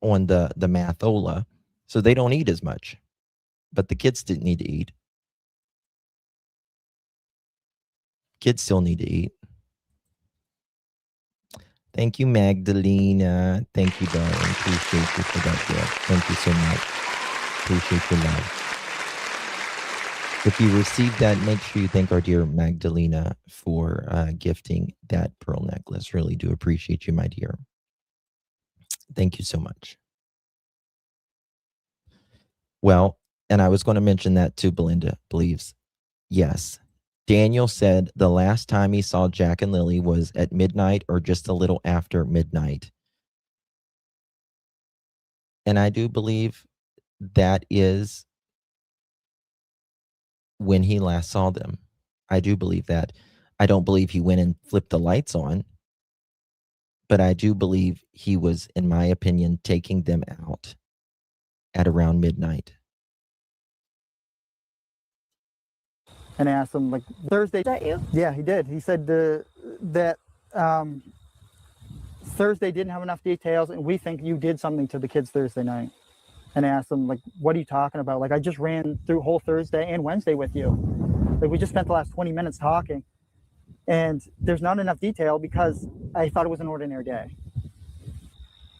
on the Mathola, so they don't eat as much. But the kids didn't need to eat. Kids still need to eat. Thank you, Magdalena. Thank you, darling. Appreciate you for that gift. Thank you so much. Appreciate your love. If you received that, make sure you thank our dear Magdalena for gifting that pearl necklace. Really do appreciate you, my dear. Thank you so much. Well, and I was going to mention that too, Belinda believes. Yes. Daniel said the last time he saw Jack and Lily was at midnight or just a little after midnight. And I do believe that is when he last saw them. I do believe that. I don't believe he went and flipped the lights on, but I do believe he was, in my opinion, taking them out at around midnight. And I asked him, like, Thursday. Is that you? Yeah, he did. He said that Thursday didn't have enough details, and we think you did something to the kids Thursday night. And I asked them, like, what are you talking about? Like, I just ran through whole Thursday and Wednesday with you. Like, we just spent the last 20 minutes talking. And there's not enough detail because I thought it was an ordinary day.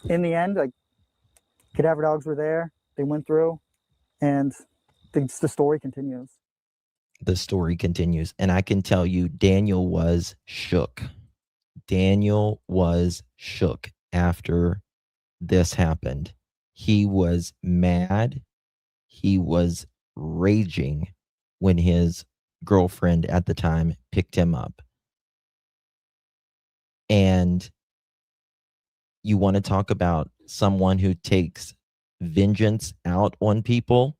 In the end, like, cadaver dogs were there. They went through, and the story continues. The story continues. And I can tell you, Daniel was shook. Daniel was shook after this happened. He was mad. He was raging when his girlfriend at the time picked him up. And you want to talk about someone who takes vengeance out on people?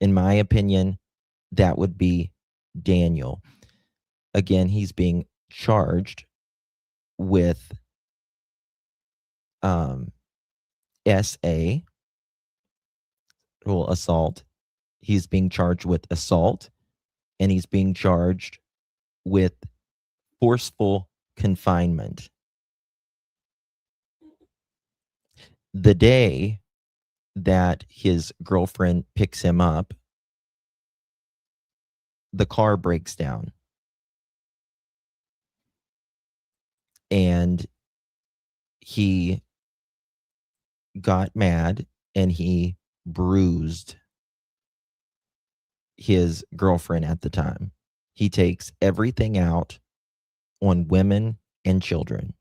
In my opinion, that would be Daniel. Again, he's being charged with SA, assault. He's being charged with assault, and he's being charged with forceful confinement. The day that his girlfriend picks him up, the car breaks down. And he got mad and he bruised his girlfriend at the time. He takes everything out on women and children.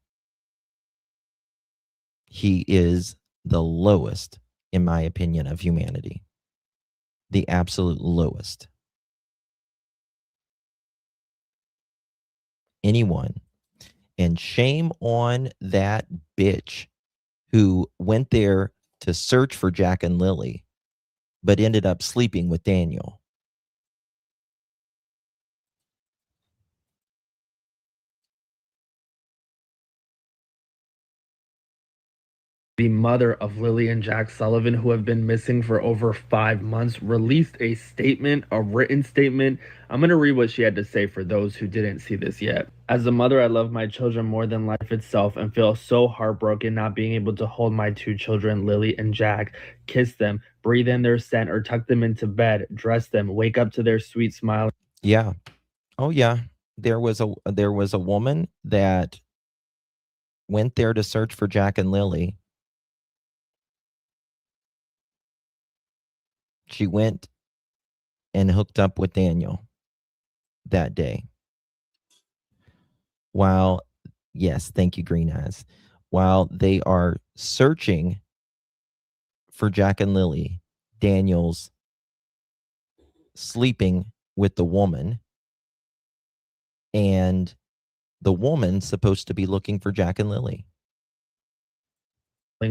He is the lowest, in my opinion, of humanity. The absolute lowest. Anyone. And shame on that bitch who went there to search for Jack and Lily, but ended up sleeping with Daniel. The mother of Lilly and Jack Sullivan, who have been missing for over 5 months, released a statement, a written statement. I'm going to read what she had to say for those who didn't see this yet. As a mother, I love my children more than life itself and feel so heartbroken not being able to hold my 2 children, Lily and Jack, kiss them, breathe in their scent, or tuck them into bed, dress them, wake up to their sweet smile. Yeah. Oh, yeah. There was a woman that went there to search for Jack and Lily. She went and hooked up with Daniel that day. While, yes, thank you, Green Eyes. While they are searching for Jack and Lily, Daniel's sleeping with the woman, and the woman's supposed to be looking for Jack and Lily.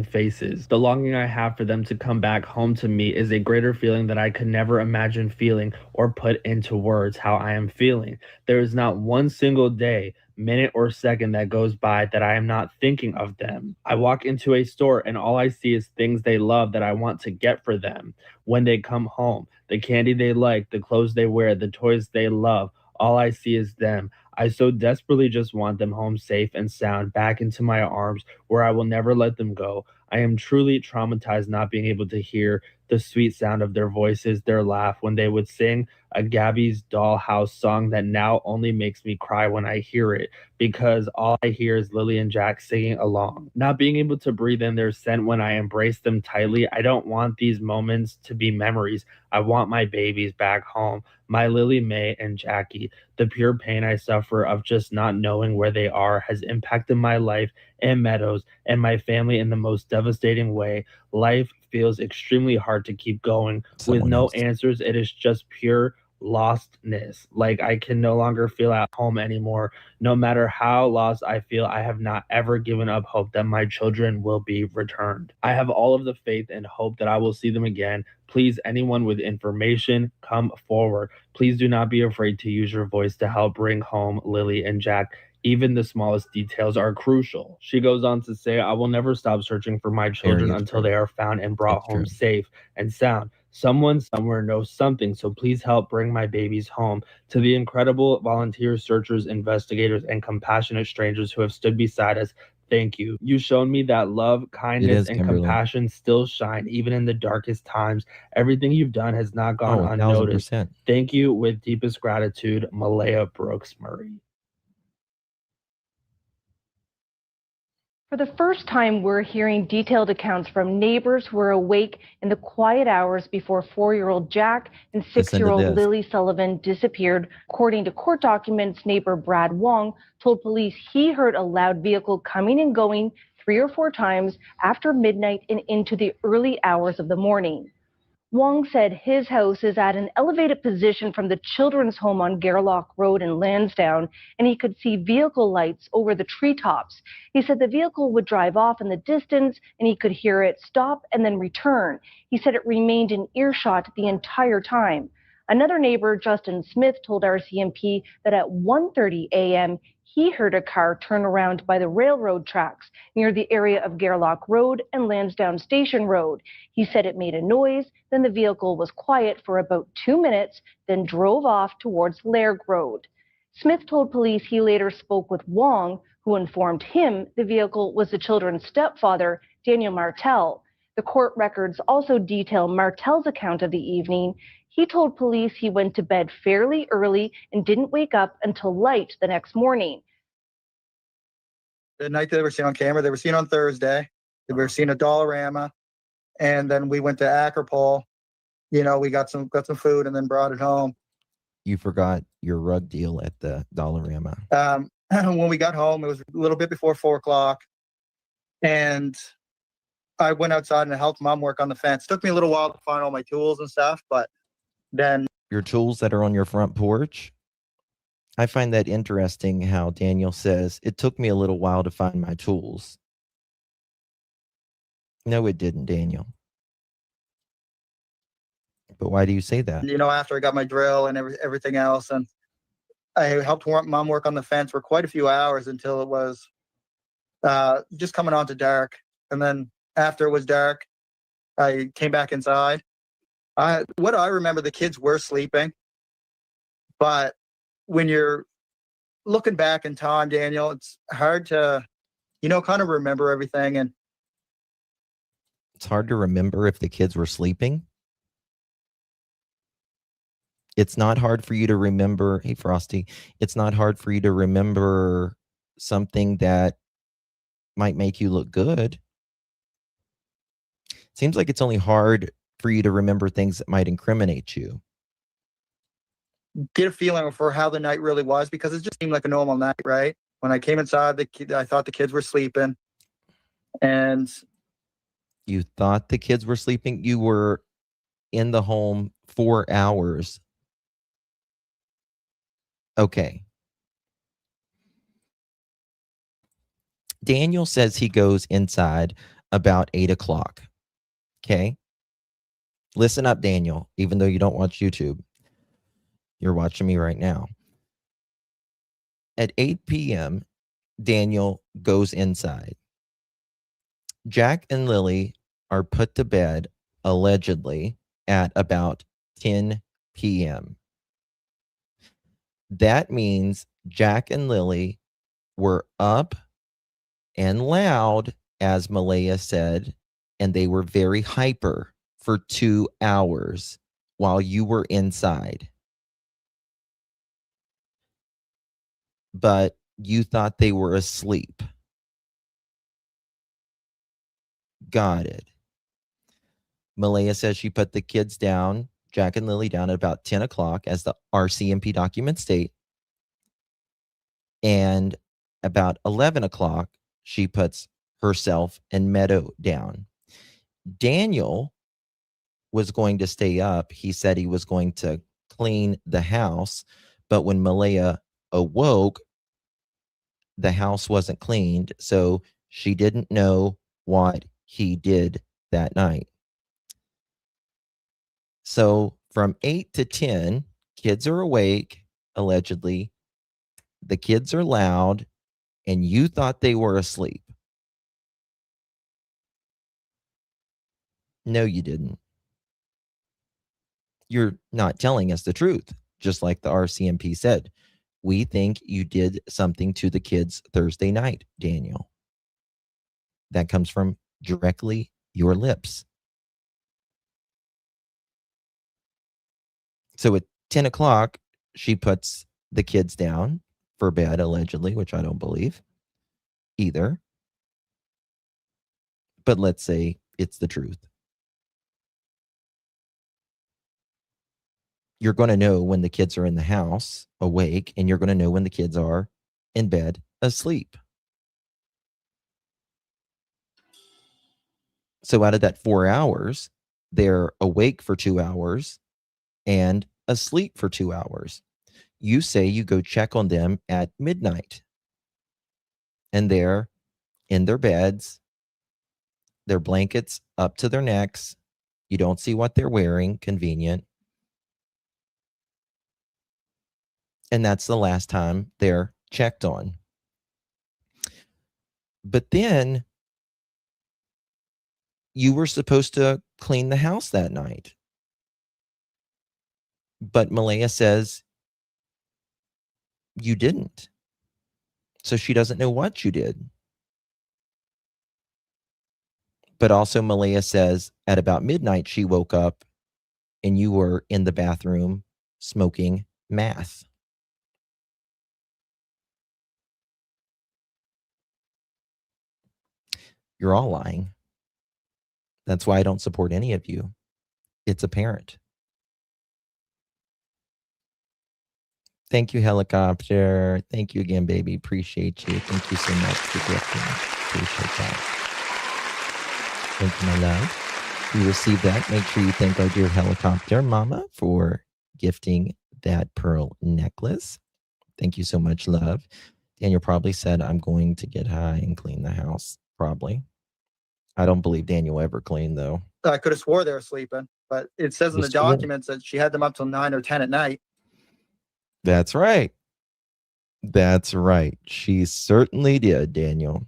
Faces. The longing I have for them to come back home to me is a greater feeling that I could never imagine feeling or put into words how I am feeling. There is not one single day, minute, or second that goes by that I am not thinking of them. I walk into a store and all I see is things they love that I want to get for them when they come home. The candy they like, the clothes they wear, the toys they love. All I see is them. I so desperately just want them home safe and sound, back into my arms where I will never let them go. I am truly traumatized not being able to hear the sweet sound of their voices, their laugh when they would sing a Gabby's Dollhouse song that now only makes me cry when I hear it, because all I hear is Lily and Jack singing along. Not being able to breathe in their scent when I embrace them tightly. I don't want these moments to be memories. I want my babies back home, my Lily Mae and Jackie. The pure pain I suffer of just not knowing where they are has impacted my life and Meadows and my family in the most devastating way. Life feels extremely hard to keep going with no answers. It is just pure lostness. Like I can no longer feel at home anymore. No matter how lost I feel, I have not ever given up hope that my children will be returned. I have all of the faith and hope that I will see them again. Please, anyone with information, come forward. Please do not be afraid to use your voice to help bring home Lily and Jack. Even the smallest details are crucial. She goes on to say, I will never stop searching for my children until they are found and brought home safe and sound. Someone somewhere knows something, so please help bring my babies home. To the incredible volunteers, searchers, investigators, and compassionate strangers who have stood beside us, Thank you. You shown me that love, kindness, and Kimberly. compassion still shine even in the darkest times. Everything you've done has not gone unnoticed. 1000%. Thank you with deepest gratitude, Malaya Brooks Murray. For the first time, we're hearing detailed accounts from neighbors who were awake in the quiet hours before 4-year-old Jack and 6-year-old Lily Sullivan disappeared. According to court documents, neighbor Brad Wong told police he heard a loud vehicle coming and going 3 or 4 times after midnight and into the early hours of the morning. Wong said his house is at an elevated position from the children's home on Gairloch Road in Lansdowne, and he could see vehicle lights over the treetops. He said the vehicle would drive off in the distance, and he could hear it stop and then return. He said it remained in earshot the entire time. Another neighbor, Justin Smith, told RCMP that at 1:30 a.m., he heard a car turn around by the railroad tracks near the area of Gairloch Road and Lansdowne Station Road. He said it made a noise, then the vehicle was quiet for about 2 minutes, then drove off towards Lairg Road. Smith told police he later spoke with Wong, who informed him the vehicle was the children's stepfather, Daniel Martell. The court records also detail Martell's account of the evening. He told police he went to bed fairly early and didn't wake up until light the next morning. The night they were seen on camera, they were seen on Thursday. They were seen at Dollarama, and then we went to Acropole. You know, we got some food and then brought it home. You forgot your rug deal at the Dollarama. When we got home, it was a little bit before 4 o'clock, and I went outside and helped Mom work on the fence. Took me a little while to find all my tools and stuff, but then your tools that are on your front porch. I find that interesting how Daniel says, it took me a little while to find my tools. No, it didn't, Daniel. But why do you say that? You know, after I got my drill and everything else, and I helped Mom work on the fence for quite a few hours until it was just coming on to dark. And then after it was dark, I came back inside. What I remember, the kids were sleeping, but when you're looking back in time, Daniel, it's hard to, kind of remember everything. And it's hard to remember if the kids were sleeping. It's not hard for you to remember. Hey, Frosty, it's not hard for you to remember something that might make you look good. Seems like it's only hard for you to remember things that might incriminate you. Get a feeling for how the night really was, because it just seemed like a normal night, right? When I came inside, I thought the kids were sleeping. And you thought the kids were sleeping? You were in the home 4 hours. Okay. Daniel says he goes inside about 8 o'clock. Okay. Listen up, Daniel, even though you don't watch YouTube. You're watching me right now. At 8 p.m., Daniel goes inside. Jack and Lily are put to bed, allegedly, at about 10 p.m. That means Jack and Lily were up and loud, as Malaya said, and they were very hyper for 2 hours while you were inside. But you thought they were asleep. Got it. Malaya says she put the kids down, Jack and Lily down at about 10 o'clock, as the RCMP documents state. And about 11 o'clock, she puts herself and Meadow down. Daniel was going to stay up. He said he was going to clean the house, but when Malaya awoke, the house wasn't cleaned, so she didn't know what he did that night. So from 8 to 10, kids are awake, allegedly. The kids are loud, and you thought they were asleep. No, you didn't. You're not telling us the truth, just like the RCMP said. We think you did something to the kids Thursday night, Daniel. That comes from directly your lips. So at 10 o'clock, she puts the kids down for bed, allegedly, which I don't believe either. But let's say it's the truth. You're going to know when the kids are in the house awake, and you're going to know when the kids are in bed asleep. So out of that 4 hours, they're awake for 2 hours and asleep for 2 hours. You say you go check on them at midnight, and they're in their beds, their blankets up to their necks. You don't see what they're wearing, convenient. And that's the last time they're checked on. But then you were supposed to clean the house that night. But Malaya says you didn't. So she doesn't know what you did. But also Malaya says at about midnight she woke up and you were in the bathroom smoking meth. You're all lying. That's why I don't support any of you. It's apparent. Thank you, Helicopter. Thank you again, baby. Appreciate you. Thank you so much for gifting. Appreciate that. Thank you, my love. You received that. Make sure you thank our dear Helicopter Mama for gifting that pearl necklace. Thank you so much, love. Daniel probably said, I'm going to get high and clean the house. Probably. I don't believe Daniel ever cleaned, though. I could have swore they were sleeping, but it says in the documents that she had them up till 9 or 10 at night. That's right. That's right. She certainly did, Daniel.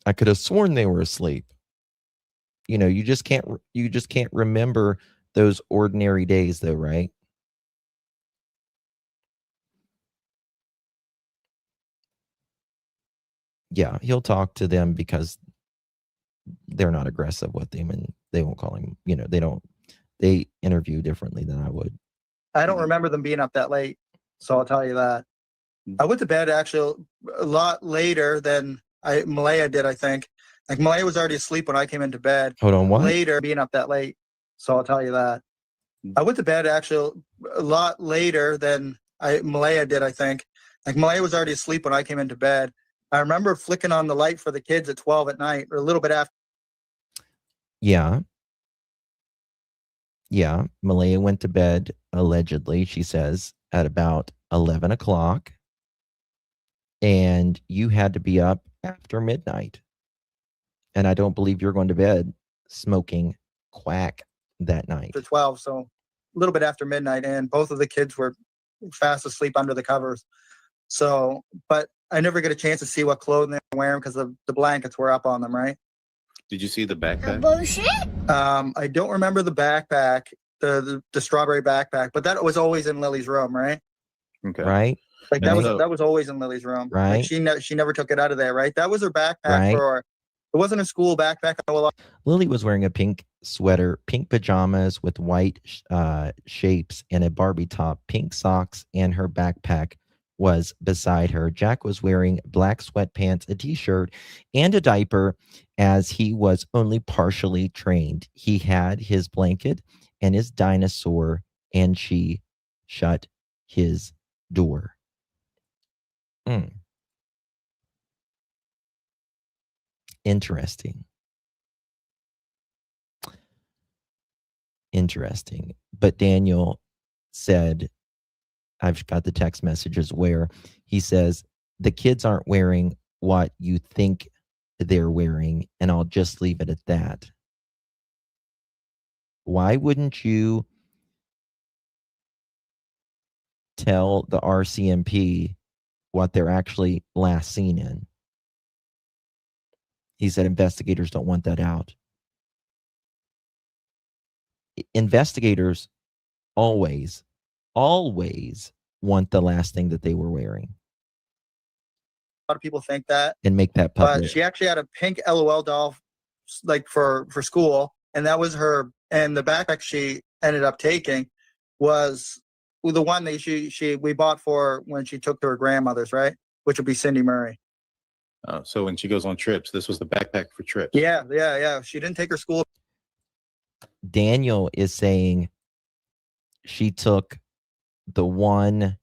I could have sworn they were asleep. You know, you just can't remember those ordinary days, though, right? Yeah, he'll talk to them because they're not aggressive with him, and they won't call him, you know, they interview differently than I would. I don't remember them being up that late, so I'll tell you that. I went to bed actually a lot later than Malaya did, I think. Like Malaya was already asleep when I came into bed. Hold on, what? Later, being up that late, so I'll tell you that. I went to bed actually a lot later than Malaya did, I think. Like Malaya was already asleep when I came into bed. I remember flicking on the light for the kids at 12 at night, or a little bit after. Yeah. Yeah. Malaya went to bed, allegedly, she says, at about 11 o'clock. And you had to be up after midnight. And I don't believe you're going to bed smoking quack that night. After 12, so a little bit after midnight. And both of the kids were fast asleep under the covers. So, but I never get a chance to see what clothing they're wearing because the blankets were up on them, right? Did you see the backpack? Bullshit. I don't remember the backpack, the strawberry backpack, but that was always in Lily's room, right? Okay. Right. Like that was always in Lily's room. Right. Like she never took it out of there, right? That was her backpack Right. It wasn't a school backpack. Lily was wearing a pink sweater, pink pajamas with white shapes and a Barbie top, pink socks, and her backpack was beside her. Jack was wearing black sweatpants, a t-shirt, and a diaper as he was only partially trained. He had his blanket and his dinosaur, and she shut his door. Interesting. Interesting. But Daniel said, I've got the text messages where he says, the kids aren't wearing what you think they're wearing, and I'll just leave it at that. Why wouldn't you tell the RCMP what they're actually last seen in? He said investigators don't want that out. Investigators always want the last thing that they were wearing. lot of people think that. And make that public. But she actually had a pink LOL doll, like for school, and that was her. And the backpack she ended up taking was the one that we bought for when she took to her grandmother's, right? Which would be Cindy Murray. So when she goes on trips, this was the backpack for trips. Yeah. She didn't take her school. Daniel is saying she took the one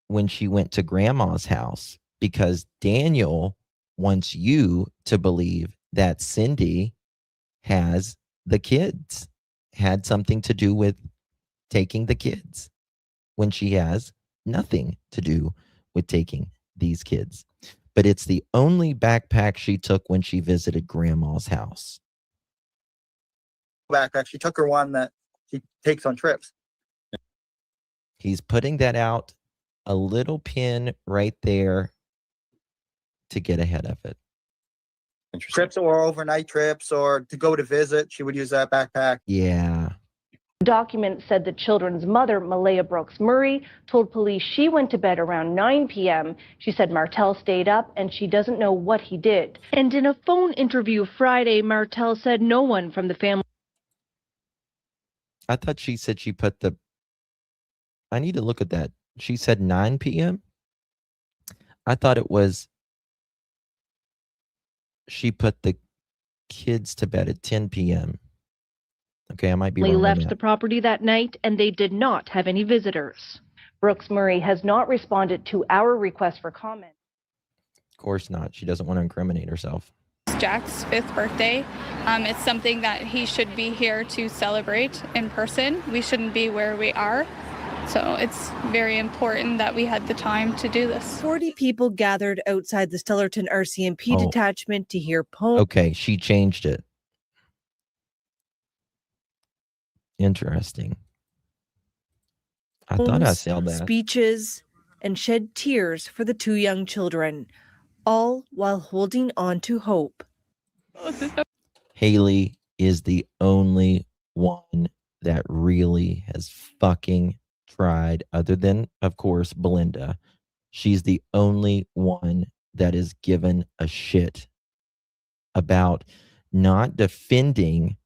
when she went to grandma's house because Daniel wants you to believe that Cindy has the kids, had something to do with taking the kids when she has nothing to do with taking these kids. But it's the only backpack she took when she visited grandma's house. Backpack. She took her one that she takes on trips. He's putting that out, a little pin right there to get ahead of it. Trips or overnight trips or to go to visit, she would use that backpack. Yeah. The document said the children's mother, Malaya Brooks Murray, told police she went to bed around 9 p.m. She said Martell stayed up and she doesn't know what he did. And in a phone interview Friday, Martell said no one from the family. I thought she said she put the... I need to look at that. She said 9 p.m.? I thought it was... She put the kids to bed at 10 p.m. Okay, I might be wrong. Left the property that night and they did not have any visitors. Brooks Murray has not responded to our request for comment. Of course not. She doesn't want to incriminate herself. It's Jack's 5th birthday. It's something that he should be here to celebrate in person. We shouldn't be where we are. So it's very important that we had the time to do this. 40 people gathered outside the Stellarton RCMP detachment to hear poems. Okay, she changed it. Interesting. I thought I saw that. Speeches and shed tears for the 2 young children, all while holding on to hope. Haley is the only one that really has fucking tried, other than, of course, Belinda. She's the only one that is given a shit about not defending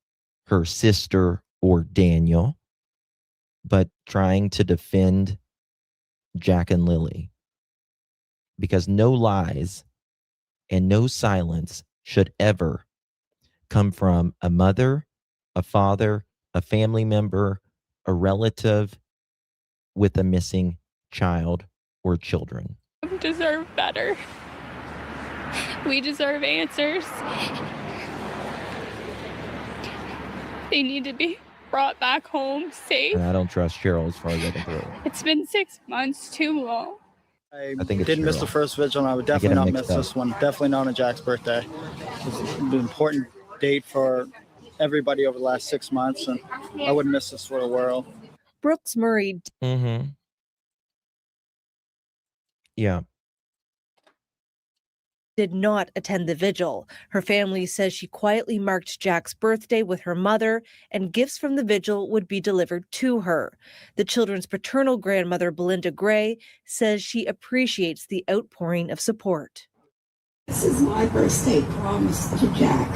her sister or Daniel, but trying to defend Jack and Lily. Because no lies and no silence should ever come from a mother, a father, a family member, a relative with a missing child or children. We deserve better. We deserve answers. They need to be brought back home safe. And I don't trust Cheryl as far as I can throw. It's been 6 months, too long. I think it's didn't miss Cheryl. the first vigil, and I would definitely not miss this one. Definitely not on Jack's birthday. It's an important date for everybody over the last 6 months, and I wouldn't miss this for the world. Brooks Murray. Mm-hmm. Yeah. Did not attend the vigil. Her family says she quietly marked Jack's birthday with her mother, and gifts from the vigil would be delivered to her. The children's paternal grandmother, Belinda Gray, says she appreciates the outpouring of support. This is my birthday promise to Jack.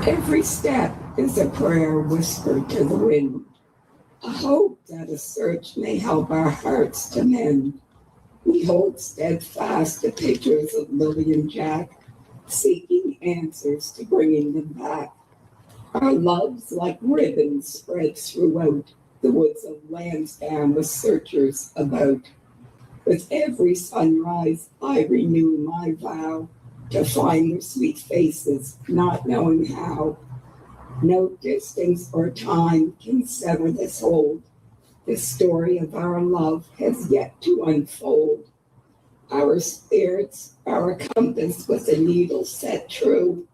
Every step is a prayer whispered to the wind, a hope that a search may help our hearts to mend. We hold steadfast the pictures of Lilly and Jack, seeking answers to bringing them back. Our loves like ribbons spread throughout the woods of Lansdowne with searchers about. With every sunrise, I renew my vow to find their sweet faces, not knowing how. No distance or time can sever this hold. The story of our love has yet to unfold. Our spirits are a compass with a needle set true.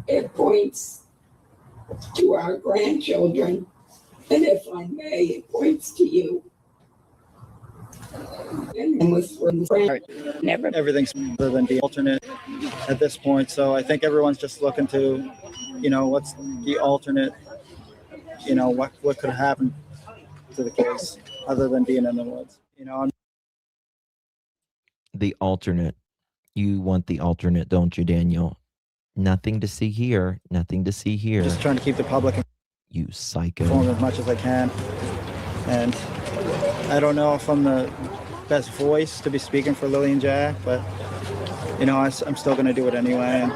It points to our grandchildren, and if I may, it points to you. And with never Everything's other than the alternate at this point, so I think everyone's just looking to, what's the alternate, what could happen to the case other than being in the woods. The alternate. You want the alternate, don't you, Daniel? Nothing to see here. Nothing to see here. Just trying to keep the public You psycho. informed as much as I can. And I don't know if I'm the best voice to be speaking for Lilly and Jack, but you know, I'm still going to do it anyway. And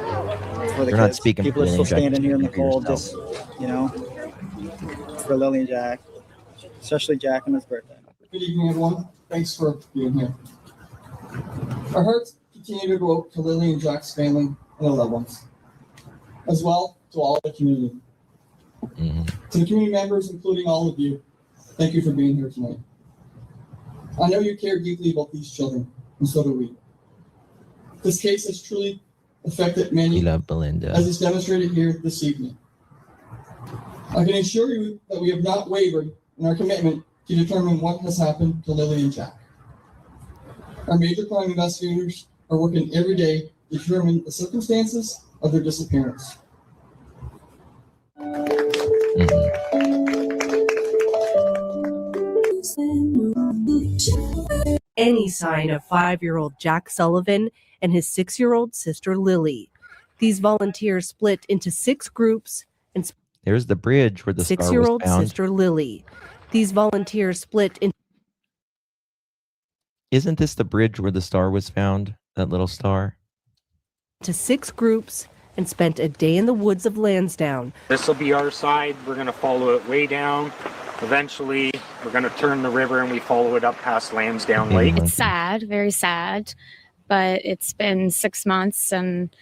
for the You're kids, not speaking people for are Lilly still and Jack, standing here in the you're speaking cold, for yourself. just you know, for Lilly and Jack, especially Jack on his birthday. Good evening, everyone. Thanks for being here. Our hearts continue to go out to Lilly and Jack's family and their loved ones, as well to all the community. To the community members, including all of you, thank you for being here tonight. I know you care deeply about these children, and so do we. This case has truly affected many, We love Belinda. as is demonstrated here this evening. I can assure you that we have not wavered in our commitment to determine what has happened to Lilly and Jack. Our major crime investigators are working every day to determine the circumstances of their disappearance. Any sign of 5-year-old Jack Sullivan and his 6-year-old sister Lily. These volunteers split into 6 groups and There's the bridge where the star was 6-year-old found. sister Lily. These volunteers split into Isn't this the bridge where the star was found? That little star? 6 groups and spent a day in the woods of Lansdowne. This will be our side. We're going to follow it way down. Eventually, we're going to turn the river and we follow it up past Lansdowne Lake. It's sad, very sad, but it's been 6 months and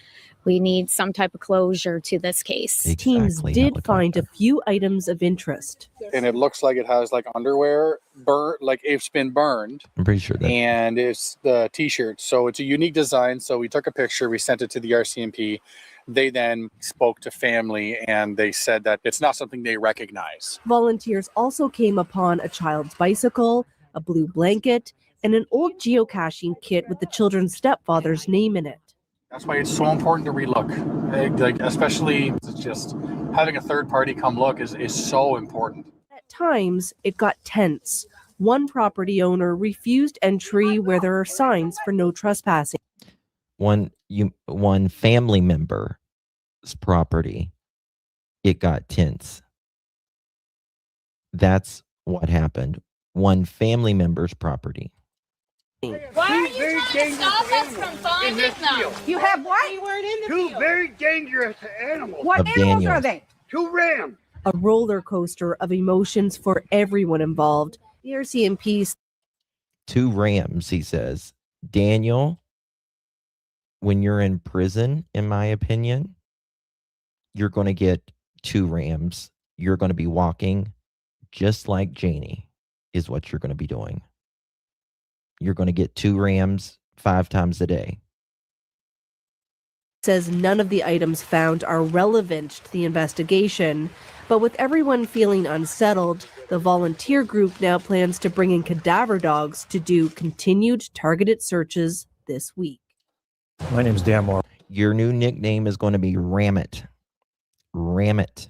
we need some type of closure to this case. Teams did find a few items of interest. And it looks like it has like underwear burnt, like it's been burned. I'm pretty sure that. And it's the t-shirt. So it's a unique design. So we took a picture, we sent it to the RCMP. They then spoke to family and they said that it's not something they recognize. Volunteers also came upon a child's bicycle, a blue blanket, and an old geocaching kit with the children's stepfather's name in it. That's why it's so important to relook. Like especially, it's just having a third party come look is so important. At times, it got tense. One property owner refused entry where there are signs for no trespassing. One family member's property, it got tense. That's what happened. One family member's property. Why are you trying to stop us from finding them? You have what? We weren't in the Two field. very dangerous animals. What animals are they? 2 rams. A roller coaster of emotions for everyone involved. The RCMP 2 rams, he says. Daniel, when you're in prison, in my opinion, you're going to get 2 rams. You're going to be walking just like Janie is what you're going to be doing. You're going to get 2 rams 5 times a day. says none of the items found are relevant to the investigation, but with everyone feeling unsettled, the volunteer group now plans to bring in cadaver dogs to do continued targeted searches this week. My name's Dan Moore. Your new nickname is going to be Ram It. Ram It.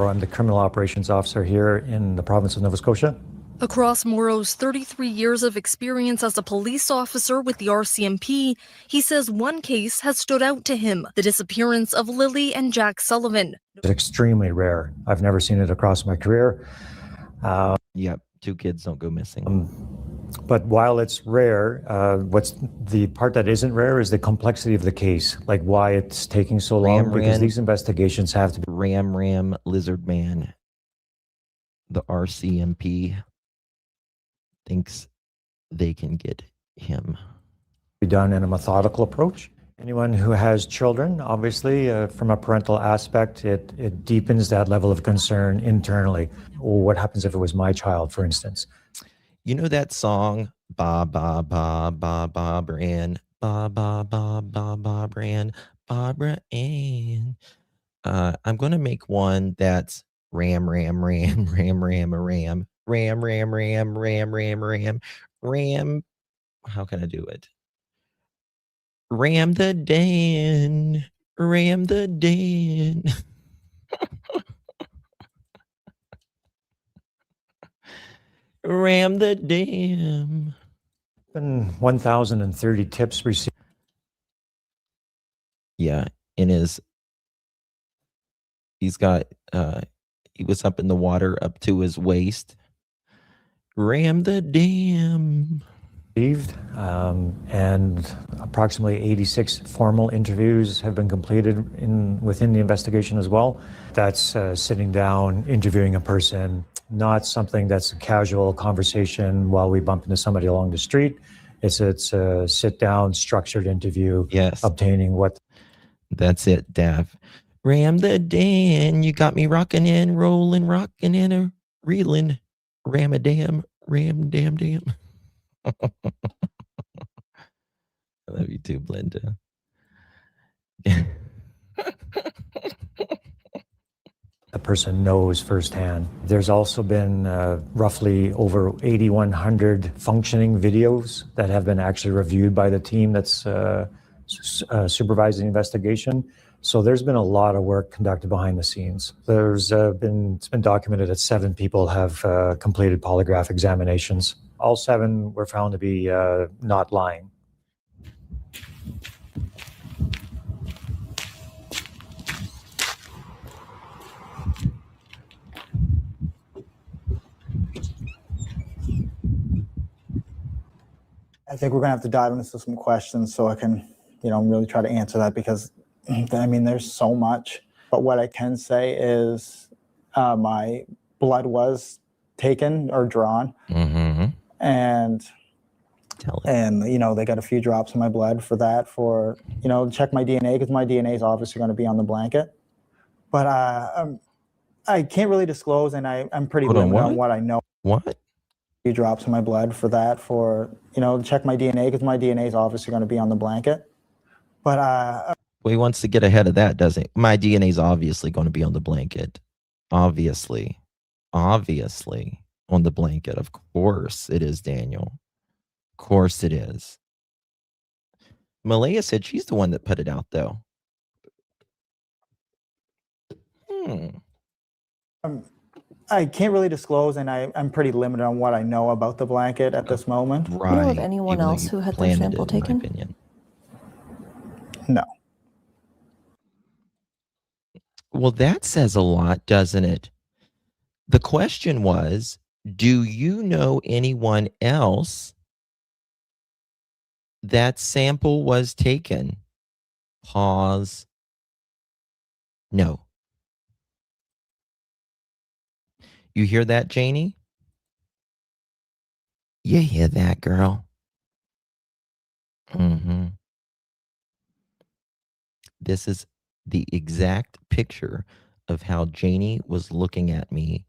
I'm the criminal operations officer here in the province of Nova Scotia. Across Morrow's 33 years of experience as a police officer with the RCMP, he says one case has stood out to him, the disappearance of Lilly and Jack Sullivan. It's extremely rare. I've never seen it across my career. Yep, 2 kids don't go missing. But while it's rare, what's the part that isn't rare is the complexity of the case, like why it's taking so long, because these investigations have to be... Ram, Lizard Man, the RCMP thinks they can get him. Be done in a methodical approach. Anyone who has children, obviously, from a parental aspect, it deepens that level of concern internally. What happens if it was my child, for instance? You know that song, Ba Ba Ba Ba Barbara Ann, Ba Ba Ba Ba Barbara Ann, Barbara Ann. I'm gonna make one that's ram, ram, ram, ram, ram, a ram, ram, ram, ram, ram, ram, ram, ram. How can I do it? Ram the Dan, ram the Dan. Ram the dam. Been 1,030 tips received. Yeah, he's got he was up in the water up to his waist. Ram the dam. And approximately 86 formal interviews have been completed within the investigation as well. That's sitting down, interviewing a person, not something that's a casual conversation while we bump into somebody along the street. It's a sit down, structured interview. Yes. Obtaining what. That's it, Dav. Ram the dam. You got me rocking and rolling, rocking and a reeling. Ram a dam, ram dam dam. I love you too, Blenda. A person knows firsthand. There's also been roughly over 8,100 functioning videos that have been actually reviewed by the team that's supervising the investigation. So there's been a lot of work conducted behind the scenes. It's been documented that 7 people have completed polygraph examinations. All 7 were found to be not lying. I think we're gonna have to dive into some questions so I can, really try to answer that, because I mean, there's so much. But what I can say is my blood was taken or drawn, and they got a few drops in my blood for that, to check my DNA, because my DNA is obviously going to be on the blanket. But I can't really disclose, and I'm pretty limited on what I know. What? Few drops in my blood for that, to check my DNA, because my DNA is obviously going to be on the blanket. But well, he wants to get ahead of that, doesn't he? My DNA is obviously going to be on the blanket. Obviously on the blanket. Of course it is, Daniel. Of course it is. Malaya said she's the one that put it out, though. I can't really disclose, and I'm pretty limited on what I know about the blanket at this moment. Do you know of anyone else who had their sample taken? No. Well, that says a lot, doesn't it? The question was, do you know anyone else that sample was taken? Pause. No. You hear that, Janie? You hear that, girl? This is the exact picture of how Janie was looking at me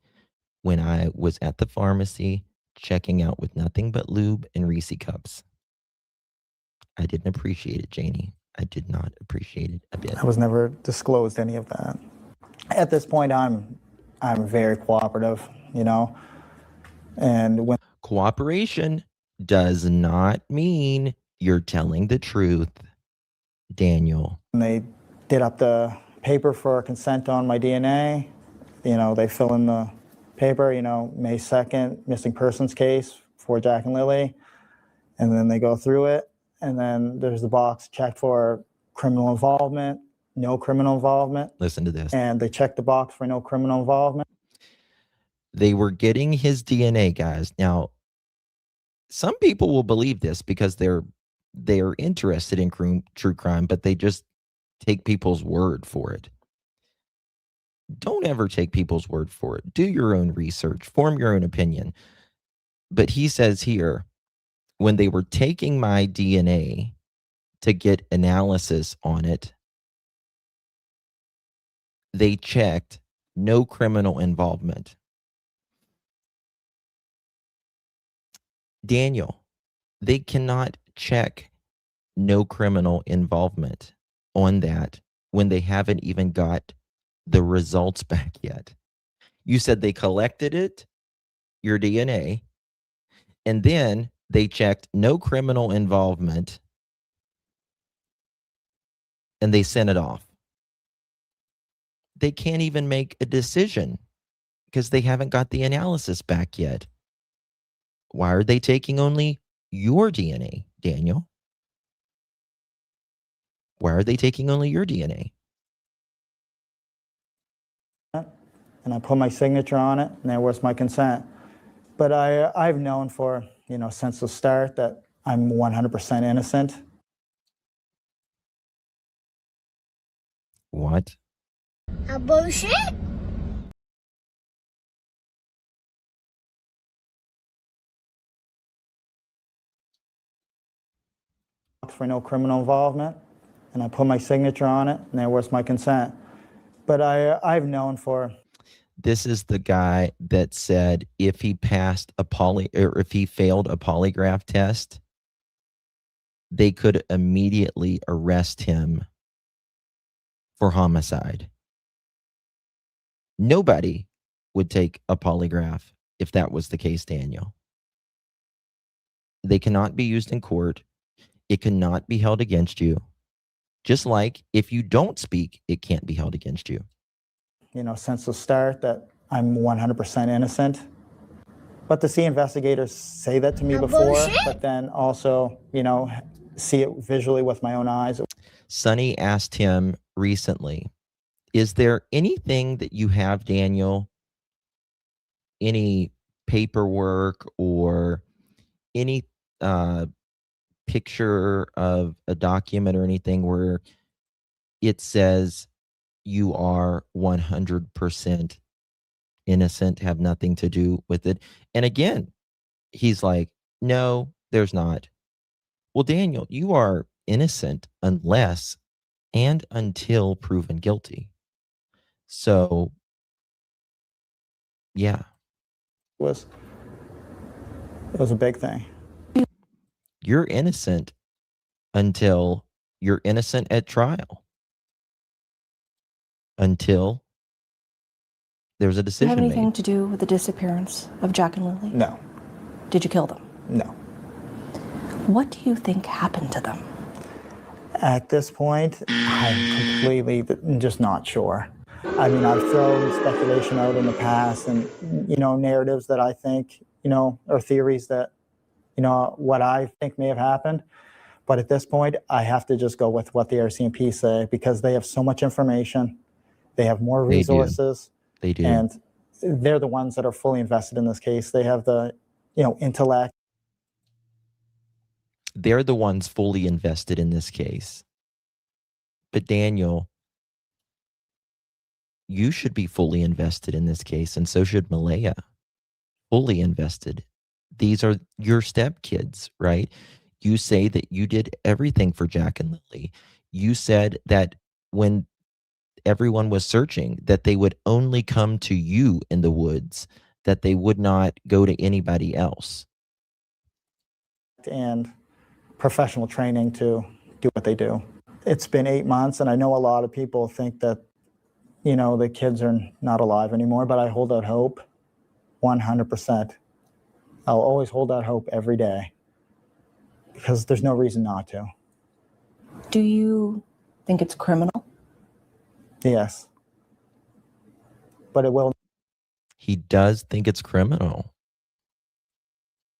when I was at the pharmacy checking out with nothing but lube and Reese cups. I didn't appreciate it, Janie. I did not appreciate it a bit. I was never disclosed any of that. At this point, I'm very cooperative, and when cooperation does not mean you're telling the truth, Daniel. When they did up the paper for consent on my DNA, they fill in the paper, May 2nd, missing persons case for Jack and Lily, and then they go through it, and then there's the box checked for criminal involvement, no criminal involvement. Listen to this. And they checked the box for no criminal involvement. They were getting his DNA, guys. Now, some people will believe this because they're interested in true crime, but they just take people's word for it. Don't ever take people's word for it. Do your own research, form your own opinion. But he says here, when they were taking my DNA to get analysis on it, they checked no criminal involvement. Daniel, they cannot check no criminal involvement on that when they haven't even got the results back yet. You said they collected it, your DNA, and then they checked no criminal involvement, and they sent it off. They can't even make a decision because they haven't got the analysis back yet. Why are they taking only your DNA, Daniel? Why are they taking only your DNA? And I put my signature on it, and there was my consent. But I've known for, since the start that I'm 100% innocent. What? Abortion? For no criminal involvement, and I put my signature on it, and there was my consent. But I've known for. This is the guy that said if he passed a or if he failed a polygraph test, they could immediately arrest him for homicide. Nobody would take a polygraph if that was the case, Daniel. They cannot be used in court. It cannot be held against you. Just like if you don't speak, it can't be held against you. Since the start that I'm 100% innocent. But to see investigators say that to me before, but then also, see it visually with my own eyes. Sonny asked him recently, is there anything that you have, Daniel, any paperwork or any picture of a document or anything where it says you are 100% innocent, have nothing to do with it? And again, he's like, no, there's not. Well, Daniel, you are innocent unless and until proven guilty. So, yeah. It was a big thing. You're innocent until you're innocent at trial. Until there's a Do you decision have anything made. to do with the disappearance of Jack and Lily? No. Did you kill them? No. What do you think happened to them? At this point, I'm completely just not sure. I mean, I've thrown speculation out in the past and, narratives that I think, or theories that, what I think may have happened. But at this point, I have to just go with what the RCMP say because they have so much information. They have more resources. They do. And they're the ones that are fully invested in this case. They have the, intellect. They're the ones fully invested in this case. But Daniel, you should be fully invested in this case, and so should Malaya. Fully invested. These are your stepkids, right? You say that you did everything for Jack and Lily. You said that when everyone was searching, that they would only come to you in the woods, that they would not go to anybody else. And professional training to do what they do. It's been 8 months, and I know a lot of people think that, the kids are not alive anymore, but I hold out hope 100%. I'll always hold out hope every day because there's no reason not to. Do you think it's criminal? Yes. But it will He does think it's criminal.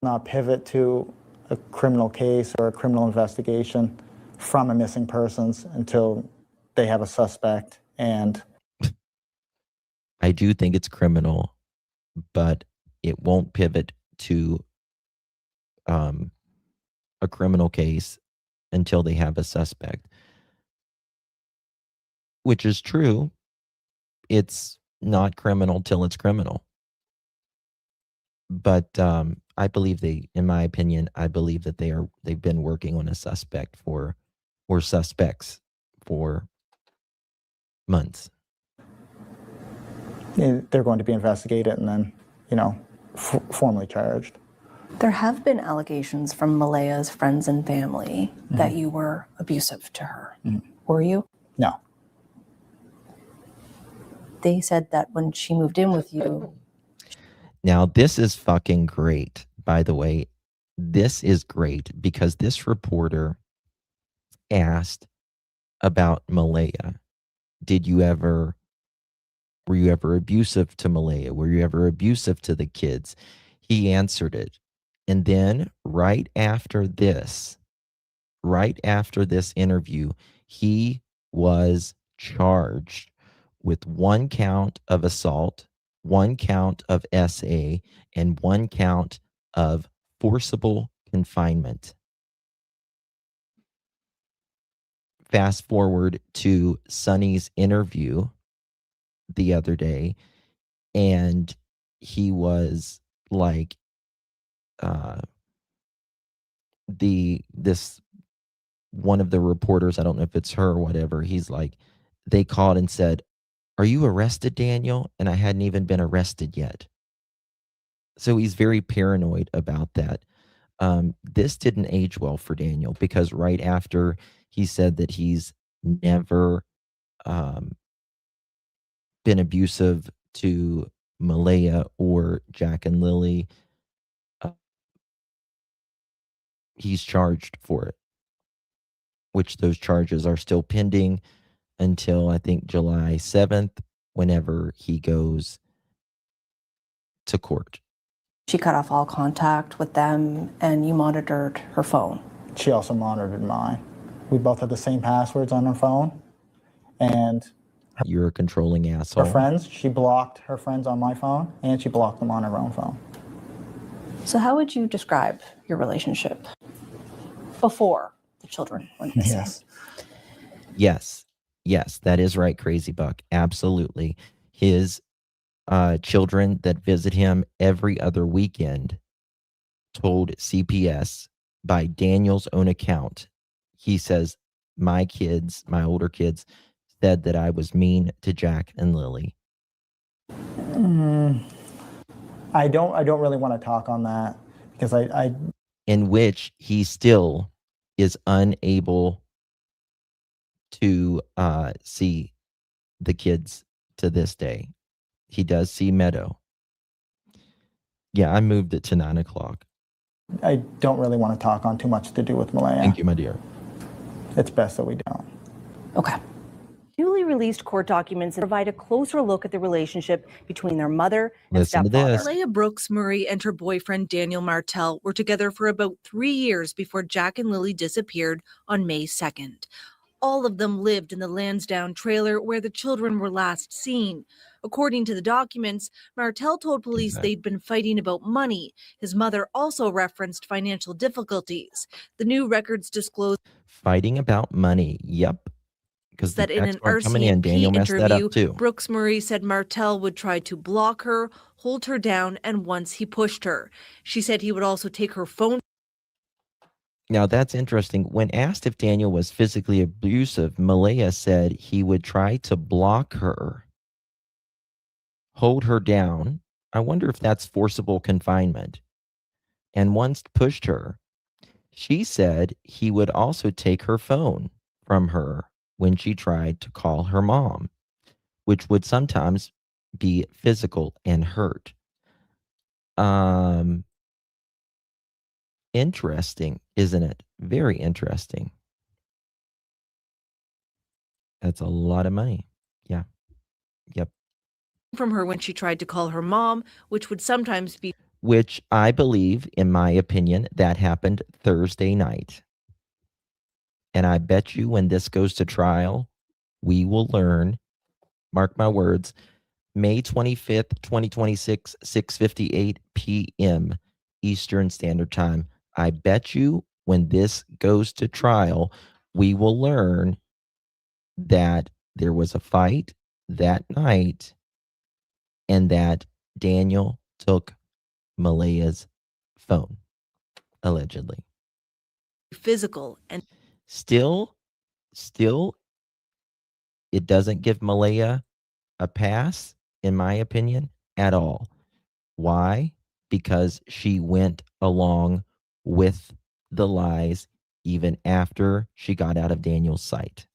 not pivot to a criminal case or a criminal investigation from a missing persons until they have a suspect. And I do think it's criminal, but it won't pivot to a criminal case until they have a suspect. Which is true. It's not criminal till it's criminal. But I believe in my opinion, I believe that they've been working on a suspect or suspects for months. they're going to be investigated and then, formally charged. There have been allegations from Malaya's friends and family that you were abusive to her. Were you? No. They said that when she moved in with you. Now, this is fucking great, by the way. This is great because this reporter asked about Malaya. Were you ever abusive to Malaya? Were you ever abusive to the kids? He answered it. And then right after this interview, he was charged with 1 count of assault, 1 count of SA, and 1 count of forcible confinement. Fast forward to Sonny's interview the other day, and he was like, this one of the reporters, I don't know if it's her or whatever, he's like, they called and said, "Are you arrested, Daniel?" And I hadn't even been arrested yet. So he's very paranoid about that. This didn't age well for Daniel, because right after he said that he's never been abusive to Malaya or Jack and Lily, he's charged for it, which those charges are still pending until I think July 7th, whenever he goes to court. She cut off all contact with them, and you monitored her phone. She also monitored mine. We both had the same passwords on her phone, and You're a controlling asshole. her friends, she blocked her friends on my phone, and she blocked them on her own phone. So how would you describe your relationship before the children went missing? Yes, that is right, Crazy Buck. Absolutely. His children that visit him every other weekend told CPS, by Daniel's own account, he says, my older kids, said that I was mean to Jack and Lily. I don't really want to talk on that, because I In which he still is unable to see the kids to this day. He does see Meadow. Yeah, I moved it to 9 o'clock. I don't really want to talk on too much to do with Malaya. Thank you, my dear. It's best that we don't. Okay. Newly released court documents provide a closer look at the relationship between their mother and Listen to stepfather. this. Malaya Brooks Murray and her boyfriend Daniel Martell were together for about 3 years before Jack and Lily disappeared on May 2nd. All of them lived in the Lansdowne trailer where the children were last seen. According to the documents, Martell told police they'd been fighting about money. His mother also referenced financial difficulties. The new records disclose Fighting about money. Yep. Because the that in an texts weren't coming in. Daniel RCMP messed that interview, up too. Brooks Murray said Martell would try to block her, hold her down, and once he pushed her. She said he would also take her phone. Now that's interesting. When asked if Daniel was physically abusive, Malaya said he would try to block her, hold her down. I wonder if that's forcible confinement. And once pushed her, she said he would also take her phone from her when she tried to call her mom, which would sometimes be physical and hurt. Interesting, isn't it? Very interesting. That's a lot of money. Yeah. Yep. From her when she tried to call her mom, which would sometimes be Which I believe, in my opinion, that happened Thursday night. And I bet you when this goes to trial, we will learn, mark my words, May 25th, 2026, 6:58 p.m. Eastern Standard Time. I bet you when this goes to trial, we will learn that there was a fight that night and that Daniel took Malaya's phone, allegedly. physical and Still, it doesn't give Malaya a pass, in my opinion, at all. Why? Because she went along with the lies even after she got out of Daniel's sight.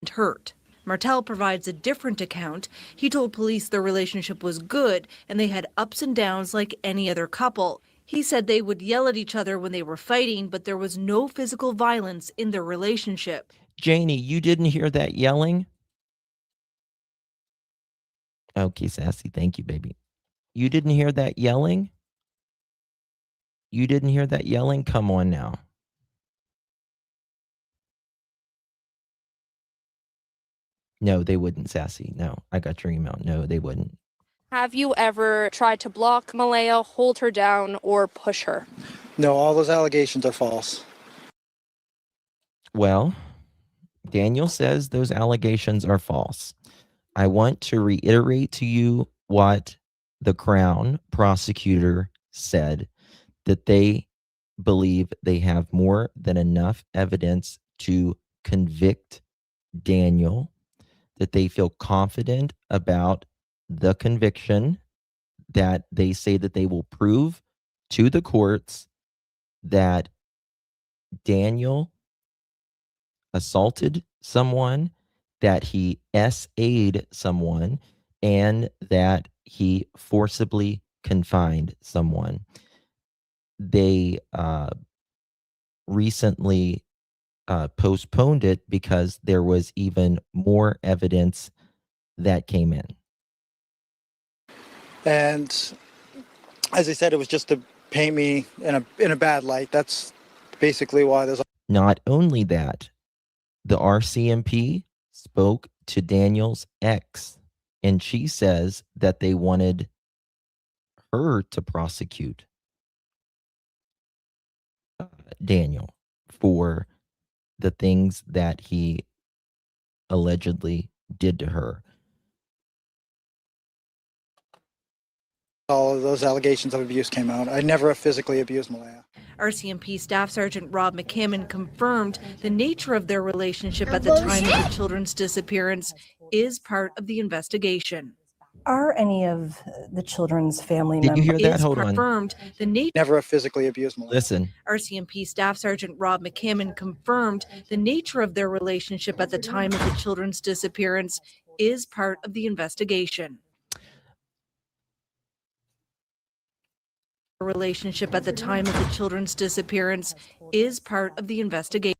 hurt. Martell provides a different account. He told police their relationship was good and they had ups and downs like any other couple. He said they would yell at each other when they were fighting, but there was no physical violence in their relationship. Janie, you didn't hear that yelling? Okay, Sassy. Thank you, baby. You didn't hear that yelling? You didn't hear that yelling? Come on now. No, they wouldn't, Sassy. No, I got your email. No, they wouldn't. Have you ever tried to block Malaya, hold her down, or push her? No, all those allegations are false. Well, Daniel says those allegations are false. I want to reiterate to you what the Crown prosecutor said, that they believe they have more than enough evidence to convict Daniel, that they feel confident about the conviction, that they say that they will prove to the courts that Daniel assaulted someone, that he SA'd someone, and that he forcibly confined someone. They recently postponed it because there was even more evidence that came in. And as I said, it was just to paint me in a bad light. That's basically why there's. Not only that, the RCMP spoke to Daniel's ex, and she says that they wanted her to prosecute Daniel for the things that he allegedly did to her. All of those allegations of abuse came out. I never physically abused Malaya. RCMP Staff Sergeant Rob McCammon confirmed the nature of their relationship at the time of the children's disappearance is part of the investigation. Are any of the children's family Did you members? hear that? Hold on. Confirmed the nature. Never physically abused Malaya. Listen. RCMP Staff Sergeant Rob McCammon confirmed the nature of their relationship at the time of the children's disappearance is part of the investigation. Relationship at the time of the children's disappearance is part of the investigation.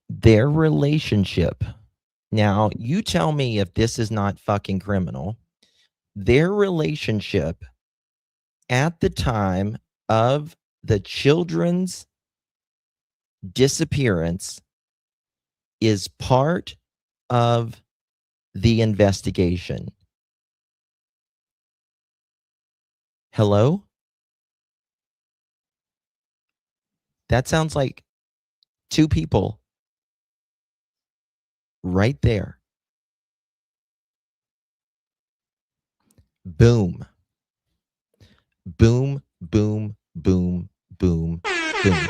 Their relationship. Now, you tell me if this is not fucking criminal. Their relationship at the time of the children's disappearance is part of the investigation. Hello? That sounds like two people right there. Boom. Boom, boom, boom, boom, boom.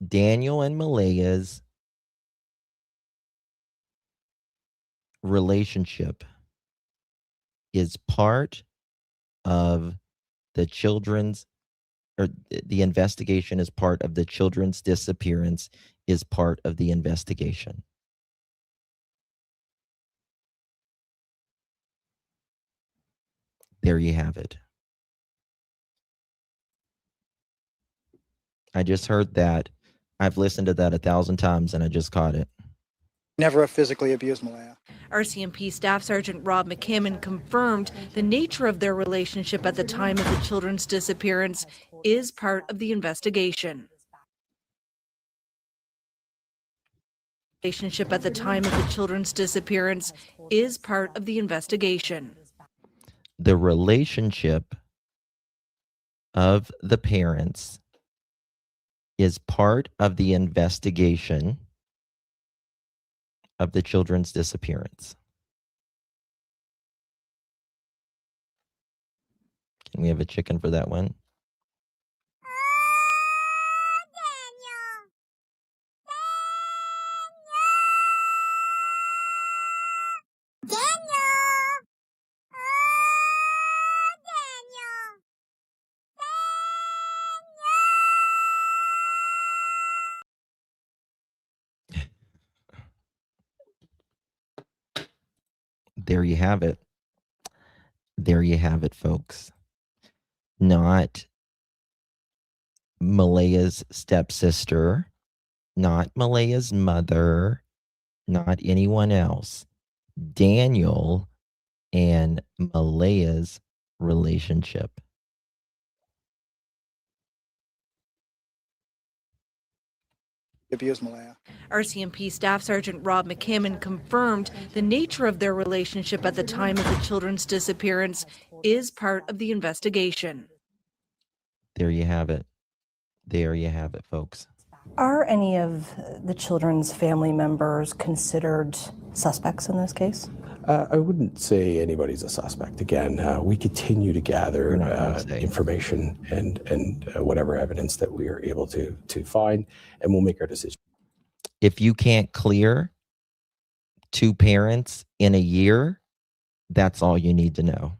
Daniel and Malaya's relationship is part of the children's, or the investigation is part of the children's disappearance is part of the investigation. There you have it. I just heard that. I've listened to that 1,000 times and I just caught it. Never physically abused Malaya. RCMP Staff Sergeant Rob McCammon confirmed the nature of their relationship at the time of the children's disappearance is part of the investigation. Relationship at the time of the children's disappearance is part of the investigation. The relationship of the parents is part of the investigation of the children's disappearance. Can we have a chicken for that one? There you have it. There you have it, folks. Not Malaya's stepsister, not Malaya's mother, not anyone else. Daniel and Malaya's relationship. Abuse Malaya. RCMP Staff Sergeant Rob McCammon confirmed the nature of their relationship at the time of the children's disappearance is part of the investigation. There you have it. There you have it, folks. Are any of the children's family members considered suspects in this case? I wouldn't say anybody's a suspect. Again, we continue to gather information and whatever evidence that we are able to find, and we'll make our decision. If you can't clear 2 parents in a year, that's all you need to know.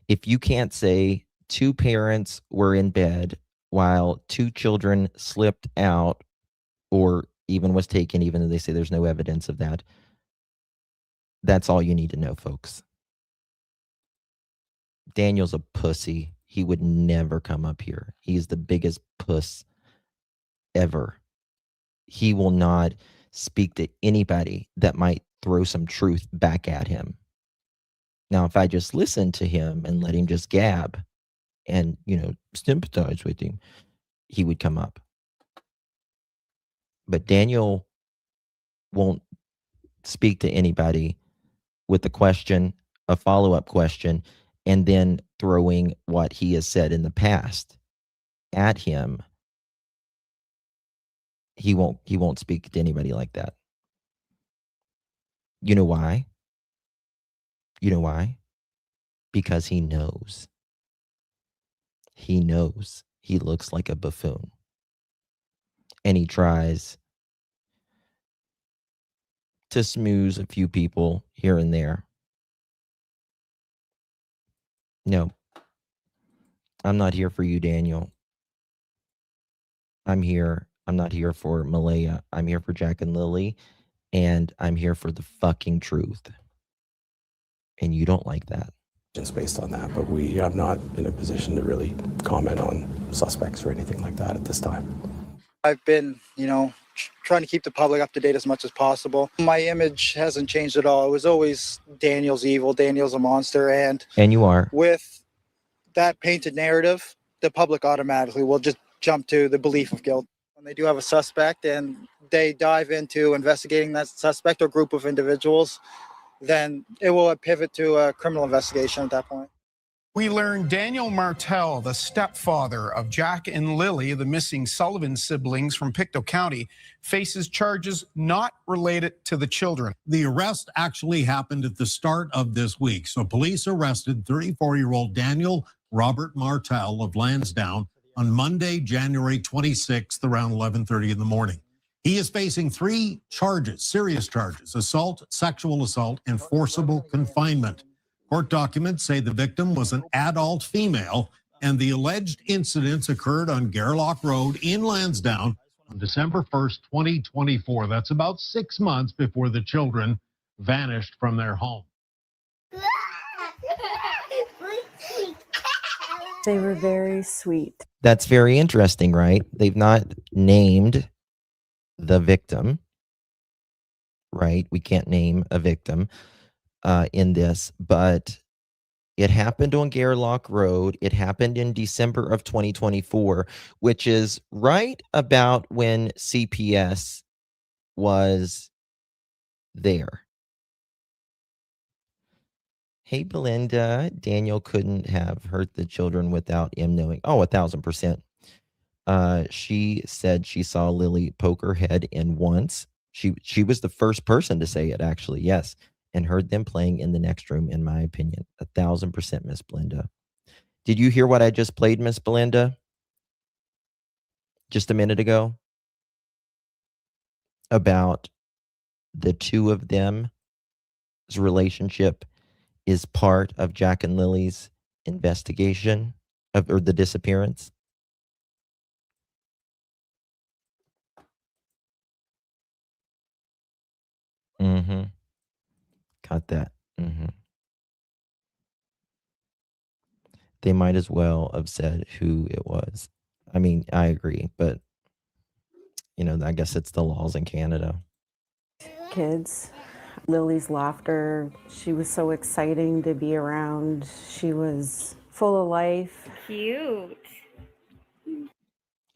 If you can't say 2 parents were in bed while 2 children slipped out or even was taken, even though they say there's no evidence of that, that's all you need to know, folks. Daniel's a pussy. He would never come up here. He's the biggest puss ever. He will not speak to anybody that might throw some truth back at him. Now, if I just listen to him and let him just gab and, sympathize with him, he would come up. But Daniel won't speak to anybody with a question, a follow-up question, and then throwing what he has said in the past at him. He won't speak to anybody like that. You know why? You know why? Because he knows. He knows he looks like a buffoon. And he tries to smooze a few people here and there. No, I'm not here for you, Daniel. I'm not here for Malaya. I'm here for Jack and Lily, and I'm here for the fucking truth. And you don't like that. Just based on that, but I'm not in a position to really comment on suspects or anything like that at this time. I've been, trying to keep the public up to date as much as possible. My image hasn't changed at all. It was always Daniel's evil, Daniel's a monster, and you are. With that painted narrative, the public automatically will just jump to the belief of guilt. When they do have a suspect and they dive into investigating that suspect or group of individuals, then it will pivot to a criminal investigation at that point. We learned Daniel Martell, the stepfather of Jack and Lily, the missing Sullivan siblings from Pictou County, faces charges not related to the children. The arrest actually happened at the start of this week. So police arrested 34-year-old Daniel Robert Martell of Lansdowne on Monday, January 26th, around 11:30 in the morning. He is facing 3 charges, serious charges: assault, sexual assault, and forcible confinement. Court documents say the victim was an adult female, and the alleged incidents occurred on Gairloch Road in Lansdowne on December 1st, 2024. That's about 6 months before the children vanished from their home. They were very sweet. That's very interesting, right? They've not named the victim, right? We can't name a victim in this, but it happened on Gairloch Road. It happened in December of 2024, which is right about when CPS was there. Hey, Belinda, Daniel couldn't have hurt the children without him knowing. Oh, 1,000%. She said she saw Lily poke her head in once. She was the first person to say it, actually, yes, and heard them playing in the next room, in my opinion. 1,000%, Miss Belinda. Did you hear what I just played, Miss Belinda? Just a minute ago? About the 2 of them's relationship is part of Jack and Lily's investigation or the disappearance. Mm-hmm. Got that. Mm-hmm. They might as well have said who it was. I mean, I agree, but I guess it's the laws in Canada. Kids. Lily's laughter, she was so exciting to be around. She was full of life. Cute.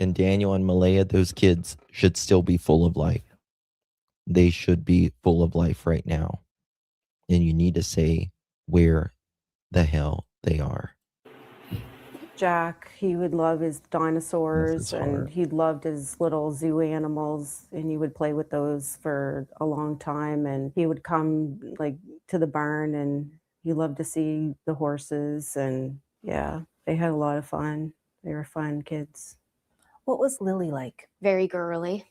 And Daniel and Malaya, those kids should still be full of life. They should be full of life right now. And you need to say where the hell they are. Jack, he would love his dinosaurs and he loved his little zoo animals, and he would play with those for a long time. And he would come like to the barn and he loved to see the horses. And yeah, they had a lot of fun. They were fun kids. What was Lily like? Very girly.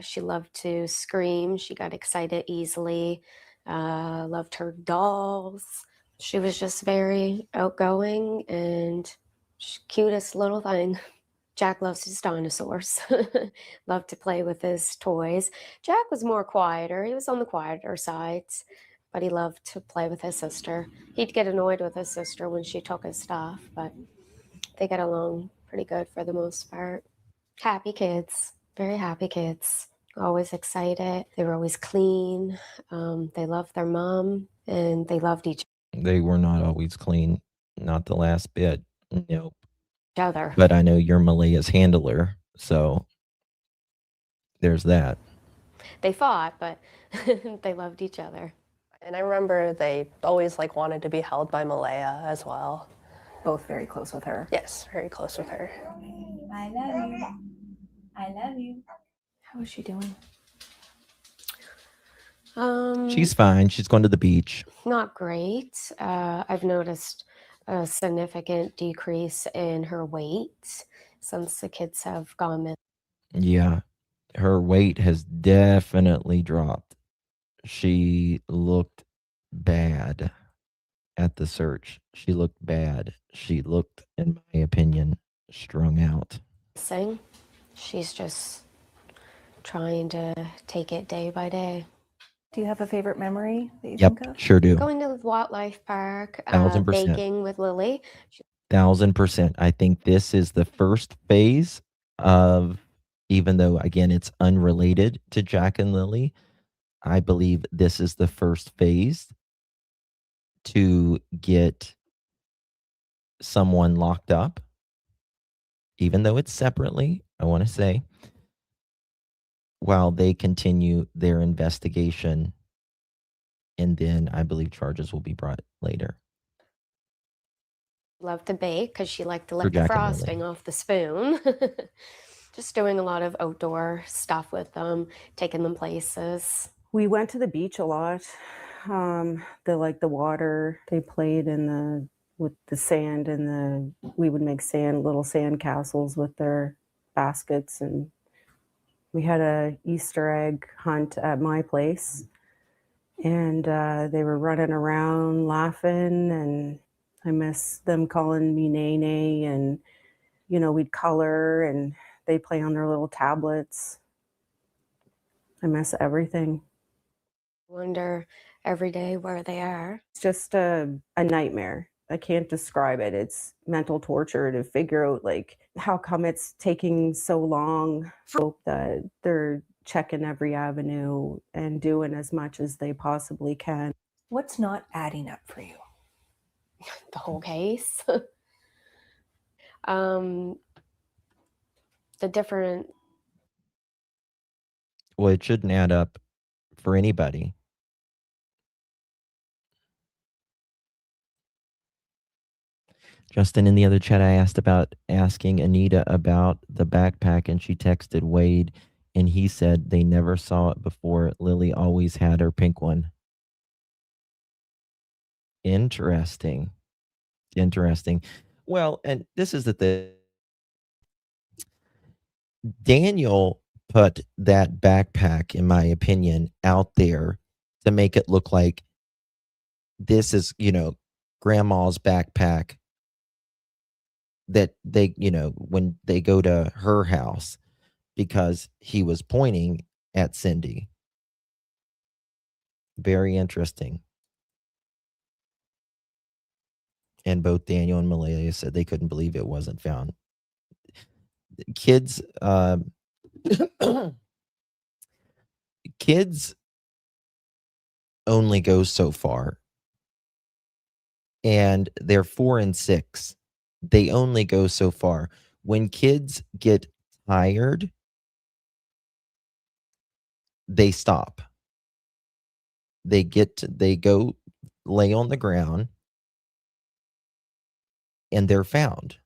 She loved to scream. She got excited easily. Loved her dolls. She was just very outgoing and cutest little thing. Jack loves his dinosaurs. Loved to play with his toys. Jack was more quieter. He was on the quieter side, but he loved to play with his sister. He'd get annoyed with his sister when she took his stuff, but they got along pretty good for the most part. Happy kids, very happy kids. Always excited. They were always clean. They loved their mom and they loved each They were not always clean. Not the last bit. Nope. other. But I know you're Malaya's handler, so there's that. They fought, but they loved each other. And I remember they always wanted to be held by Malaya as well. Both very close with her. Yes, very close with her. I love you. I love you. How is she doing? She's fine. She's going to the beach. Not great. I've noticed a significant decrease in her weight since the kids have gone in. Yeah. Her weight has definitely dropped. She looked bad at the search. She looked bad. She looked, in my opinion, strung out. She's just trying to take it day by day. Do you have a favorite memory that you Yep, think of? sure do. Going to the wildlife park, 1000%. baking with Lily. 1000%. I think this is the first phase of, even though, again, it's unrelated to Jack and Lily, I believe this is the first phase to get someone locked up, even though it's separately, I want to say, while they continue their investigation. And then I believe charges will be brought later. Loved to bake because she liked to For lick the Jack and Lily. frosting off the spoon. Just doing a lot of outdoor stuff with them, taking them places. We went to the beach a lot. They liked the water. They played with the sand, and we would make little sand castles with their baskets. And we had a Easter egg hunt at my place, and they were running around laughing, and I miss them calling me Nene, and we'd color, and they play on their little tablets. I miss everything. Wonder every day where they are. It's just a nightmare. I can't describe it. It's mental torture to figure out how come it's taking so long. Hope that they're checking every avenue and doing as much as they possibly can. What's not adding up for you? The whole case. The different. Well, it shouldn't add up for anybody. Justin, in the other chat, I asked about asking Anita about the backpack, and she texted Wade, and he said they never saw it before. Lily always had her pink one. Interesting. Well, and this is the thing. Daniel put that backpack, in my opinion, out there to make it look like this is, grandma's backpack that they, when they go to her house, because he was pointing at Cindy. Very interesting. And both Daniel and Malaya said they couldn't believe it wasn't found. Kids, kids only goes so far. And they're 4 and 6. They only go so far. When kids get tired, they stop. They go lay on the ground and they're found,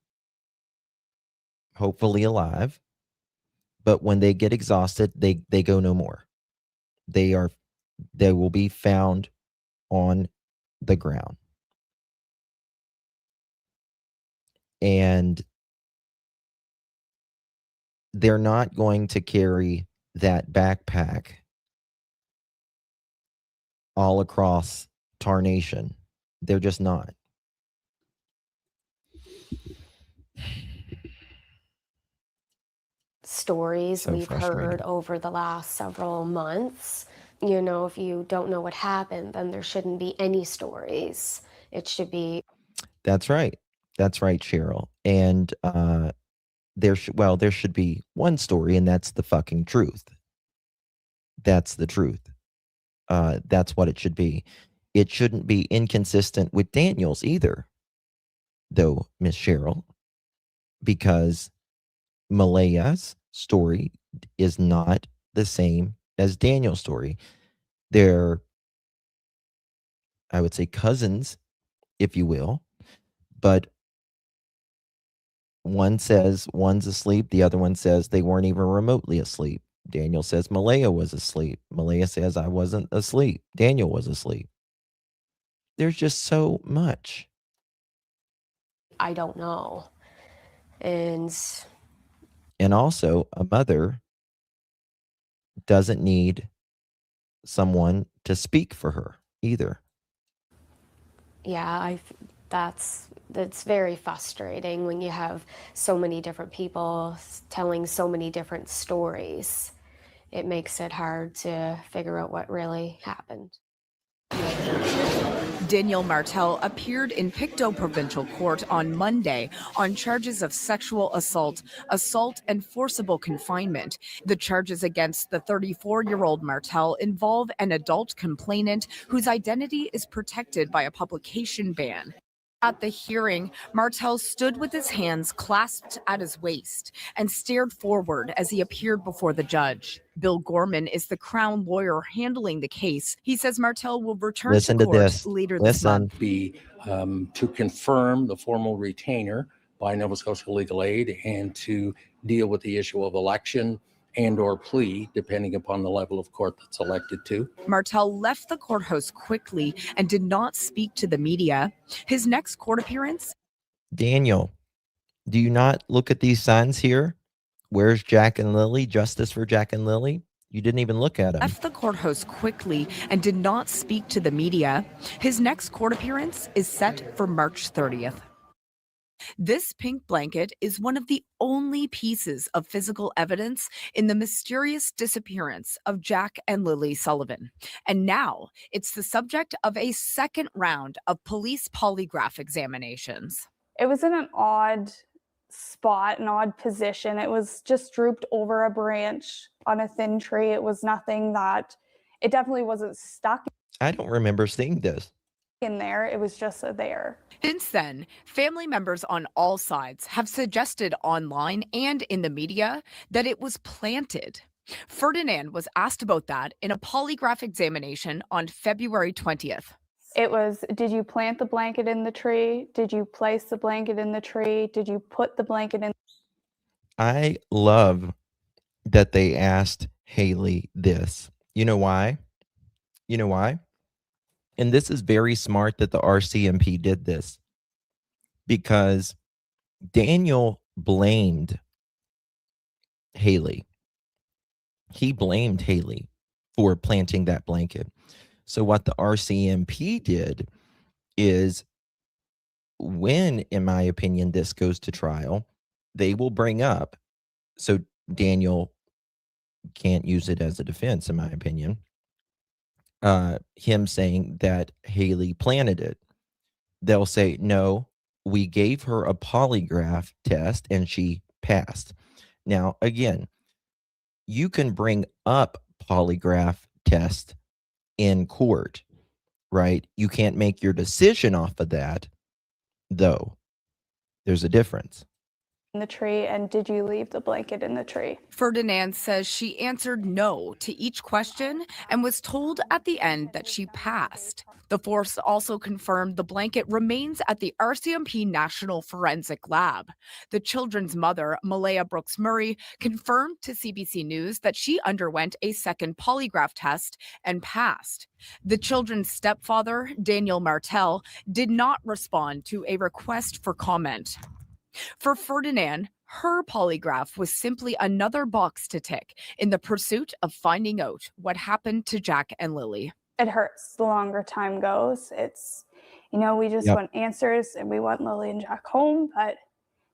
hopefully alive. But when they get exhausted, they go no more. They will be found on the ground. And they're not going to carry that backpack all across tarnation. They're just not. Stories So we've frustrating. heard over the last several months. You know, if you don't know what happened, then there shouldn't be any stories. It should be. That's right. That's right, Cheryl. And there should be one story, and that's the fucking truth. That's the truth. That's what it should be. It shouldn't be inconsistent with Daniel's either, though, Miss Cheryl, because Malaya's story is not the same as Daniel's story. They're, I would say, cousins, if you will, but one says one's asleep, the other one says they weren't even remotely asleep. Daniel says Malaya was asleep. Malaya says I wasn't asleep. Daniel was asleep. There's just so much. I don't know. And also, a mother doesn't need someone to speak for her either. yeah, that's very frustrating when you have so many different people telling so many different stories. It makes it hard to figure out what really happened. Daniel Martell appeared in Pictou Provincial Court on Monday on charges of sexual assault, and forcible confinement. The charges against the 34-year-old Martell involve an adult complainant whose identity is protected by a publication ban. At the hearing, Martell stood with his hands clasped at his waist and stared forward as he appeared before the judge. Bill Gorman is the Crown lawyer handling the case. He says Martell will return Listen to to court this. later Listen. this month. Be to confirm the formal retainer by Nova Scotia Legal Aid and to deal with the issue of election and or plea, depending upon the level of court that's elected to. Martell left the courthouse quickly and did not speak to the media. His next court appearance. Daniel, do you not look at these signs here? Where's Jack and Lily? Justice for Jack and Lily? You didn't even look at them. Left the courthouse quickly and did not speak to the media. His next court appearance is set for March 30th. This pink blanket is one of the only pieces of physical evidence in the mysterious disappearance of Jack and Lily Sullivan. And now it's the subject of a second round of police polygraph examinations. It was in an odd spot, an odd position. It was just drooped over a branch on a thin tree. It was nothing that, it definitely wasn't stuck I don't remember seeing this. in there. It was just there. Since then, family members on all sides have suggested online and in the media that it was planted. Ferdinand was asked about that in a polygraph examination on February 20th. It was, did you plant the blanket in the tree? Did you place the blanket in the tree? Did you put the blanket in? I love that they asked Haley this. You know why? You know why? And this is very smart that the RCMP did this, because Daniel blamed Haley. He blamed Haley for planting that blanket. So what the RCMP did is, when, in my opinion, this goes to trial, they will bring up, so Daniel can't use it as a defense, in my opinion, him saying that Haley planted it. They'll say, no, we gave her a polygraph test and she passed. Now, again, you can bring up polygraph test in court. right? You can't make your decision off of that, though. There's a difference. In the tree, and did you leave the blanket in the tree? Ferdinand says she answered no to each question and was told at the end that she passed. The force also confirmed the blanket remains at the RCMP National Forensic Lab. The children's mother, Malaya Brooks Murray, confirmed to CBC News that she underwent a second polygraph test and passed. The children's stepfather, Daniel Martell, did not respond to a request for comment. For Ferdinand, her polygraph was simply another box to tick in the pursuit of finding out what happened to Jack and Lilly. It hurts the longer time goes. It's, we just want answers and we want Lilly and Jack home, but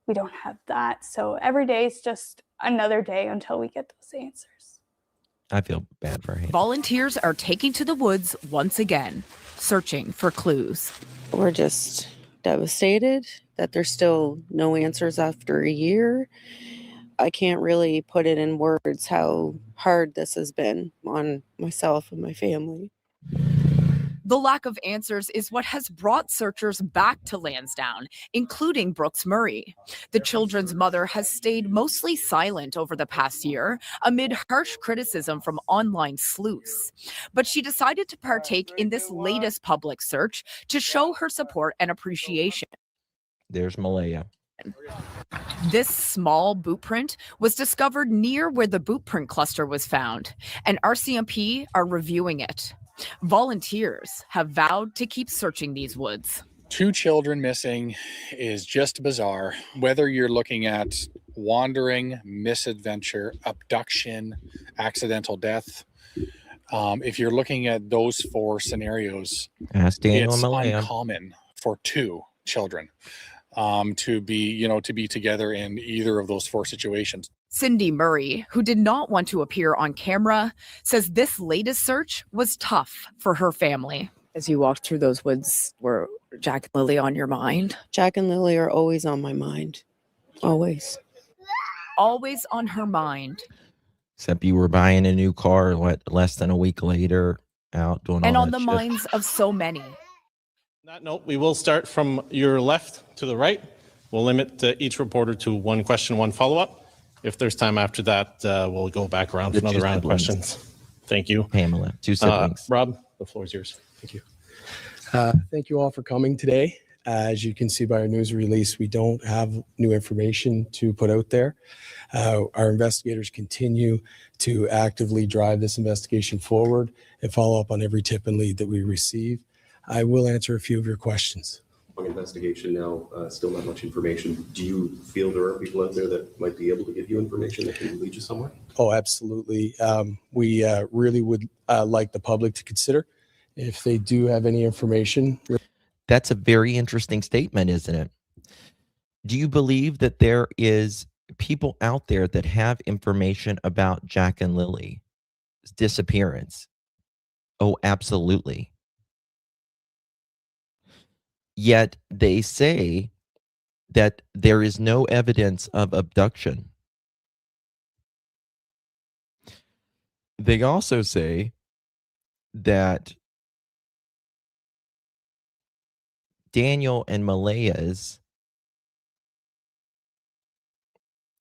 we don't have that. So every day is just another day until we get those answers. I feel bad for him. Volunteers are taking to the woods once again, searching for clues. We're just devastated that there's still no answers after a year. I can't really put it in words how hard this has been on myself and my family. The lack of answers is what has brought searchers back to Lansdowne, including Brooks Murray. The children's mother has stayed mostly silent over the past year amid harsh criticism from online sleuths. But she decided to partake in this latest public search to show her support and appreciation. There's Malaya. This small boot print was discovered near where the boot print cluster was found, and RCMP are reviewing it. Volunteers have vowed to keep searching these woods. 2 children missing is just bizarre. Whether you're looking at wandering, misadventure, abduction, accidental death, if you're looking at those 4 scenarios, Ask Daniel it's Malaya. uncommon for 2 children to be together in either of those 4 situations. Cindy Murray, who did not want to appear on camera, says this latest search was tough for her family. As you walked through those woods, were Jack and Lilly on your mind? Jack and Lilly are always on my mind. Always. Always on her mind. Except you were buying a new car, less than a week later, out doing And all on that the shit. minds of so many. On that note, we will start from your left to the right. We'll limit each reporter to 1 question, 1 follow-up. If there's time after that, we'll go back around for another round of questions. Thank you. Pamela, 2 siblings. Rob, the floor is yours. Thank you. Thank you all for coming today. As you can see by our news release, we don't have new information to put out there. Our investigators continue to actively drive this investigation forward and follow up on every tip and lead that we receive. I will answer a few of your questions. Investigation now, still not much information. Do you feel there are people out there that might be able to give you information that can lead you somewhere? Oh, absolutely. We really would like the public to consider if they do have any information. That's a very interesting statement, isn't it? Do you believe that there is people out there that have information about Jack and Lily's disappearance? Oh, absolutely. Yet they say that there is no evidence of abduction. They also say that Daniel and Malaya's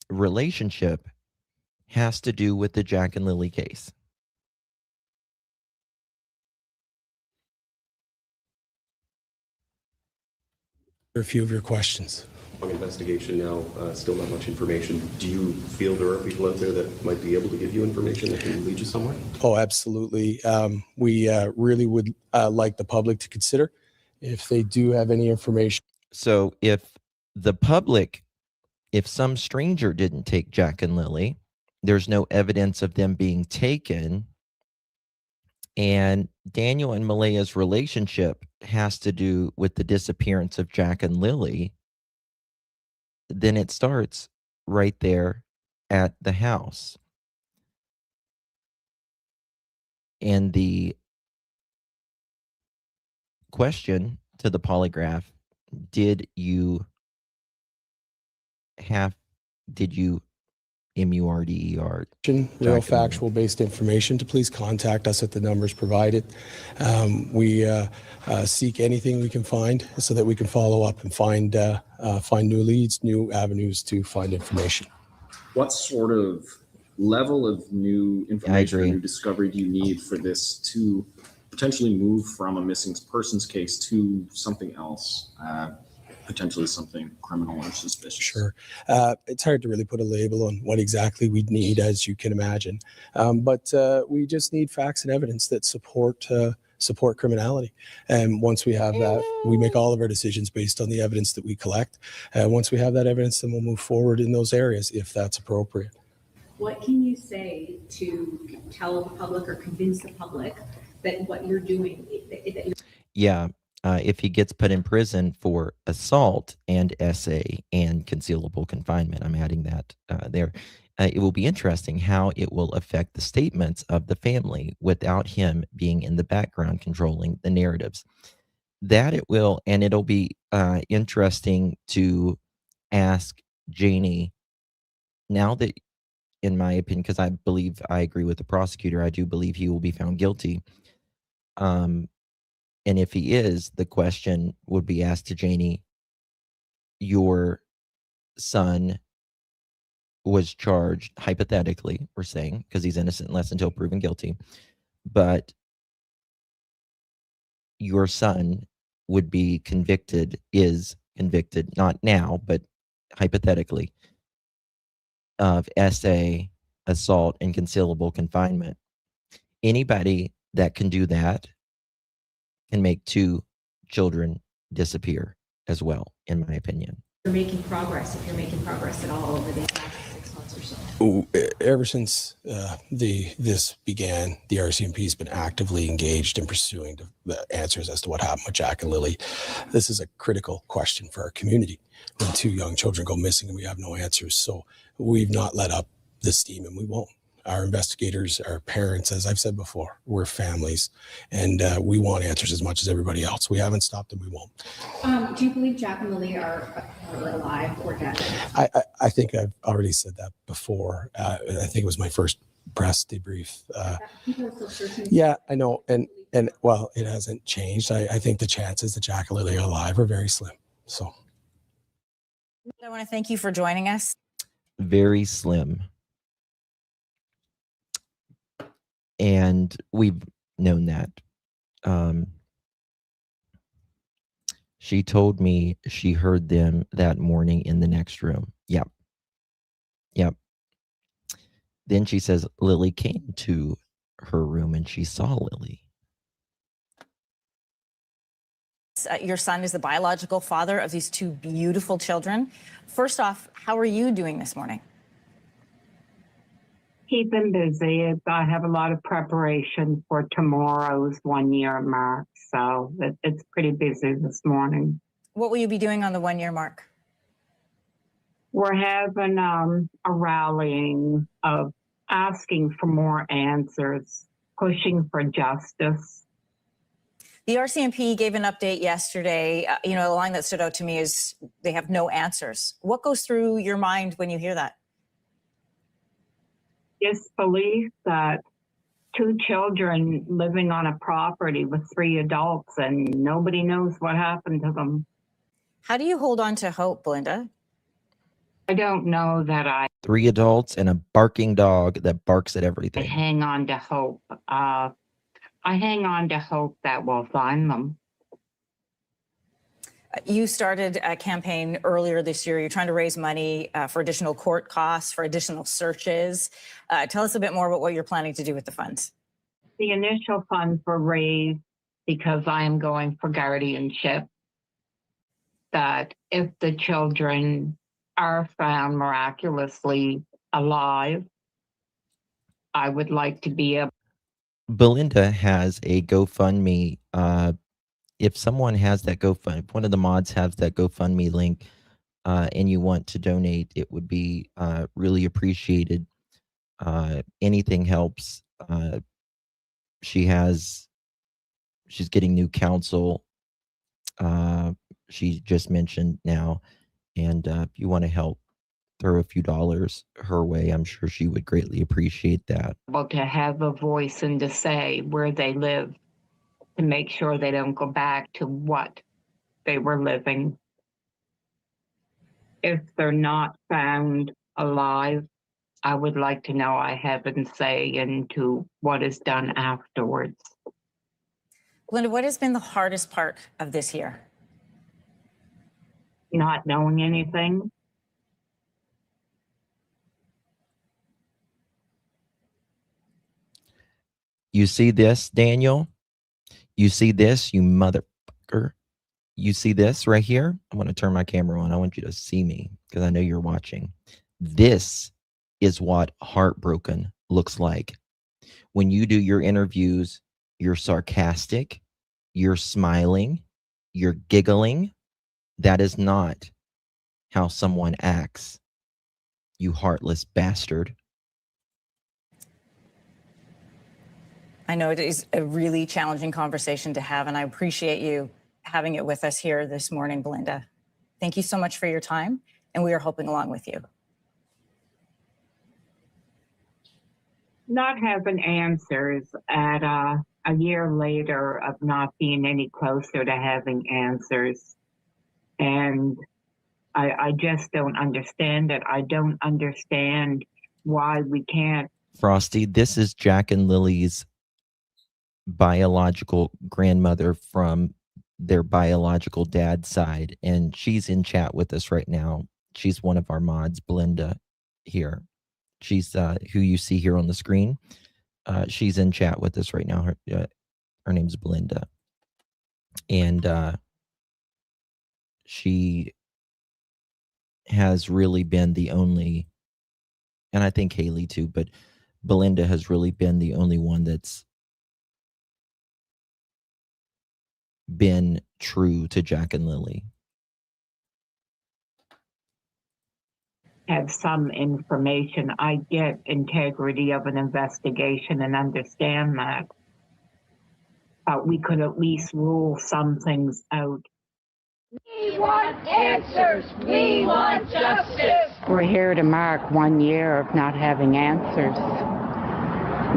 relationship has to do with the Jack and Lily case. A few of your questions. Investigation now, still not much information. Do you feel there are people out there that might be able to give you information that can lead you somewhere? Oh, absolutely. We really would like the public to consider if they do have any information. So if the public, if some stranger didn't take Jack and Lily, there's no evidence of them being taken, and Daniel and Malaya's relationship has to do with the disappearance of Jack and Lily, then it starts right there at the house. And the question to the polygraph, did you MURDER. Real factual based information, to please contact us at the numbers provided. We seek anything we can find so that we can follow up and find new leads, new avenues to find information. What sort of level of new information or new discovery do you need for this to potentially move from a missing persons case to something else? Potentially something criminal or suspicious? Sure. It's hard to really put a label on what exactly we'd need, as you can imagine. But we just need facts and evidence that support criminality. And once we have that, we make all of our decisions based on the evidence that we collect. Once we have that evidence, then we'll move forward in those areas if that's appropriate. What can you say to tell the public or convince the public that what you're doing, that you're Yeah. If he gets put in prison for assault and SA and concealable confinement, I'm adding that there. It will be interesting how it will affect the statements of the family without him being in the background controlling the narratives. That it will, and it'll be interesting to ask Janie, now that, in my opinion, because I agree with the prosecutor, I do believe he will be found guilty. And if he is, the question would be asked to Janie, your son was charged, hypothetically, we're saying, because he's innocent unless until proven guilty, but your son would be convicted, is convicted, not now, but hypothetically, of SA, assault, and concealable confinement. Anybody that can do that can make 2 children disappear as well, in my opinion. making progress, if you're making progress at all over these last 6 months or so? Ever since this began, the RCMP has been actively engaged in pursuing the answers as to what happened with Jack and Lily. This is a critical question for our community when 2 young children go missing and we have no answers. So we've not let up the steam, and we won't. Our investigators, our parents, as I've said before, we're families, and we want answers as much as everybody else. We haven't stopped and we won't. Do you believe Jack and Lily are alive or dead? I think I've already said that before. I think it was my first press debrief. People are still searching. Yeah, I know. And well, it hasn't changed. I think the chances that Jack and Lily are alive are very slim. So I want to thank you for joining us. Very slim. And we've known that. She told me she heard them that morning in the next room. Yep. Then she says Lily came to her room and she saw Lily. Your son is the biological father of these 2 beautiful children. First off, how are you doing this morning? Keeping busy. I have a lot of preparation for tomorrow's 1-year mark, so it's pretty busy this morning. What will you be doing on the 1-year mark? We're having a rallying of asking for more answers, pushing for justice. The RCMP gave an update yesterday. The line that stood out to me is they have no answers. What goes through your mind when you hear that? Disbelief that 2 children living on a property with 3 adults and nobody knows what happened to them. How do you hold on to hope, Belinda? I don't know that I 3 adults and a barking dog that barks at everything. hang on to hope. I hang on to hope that we'll find them. You started a campaign earlier this year. You're trying to raise money for additional court costs, for additional searches. Tell us a bit more about what you're planning to do with the funds. The initial funds were raised because I am going for guardianship, that if the children are found miraculously alive, I would like to be able. Belinda has a GoFundMe. If someone has that GoFundMe, if one of the mods has that GoFundMe link, and you want to donate, it would be really appreciated. Anything helps. She's getting new counsel. She just mentioned now, and if you want to help, throw a few dollars her way, I'm sure she would greatly appreciate that. Able to have a voice and to say where they live, to make sure they don't go back to what they were living. If they're not found alive, I would like to know I have a say into what is done afterwards. Linda, what has been the hardest part of this year? Not knowing anything. You see this, Daniel? You see this, you motherfucker? You see this right here? I want to turn my camera on. I want you to see me because I know you're watching. This is what heartbroken looks like. When you do your interviews, you're sarcastic, you're smiling, you're giggling. That is not how someone acts, you heartless bastard. I know it is a really challenging conversation to have, and I appreciate you having it with us here this morning, Belinda. Thank you so much for your time, and we are hoping along with you. Not having answers at a year later of not being any closer to having answers. And I just don't understand it. I don't understand why we can't. Frosty, this is Jack and Lily's biological grandmother from their biological dad's side, and she's in chat with us right now. She's one of our mods, Belinda, here. She's who you see here on the screen. She's in chat with us right now. Her name's Belinda, and she has really been the only, and I think Haley too, but Belinda has really been the only one that's been true to Jack and Lily. Have some information. I get integrity of an investigation and understand that. But we could at least rule some things out. We want answers. We want justice. We're here to mark 1 year of not having answers.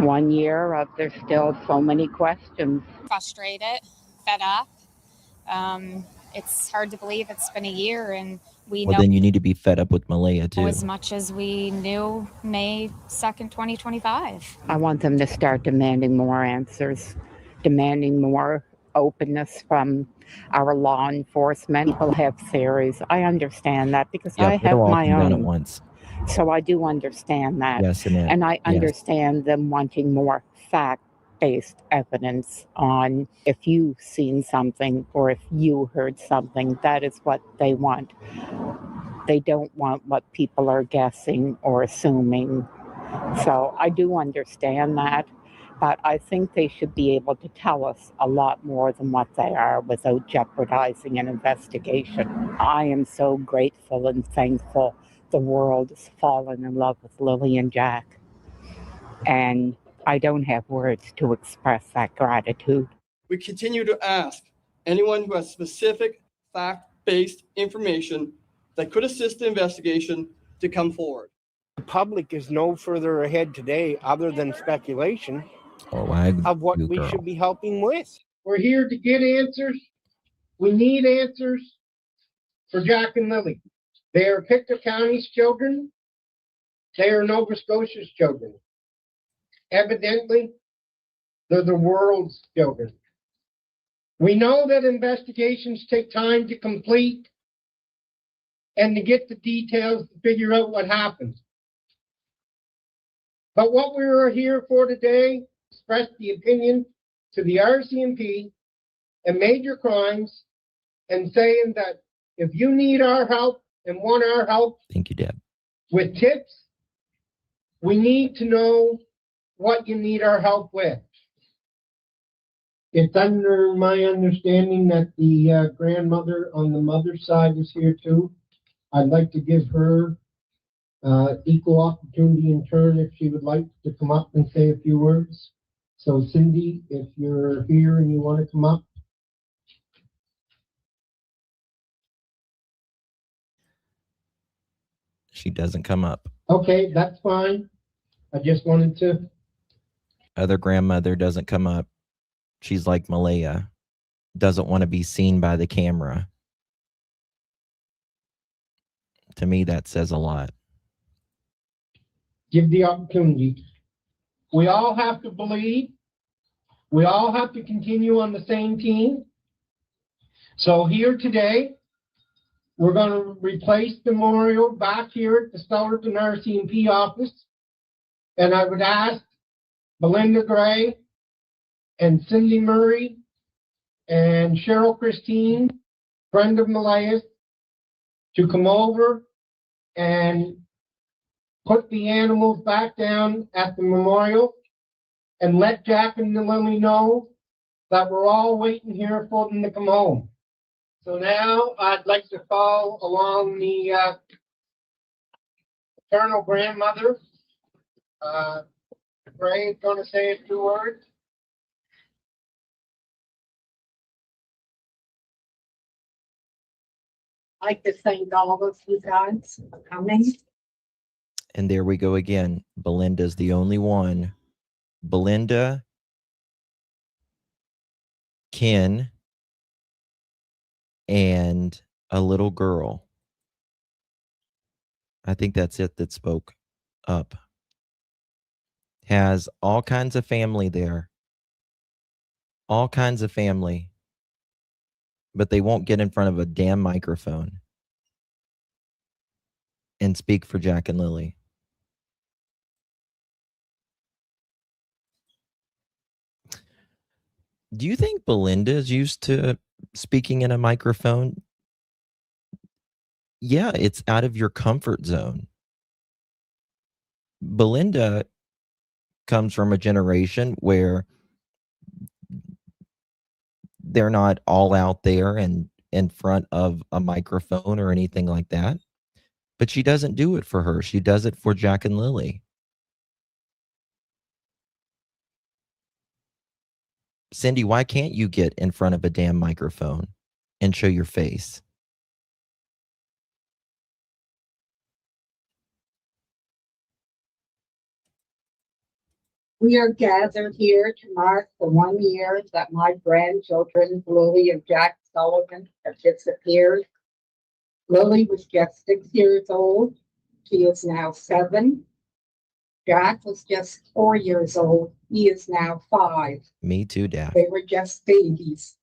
1 year of there's still so many questions. Frustrated, fed up. It's hard to believe it's been a year, and we Well, know then you need to be fed up with Malaya too. as much as we knew May 2nd, 2025. I want them to start demanding more answers, demanding more openness from our law enforcement. People have theories. I understand that because I have my own. At own. once. So I do understand that. Yes, Annette. And I Yes. understand them wanting more fact-based evidence on if you've seen something or if you heard something. That is what they want. They don't want what people are guessing or assuming. So I do understand that. But I think they should be able to tell us a lot more than what they are without jeopardizing an investigation. I am so grateful and thankful the world has fallen in love with Lily and Jack. And I don't have words to express that gratitude. We continue to ask anyone who has specific fact-based information that could assist the investigation to come forward. The public is no further ahead today other than speculation of what we should be helping with. We're here to get answers. We need answers for Jack and Lily. They are Pictou County's children. They are Nova Scotia's children. Evidently, they're the world's children. We know that investigations take time to complete and to get the details to figure out what happened. But what we are here for today, express the opinion to the RCMP and major crimes and saying that if you need our help and want our help, thank you, Deb, with tips, we need to know what you need our help with. It's under my understanding that the grandmother on the mother's side is here too. I'd like to give her equal opportunity in turn if she would like to come up and say a few words. So Cindy, if you're here and you want to come up. She doesn't come up. Okay, that's fine. I just wanted to. Other grandmother doesn't come up. She's like Malaya, doesn't want to be seen by the camera. To me, that says a lot. Give the opportunity. We all have to believe. We all have to continue on the same team. So here today, we're going to replace the memorial back here at the Sullivan RCMP office. And I would ask Belinda Gray and Cindy Murray and Cheryl Christine, friend of Malaya's, to come over and put the animals back down at the memorial and let Jack and Lily know that we're all waiting here for them to come home. So now I'd like to call along the paternal grandmother. Ray is going to say a few words. I'd like to thank all of you guys for coming. And there we go again. Belinda's the only one. Belinda, Ken, and a little girl. I think that's it that spoke up. Has all kinds of family there. All kinds of family. But they won't get in front of a damn microphone and speak for Jack and Lily. Do you think Belinda is used to speaking in a microphone? Yeah, it's out of your comfort zone. Belinda comes from a generation where they're not all out there and in front of a microphone or anything like that. But she doesn't do it for her. She does it for Jack and Lily. Cindy, why can't you get in front of a damn microphone and show your face? We are gathered here to mark the 1 year that my grandchildren, Lilly and Jack Sullivan, have disappeared. Lilly was just 6 years old. She is now 7. Jack was just 4 years old. He is now 5. Me too, Dad. They were just babies,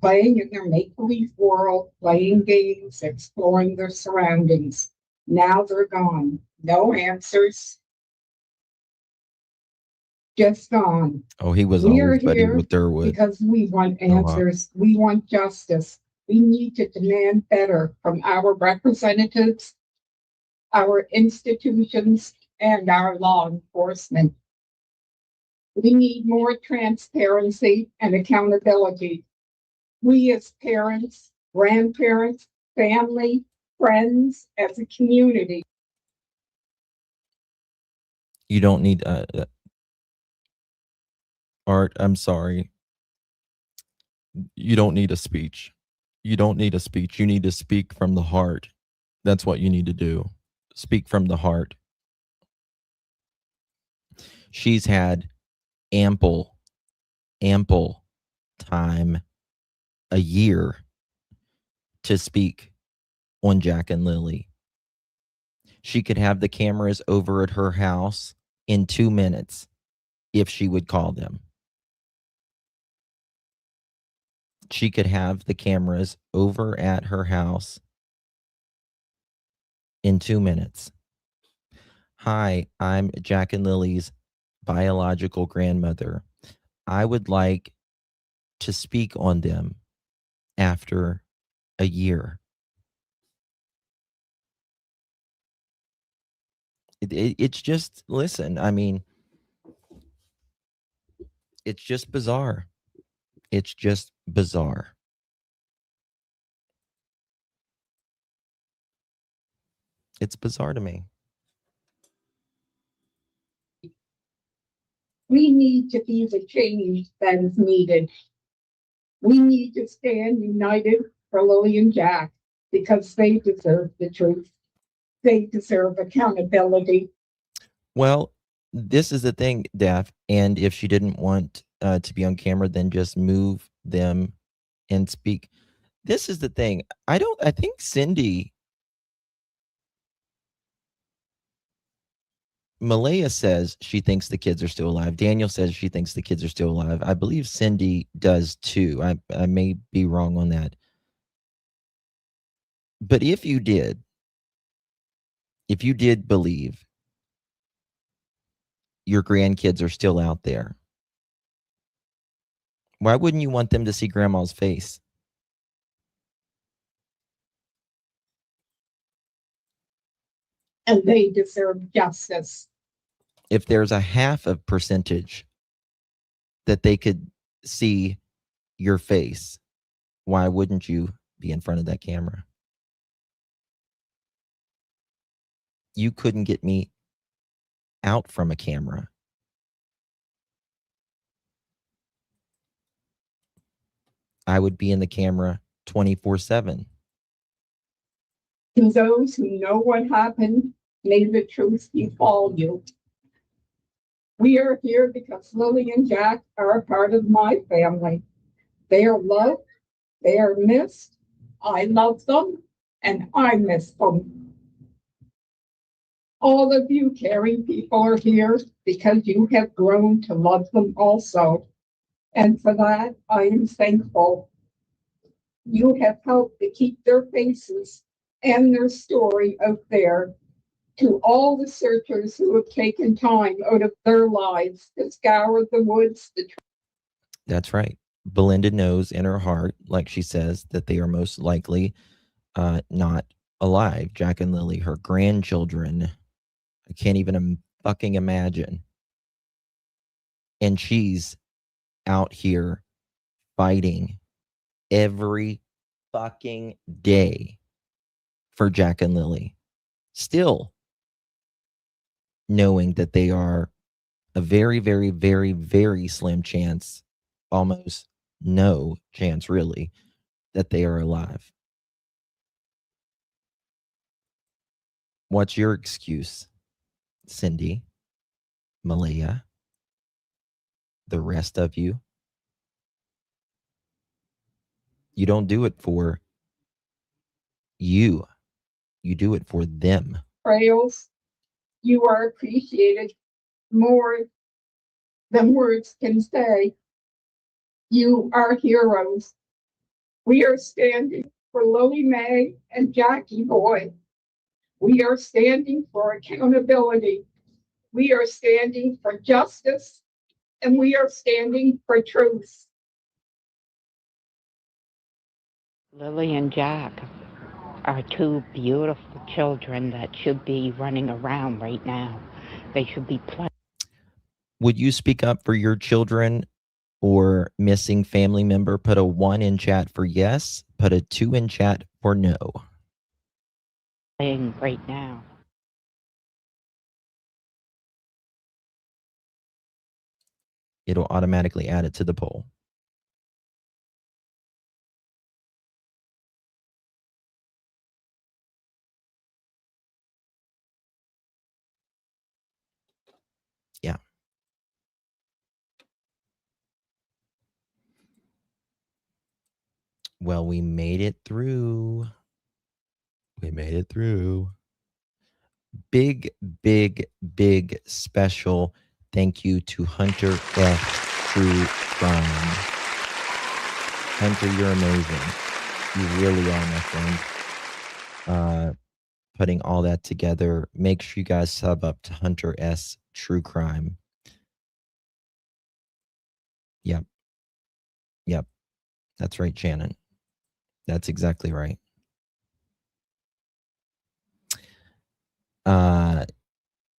playing in their make-believe world, playing games, exploring their surroundings. Now they're gone. No answers. Just gone. Oh, he was We are always buddy here with Durwood. because we want answers. We want justice. We need to demand better from our representatives, our institutions, and our law enforcement. We need more transparency and accountability. We as parents, grandparents, family, friends, as a community. You don't need Art, I'm sorry. You don't need a speech. You don't need a speech. You need to speak from the heart. That's what you need to do. Speak from the heart. She's had ample time, a year, to speak on Jack and Lily. She could have the cameras over at her house in 2 minutes if she would call them. She could have the cameras over at her house in 2 minutes. Hi, I'm Jack and Lily's biological grandmother. I would like to speak on them after a year. It's just, listen, I mean, it's just bizarre. It's just bizarre. It's bizarre to me. We need to be the change that is needed. We need to stand united for Lilly and Jack because they deserve the truth. They deserve accountability. Well, this is the thing, Daph. And if she didn't want to be on camera, then just move them and speak. This is the thing. I think Cindy, Malaya says she thinks the kids are still alive. Daniel says she thinks the kids are still alive. I believe Cindy does too. I may be wrong on that. But if you did believe your grandkids are still out there, why wouldn't you want them to see grandma's face? And they deserve justice. If there's a half of percentage that they could see your face, why wouldn't you be in front of that camera? You couldn't get me out from a camera. I would be in the camera 24/7. To those who know what happened, may the truth befall you. We are here because Lily and Jack are a part of my family. They are loved, they are missed. I love them, and I miss them. All of you caring people are here because you have grown to love them also. And for that, I am thankful. You have helped to keep their faces and their story out there. To all the searchers who have taken time out of their lives to scour the woods. That's right. Belinda knows in her heart, like she says, that they are most likely not alive. Jack and Lily, her grandchildren. I can't even fucking imagine. And she's out here fighting every fucking day for Jack and Lily. Still knowing that they are a very, very, very, very slim chance, almost no chance really, that they are alive. What's your excuse, Cindy, Malaya, the rest of you? You don't do it for you. You do it for them. Trails, you are appreciated more than words can say. You are heroes. We are standing for Lily Mae and Jackie Boy. We are standing for accountability. We are standing for justice, and we are standing for truth. Lily and Jack are two beautiful children that should be running around right now. They should be playing. Would you speak up for your children or missing family member? Put a 1 in chat for yes. Put a 2 in chat for no. Playing right now. It'll automatically add it to the poll. Yeah. Well, we made it through. We made it through. Big, big, big special thank you to Hunter F. True Crime. Hunter, you're amazing. You really are, my friend. Putting all that together. Make sure you guys sub up to Hunter S. True Crime. Yep. Yep. That's right, Shannon. That's exactly right.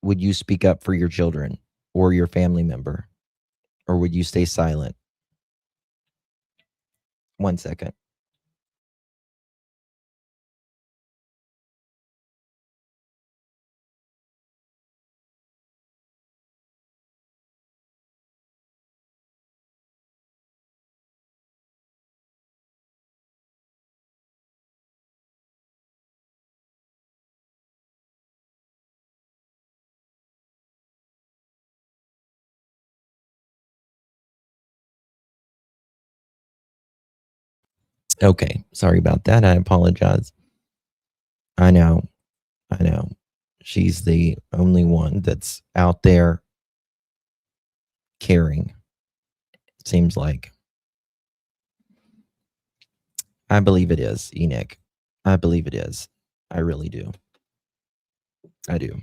Would you speak up for your children or your family member? Or would you stay silent? 1 second. Okay, sorry about that. I apologize. I know. She's the only one that's out there caring, it seems like. I believe it is, Enoch. I believe it is. I really do. I do.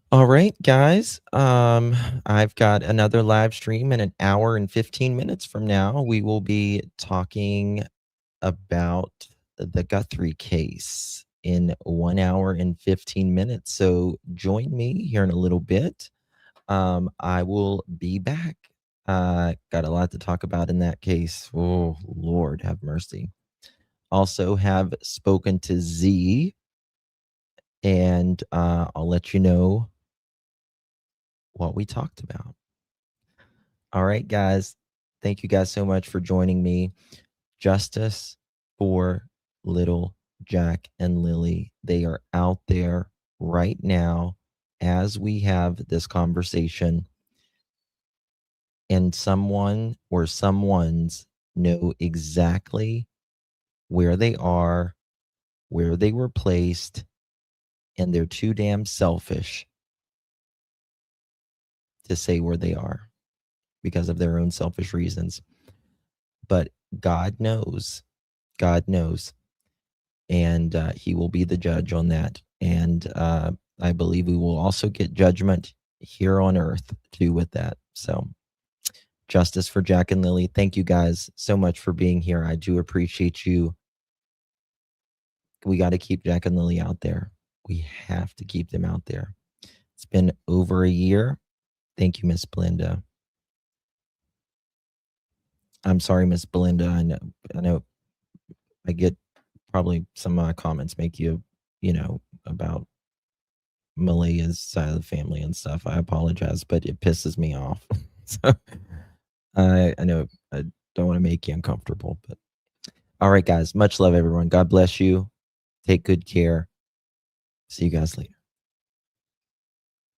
All right, guys. I've got another live stream in an hour and 15 minutes from now. We will be talking about the Guthrie case in 1 hour and 15 minutes. So join me here in a little bit. I will be back. Got a lot to talk about in that case. Oh, Lord, have mercy. Also have spoken to Z, and I'll let you know what we talked about. All right, guys. Thank you guys so much for joining me. Justice for little Jack and Lily. They are out there right now as we have this conversation, and someone or someones know exactly where they are, where they were placed, and they're too damn selfish to say where they are because of their own selfish reasons. But God knows. God knows. And he will be the judge on that. And I believe we will also get judgment here on earth too with that. So justice for Jack and Lily. Thank you guys so much for being here. I do appreciate you. We got to keep Jack and Lily out there. We have to keep them out there. It's been over a year. Thank you, Miss Belinda. I'm sorry, Miss Belinda. I know I get probably some of my comments make you, about Malia's side of the family and stuff. I apologize, but it pisses me off. So I know I don't want to make you uncomfortable, but all right, guys. Much love, everyone. God bless you. Take good care. See you guys later.